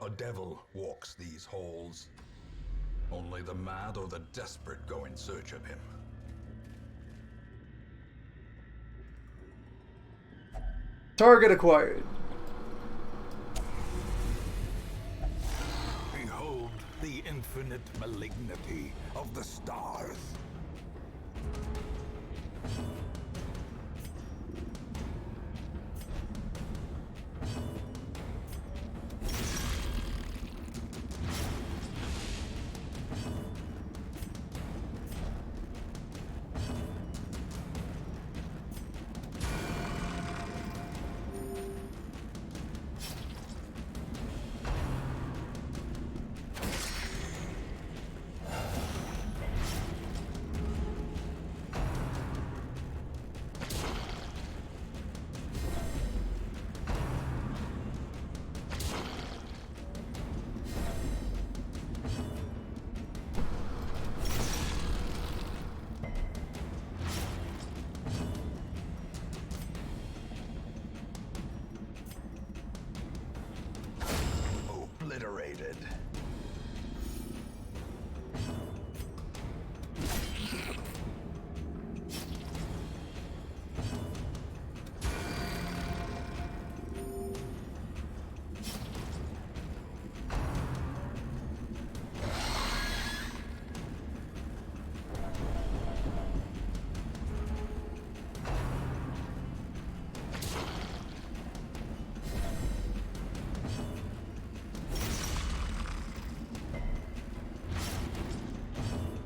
A devil walks these halls. Only the mad or the desperate go in search of him. Target acquired. Behold the infinite malignity of the stars. Obliterated.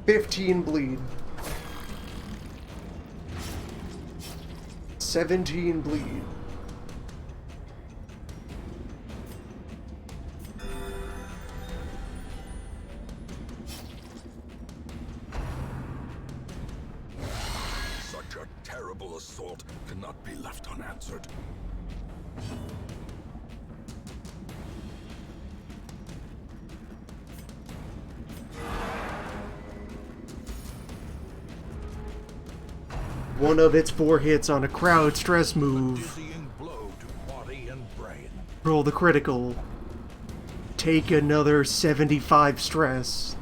$15 bleed. 17 bleed. Such a terrible assault cannot be left unanswered. One of its 4 hits on a crowd stress move. Dizzying blow to body and brain. Roll the critical. Take another 75 stress.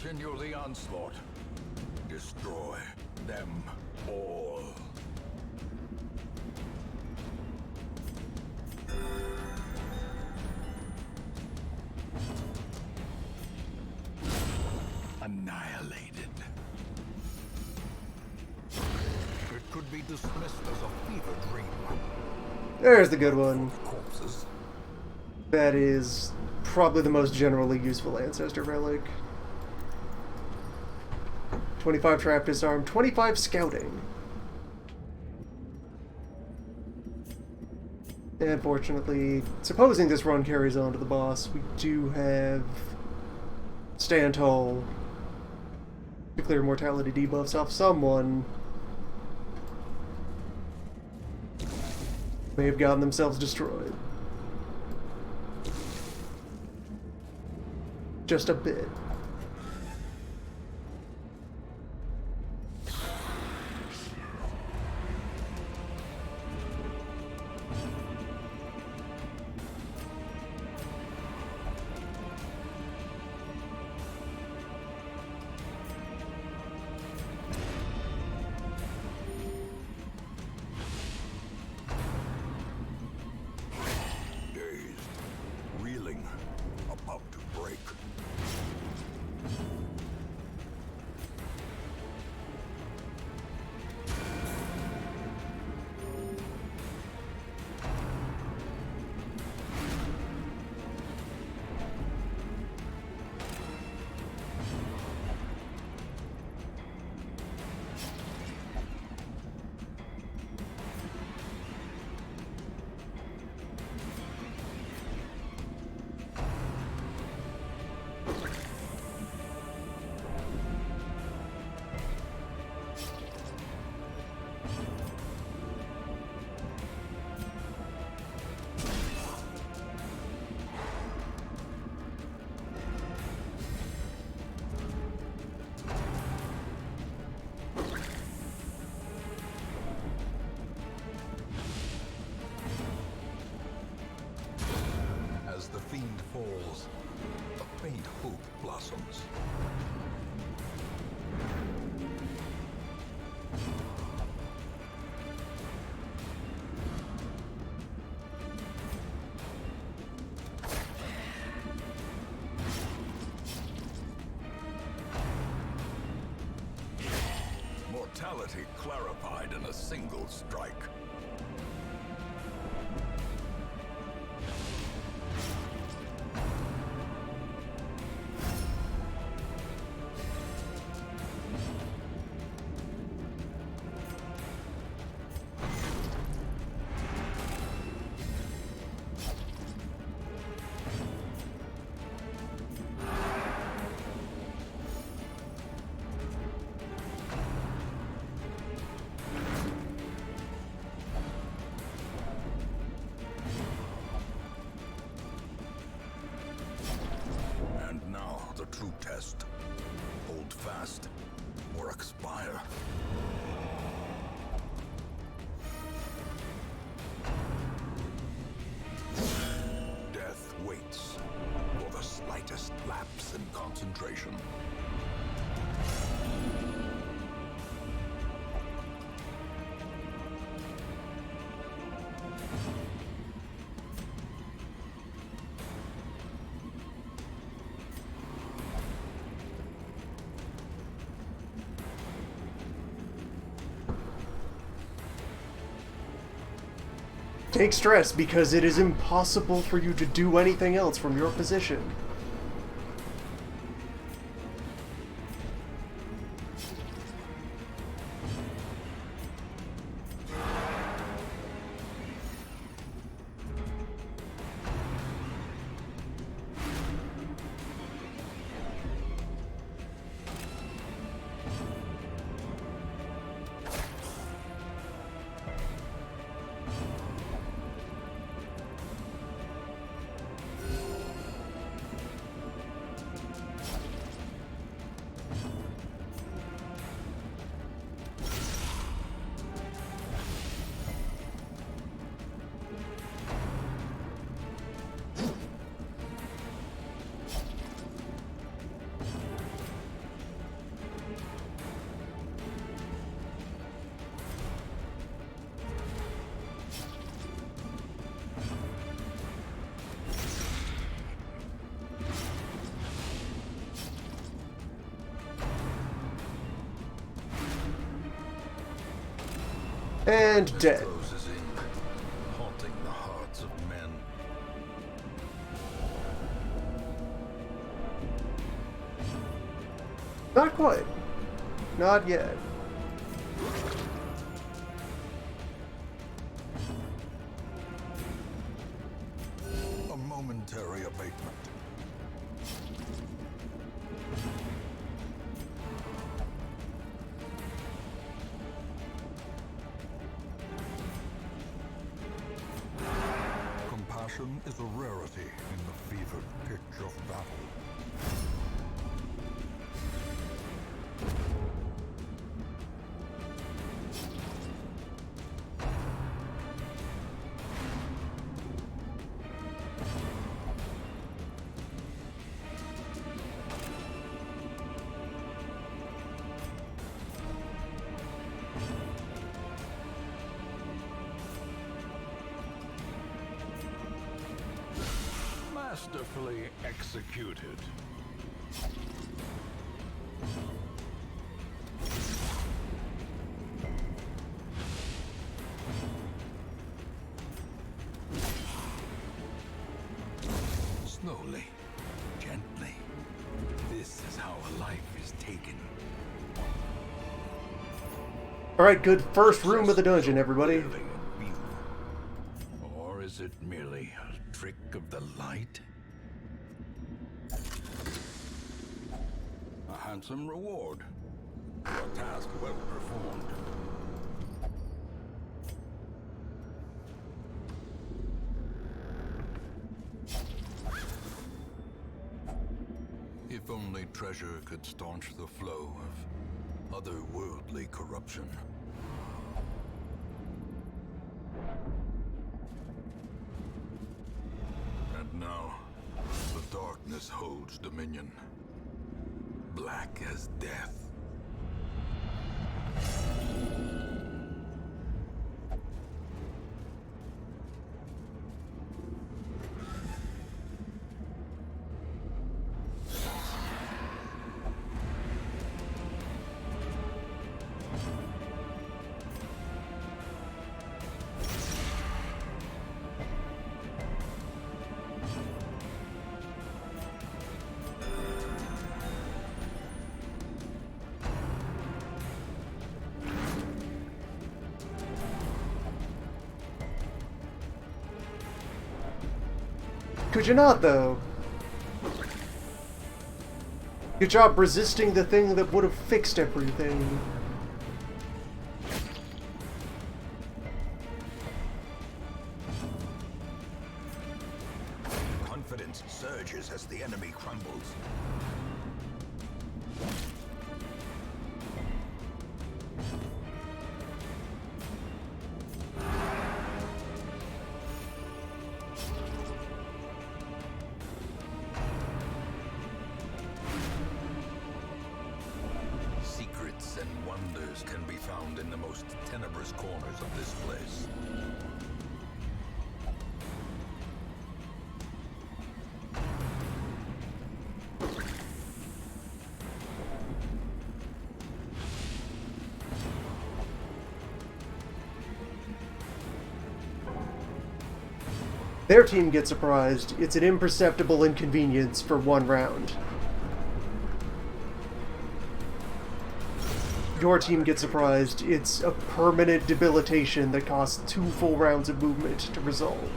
Continue the onslaught. Destroy them all. Annihilated. It could be dismissed as a fever dream. There's the good one. Corpses. That is probably the most generally useful ancestor relic. 25 trap disarm, 25 scouting. And fortunately, supposing this run carries on to the boss, we do have Stand Tall to clear mortality debuffs off someone. May have gotten themselves destroyed. Just a bit. Dazed, reeling, about to break. As the fiend falls, a faint hope blossoms. Mortality clarified in a single strike. And now the true test. Hold fast or expire. Death waits for the slightest lapse in concentration. Take stress because it is impossible for you to do anything else from your position. And dead. Closes in, haunting the hearts of men. Not quite. Not yet. A momentary abatement. Compassion is a rarity in the fevered pitch of battle. Masterfully executed. Slowly, gently. This is how a life is taken. Alright, good first room of the dungeon, everybody. Or is it merely a trick of the light? A handsome reward for a task well performed. If only treasure could staunch the flow of otherworldly corruption. And now, the darkness holds dominion. Black as death. Could you not, though? Good job resisting the thing that would have fixed everything. Confidence surges as the enemy crumbles. Secrets and wonders can be found in the most tenebrous corners of this place. Their team gets surprised. It's an imperceptible inconvenience for one round. Your team gets surprised. It's a permanent debilitation that costs 2 full rounds of movement to resolve.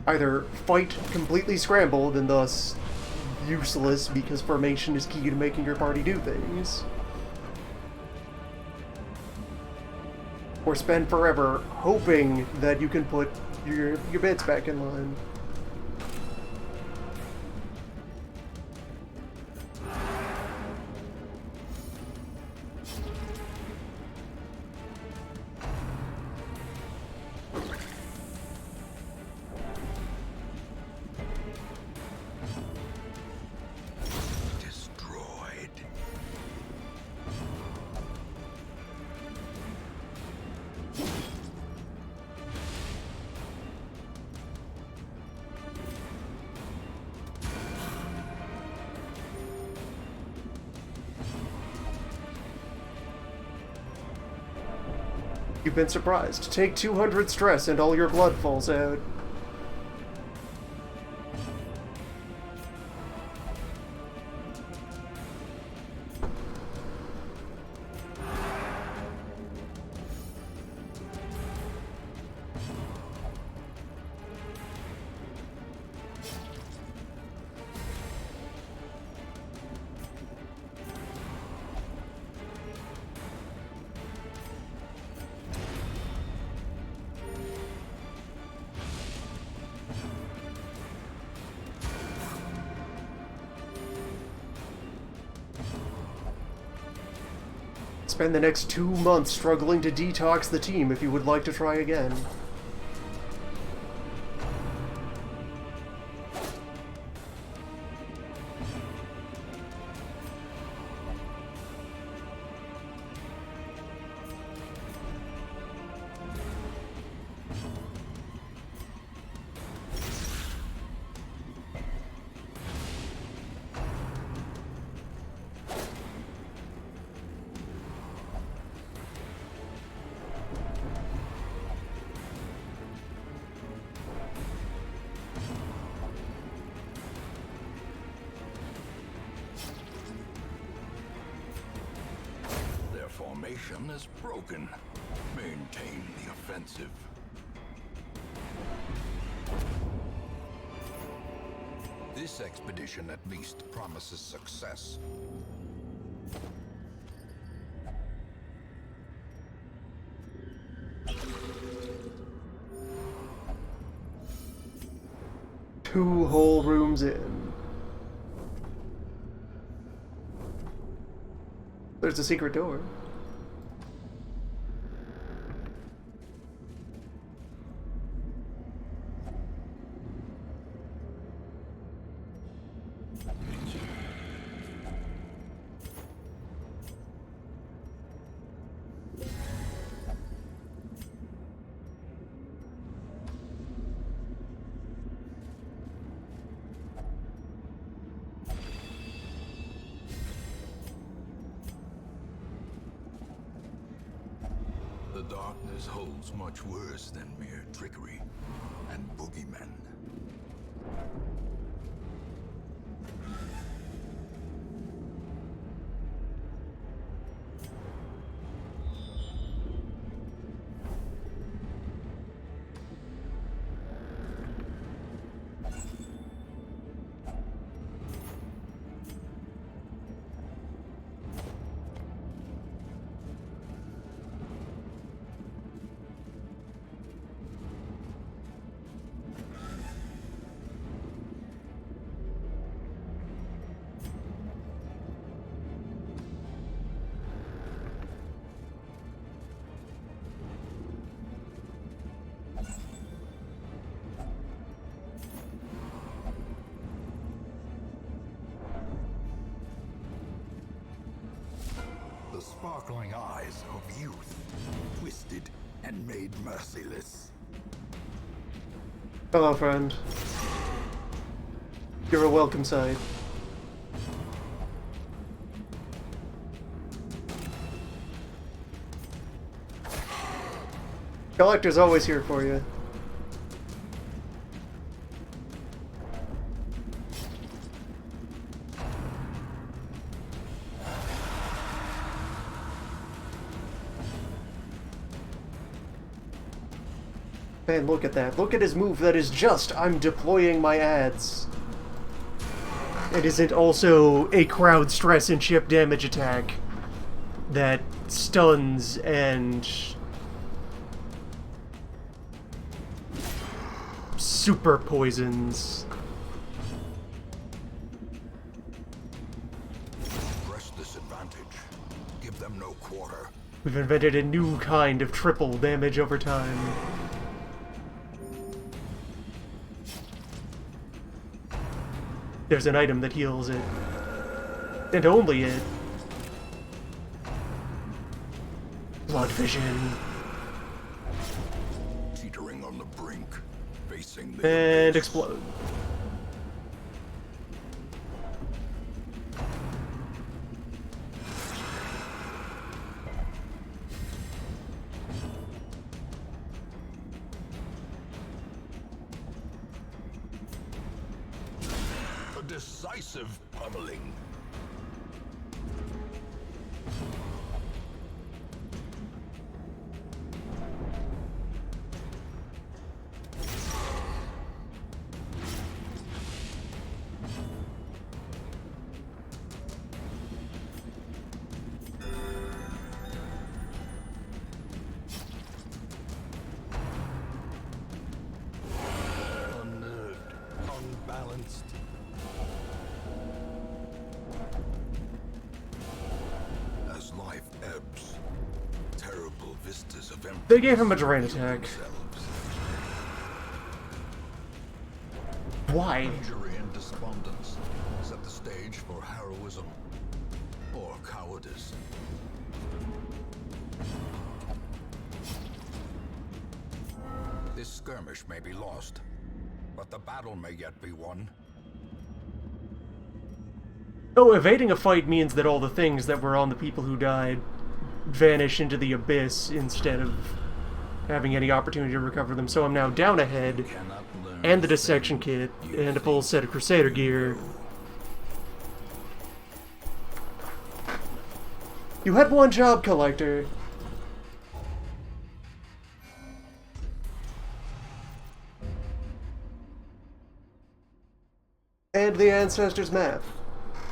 Either fight completely scrambled and thus useless because formation is key to making your party do things, or spend forever hoping that you can put your bits back in line. Destroyed. You've been surprised. Take 200 stress and all your blood falls out. Spend the next 2 months struggling to detox the team if you would like to try again. Formation is broken. Maintain the offensive. This expedition at least promises success. Two whole rooms in. There's a secret door. The darkness holds much worse than mere trickery and boogeymen. The sparkling eyes of youth, twisted and made merciless. Hello, friend. You're a welcome sight. Collector's always here for you. Man, look at that. Look at his move. That is just, I'm deploying my ads. It isn't also a crowd stress and chip damage attack that stuns and super poisons. Press this advantage. Give them no quarter. We've invented a new kind of triple damage over time. There's an item that heals it. And only it. Blood vision. Teetering on the brink. Facing the And abyss. explode. decisive pummeling. Unnerved, unbalanced. As life ebbs, terrible vistas of emptiness They gave him a drain attack. themselves. Why? Injury and despondence set the stage for heroism or cowardice. This skirmish may be lost, but the battle may yet be won. Oh, evading a fight means that all the things that were on the people who died vanish into the abyss instead of having any opportunity to recover them. So I'm now down a head, Cannot learn and the thing dissection kit, you and a full think set of Crusader gear. You had one job, Collector. And the Ancestors map.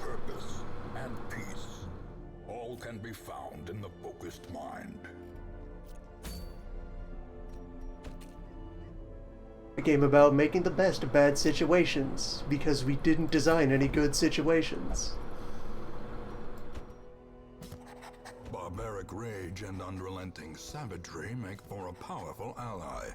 Purpose and peace, all can be found in the focused mind. A game about making the best of bad situations, because we didn't design any good situations. Barbaric rage and unrelenting savagery make for a powerful ally.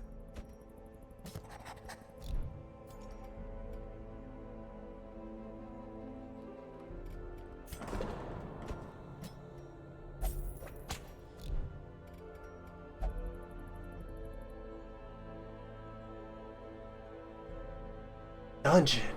Dungeon.